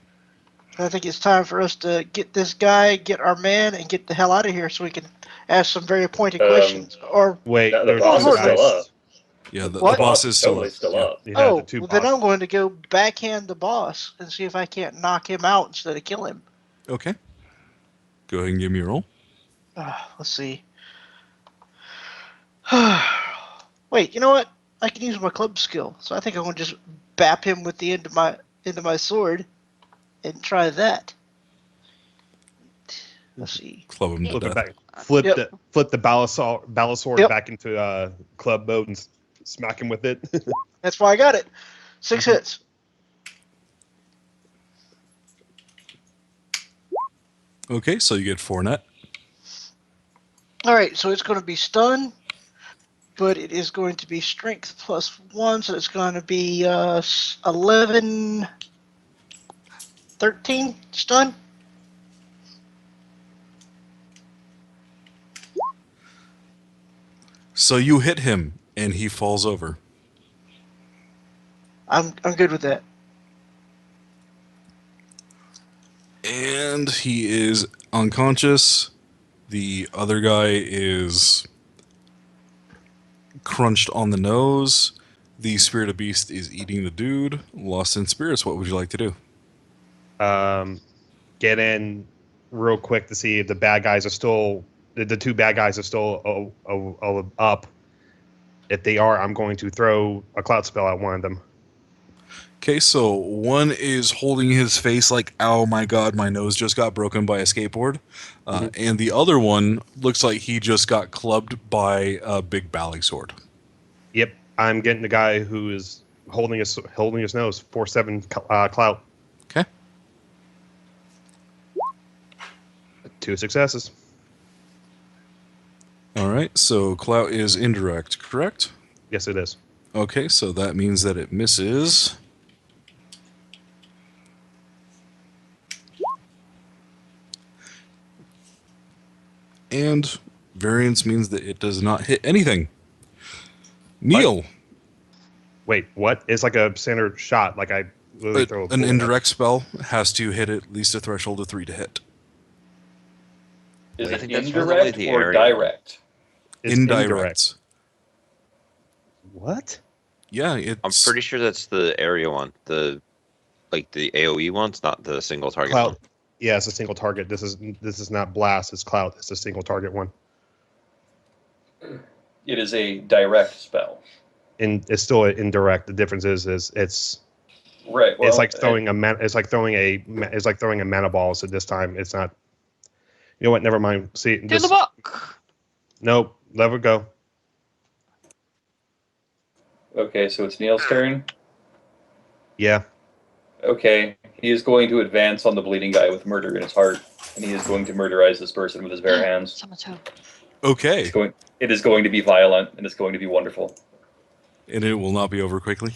I think it's time for us to get this guy, get our man, and get the hell out of here so we can ask some very pointed questions. Or Wait, The there's boss two is still guys. up. Yeah, the What? boss is still totally up. still Yeah. up. Yeah, oh, the two well, then bosses. I'm going to go backhand the boss and see if I can't knock him out instead of kill him. Okay. Go ahead and give me a roll. Let's see. Wait, you know what? I can use my club skill, so I think I'm gonna just bap him with the end of my sword, and try that. Let's see. Club him to Flip it death. back. Flip Yep. the Balasword Yep. back into club mode and smack him with it. That's why I got it. 6 hits. Okay, so you get 4 net. All right, so it's going to be stun, but it is going to be strength +1, so it's going to be 11, 13 stun. So you hit him, and he falls over. I'm good with that. And he is unconscious. The other guy is crunched on the nose. The spirit of beast is eating the dude. Lost in spirits, what would you like to do? Get in real quick to see if the bad guys are still the two bad guys are still up. If they are, I'm going to throw a cloud spell at one of them. Okay, so one is holding his face like, "Ow, my god, my nose just got broken by a skateboard," and the other one looks like he just got clubbed by a big baling sword. Yep, I'm getting the guy who is holding his nose. 4/7 clout. Okay. 2 successes. All right, so clout is indirect, correct? Yes, it is. Okay, so that means that it misses. And variance means that it does not hit anything. Neil, Wait, what? It's like a standard shot. Like I literally throw a an bullet at- indirect spell has to hit at least a threshold of 3 to hit. Is I it think that's probably indirect the or area. direct? It's Indirect. What? Yeah, I'm it's pretty sure that's the area one, the AOE ones, not the single target Clout. one. Yeah, it's a single target. This is not blast. It's clout. It's a single target one. It is a direct spell. it's still indirect. The difference is it's Right. Well, it's like throwing a mana ball. So this time it's not. You know what? Never mind. See, To the book. Nope. Let it go. Okay, so it's Neil's turn. Yeah. Okay, he is going to advance on the bleeding guy with murder in his heart, and he is going to murderize this person with his bare hands. Someone's home. Okay. It is going to be violent, and it's going to be wonderful. And it will not be over quickly.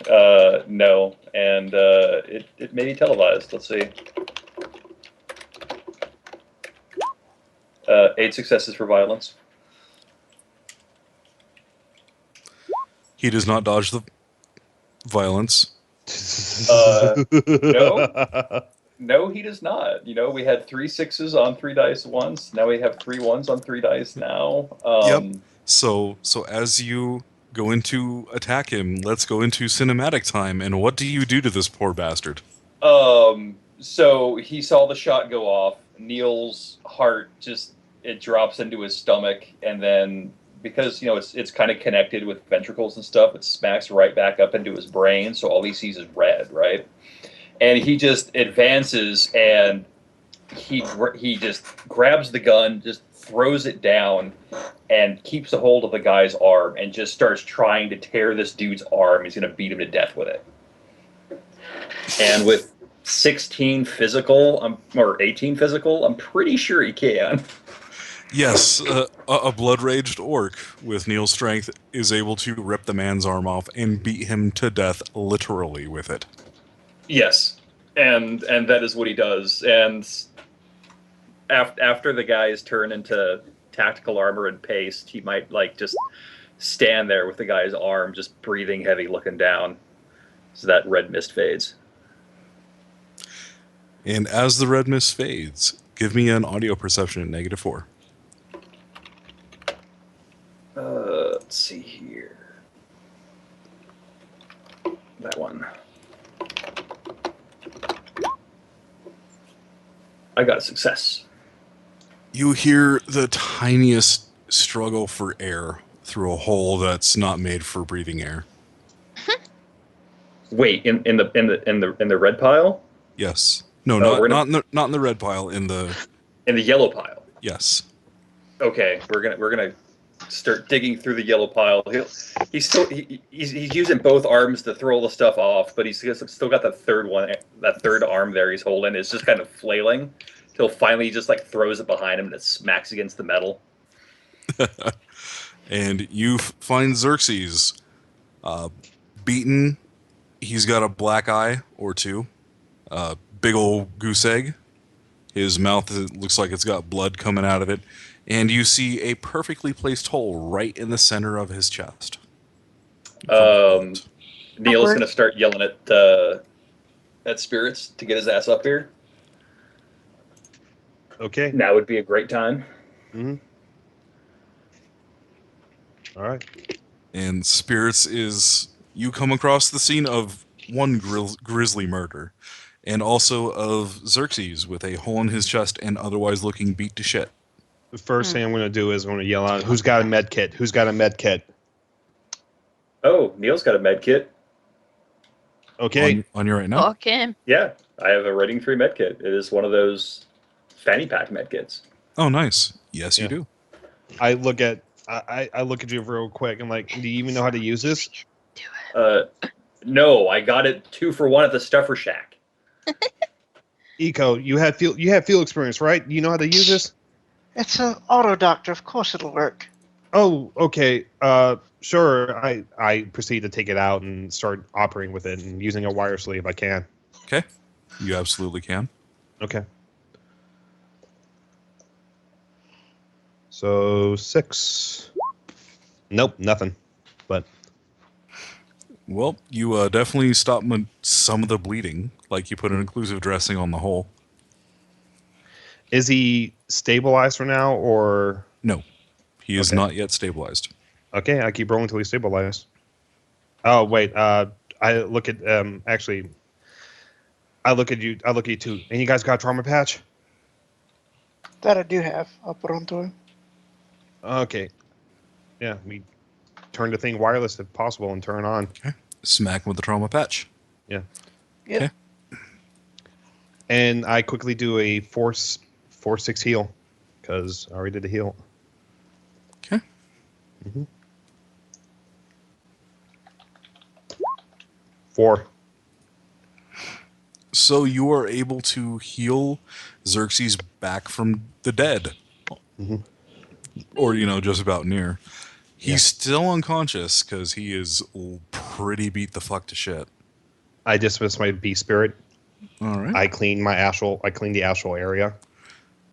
No, and it may be televised. Let's see. 8 successes for violence. He does not dodge the violence. No, he does not. You know, we had 3 6s on 3 dice once. Now we have 3 1s on 3 dice now. Yep. So as you go into attack him, let's go into cinematic time. And what do you do to this poor bastard? So he saw the shot go off. Neil's heart it drops into his stomach, and then because it's kind of connected with ventricles and stuff, it smacks right back up into his brain. So all he sees is red, right? And he just advances, and he just grabs the gun, just throws it down, and keeps a hold of the guy's arm, and just starts trying to tear this dude's arm. He's going to beat him to death with it. And with 16 physical, or 18 physical, I'm pretty sure he can. Yes, a blood-raged orc with Neil's strength is able to rip the man's arm off and beat him to death literally with it. Yes, and that is what he does. And after the guys turn into tactical armor and paste, he might just stand there with the guy's arm, just breathing heavy, looking down. So that red mist fades. And as the red mist fades, give me an audio perception at -4. Let's see here. That one. I got a success. You hear the tiniest struggle for air through a hole that's not made for breathing air. Wait, in the red pile? Yes. No, Oh, not in the red pile. In the yellow pile. Yes. Okay, we're gonna start digging through the yellow pile. He's using both arms to throw all the stuff off, but he's still got that third arm there he's holding. It's just kind of flailing till finally he just throws it behind him and it smacks against the metal. And you find Xerxes beaten. He's got a black eye or two, big old goose egg. His mouth looks like it's got blood coming out of it. And you see a perfectly placed hole right in the center of his chest. Neil's going to start yelling at spirits to get his ass up here. Okay. Now would be a great time. Mm-hmm. All right. And spirits you come across the scene of one grisly murder, and also of Xerxes with a hole in his chest and otherwise looking beat to shit. The first thing I'm going to do is I'm going to yell out, "Who's got a med kit? Who's got a med kit?" Oh, Neil's got a med kit. Okay. On you right now? Fuck him. Yeah, I have a Rating 3 med kit. It is one of those fanny pack med kits. Oh, nice. Yes, you do. I look at you real quick. I'm like, do you even know how to use this? No, I got it 2 for 1 at the Stuffer Shack. Eiko, you have field experience, right? You know how to use this? It's an auto doctor. Of course it'll work. Oh, okay. Sure. I proceed to take it out and start operating with it and using a wire sleeve. I can. Okay. You absolutely can. Okay. So 6. Nope, nothing. But Well, you definitely stop some of the bleeding, like you put an occlusive dressing on the hole. is he stabilized for now, or No, he is Okay. not yet stabilized. okay? I keep rolling until he's stabilized. Oh wait, I look at actually, I look at you. I look at you too. And you guys got a trauma patch? That I do have. I'll put onto him. Okay. Yeah, we turn the thing wireless if possible and turn on. Smack him with the trauma patch. Yeah. Yep. Okay. And I quickly do a 4-6 heal because I already did the heal. Okay. Mm-hmm. 4. So you are able to heal Xerxes back from the dead. Mhm. Or, just about near. He's Yeah. still unconscious because he is pretty beat the fuck to shit. I dismiss my beast spirit. All right. I clean the astral area.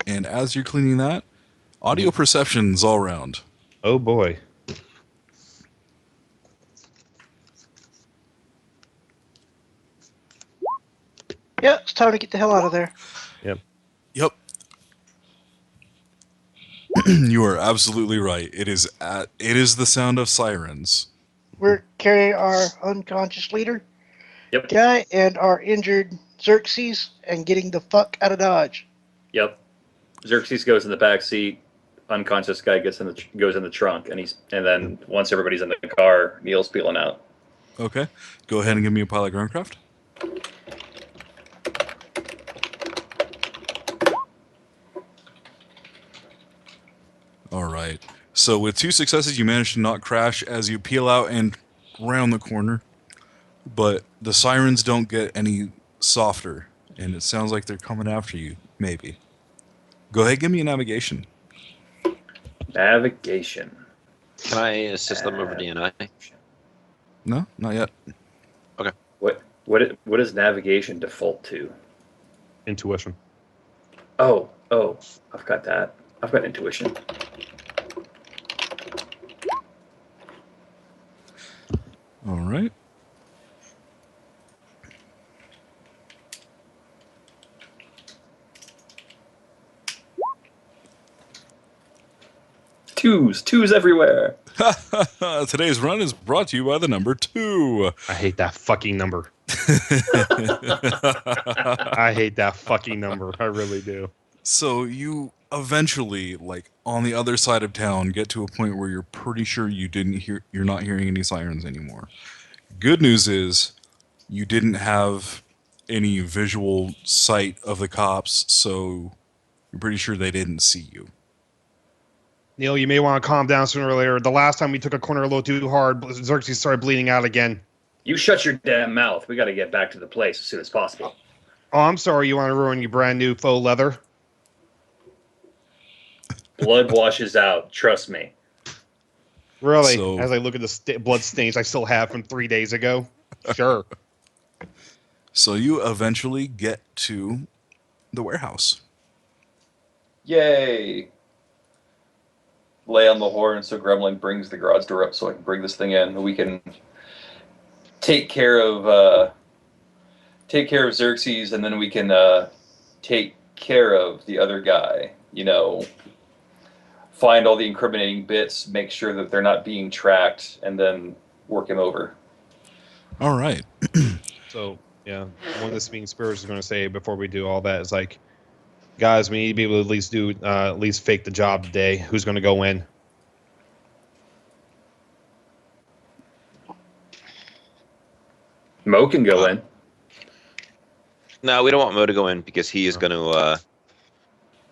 And as you're cleaning that, audio perceptions all around. Oh boy. Yep, it's time to get the hell out of there. Yep. You are absolutely right. It is the sound of sirens. We're carrying our unconscious leader Yep. guy and our injured Xerxes and getting the fuck out of Dodge. Yep. Xerxes goes in the back seat. Unconscious guy goes in the trunk, and then once everybody's in the car, Neil's peeling out. Okay. Go ahead and give me a pilot groundcraft. All right. So with 2 successes, you manage to not crash as you peel out and round the corner. But the sirens don't get any softer, and it sounds like they're coming after you, maybe. Go ahead, give me a navigation. Navigation. Can I assist them over DNI? No, not yet. What does navigation default to? Intuition. Oh, I've got that. I've got intuition. All right. Twos everywhere. Today's run is brought to you by the number 2. I hate that fucking number. I hate that fucking number. I really do. So you eventually, on the other side of town, get to a point where you're pretty sure you're not hearing any sirens anymore. Good news is you didn't have any visual sight of the cops, so you're pretty sure they didn't see you. Neil, you may want to calm down sooner or later. The last time we took a corner a little too hard, Xerxes started bleeding out again. You shut your damn mouth. We got to get back to the place as soon as possible. Oh, I'm sorry you want to ruin your brand new faux leather. Blood washes out. Trust me. Really? So- As I look at the blood stains I still have from 3 days ago? Sure. So you eventually get to the warehouse. Yay. Lay on the horn so Gremlin brings the garage door up so I can bring this thing in. We can take care of Xerxes, and then we can take care of the other guy. Find all the incriminating bits, make sure that they're not being tracked, and then work him over. All right. So, yeah, one of the speaking spirits is going to say before we do all that is like, guys, we need to be able to at least fake the job today. Who's going to go in? Mo can go in. No, we don't want Mo to go in because he is going to.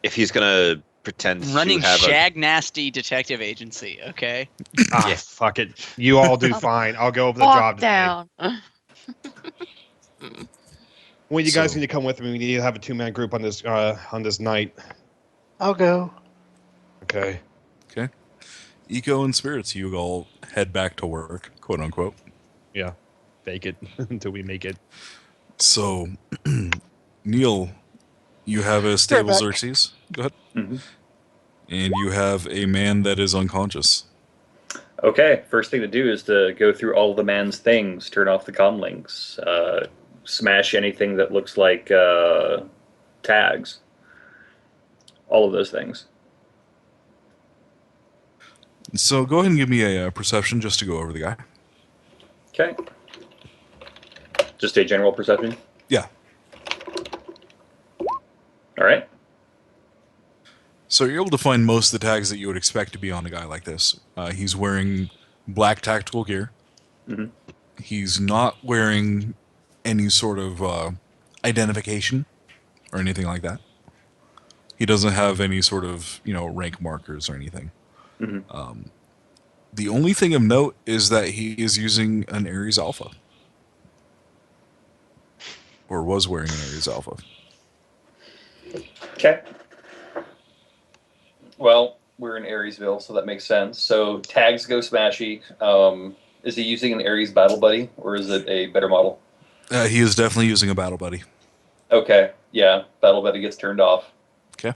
If he's going to pretend Running to have Shag Nasty Detective Agency, okay? Ah, fuck it. You all do fine. I'll go over the job today. down. Well, you guys So- need to come with me. We need to have a 2-man group on this night. I'll go. Okay. Eiko and Spirits, you all head back to work, quote unquote. Yeah. Fake it until we make it. So, Neil, you have a stable back. Xerxes. Go ahead. Mhm. And you have a man that is unconscious. Okay, first thing to do is to go through all the man's things, turn off the comm links, smash anything that looks like tags. All of those things. So go ahead and give me a perception just to go over the guy. Okay. Just a general perception? Yeah. All right. So you're able to find most of the tags that you would expect to be on a guy like this. He's wearing black tactical gear. Mhm. He's not wearing any sort of identification or anything like that. He doesn't have any sort of, rank markers or anything. Mhm. The only thing of note is that he is using an Ares Alpha. Or was wearing an Ares Alpha. Okay. Well, we're in Ariesville, so that makes sense. So tags go smashy. Is he using an Ares Battle Buddy, or is it a better model? He is definitely using a battle buddy. Okay, yeah, Battle Buddy gets turned off. Okay.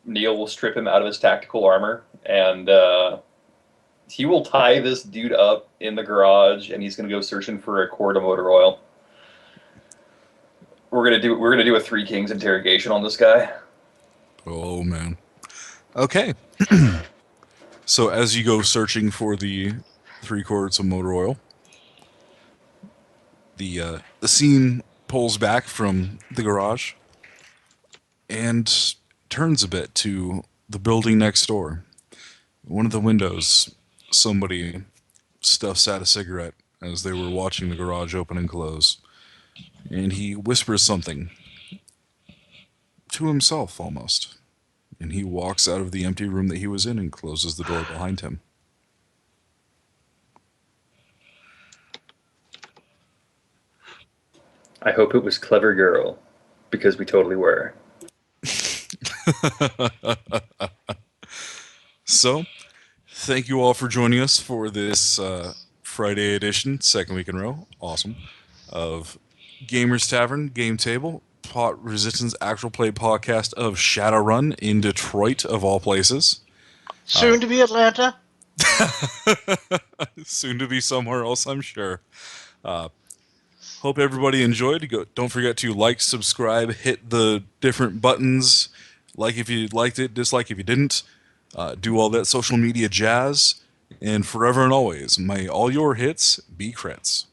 Neil will strip him out of his tactical armor, and he will tie this dude up in the garage, and he's gonna go searching for a quart of motor oil. We're gonna do a Three Kings interrogation on this guy. Oh, man. Okay. So as you go searching for the 3 quarts of motor oil, the scene pulls back from the garage and turns a bit to the building next door. One of the windows, somebody stuffs out a cigarette as they were watching the garage open and close. And he whispers something to himself almost. And he walks out of the empty room that he was in and closes the door behind him. I hope it was Clever Girl, because we totally were. So, thank you all for joining us for this Friday edition, second week in a row, awesome, of Gamers Tavern Game Table, Pot Resistance Actual Play podcast of Shadowrun in Detroit, of all places. Soon to be Atlanta. Soon to be somewhere else, I'm sure. Hope everybody enjoyed. Don't forget to like, subscribe, hit the different buttons. Like if you liked it, dislike if you didn't. Do all that social media jazz. And forever and always, may all your hits be crits.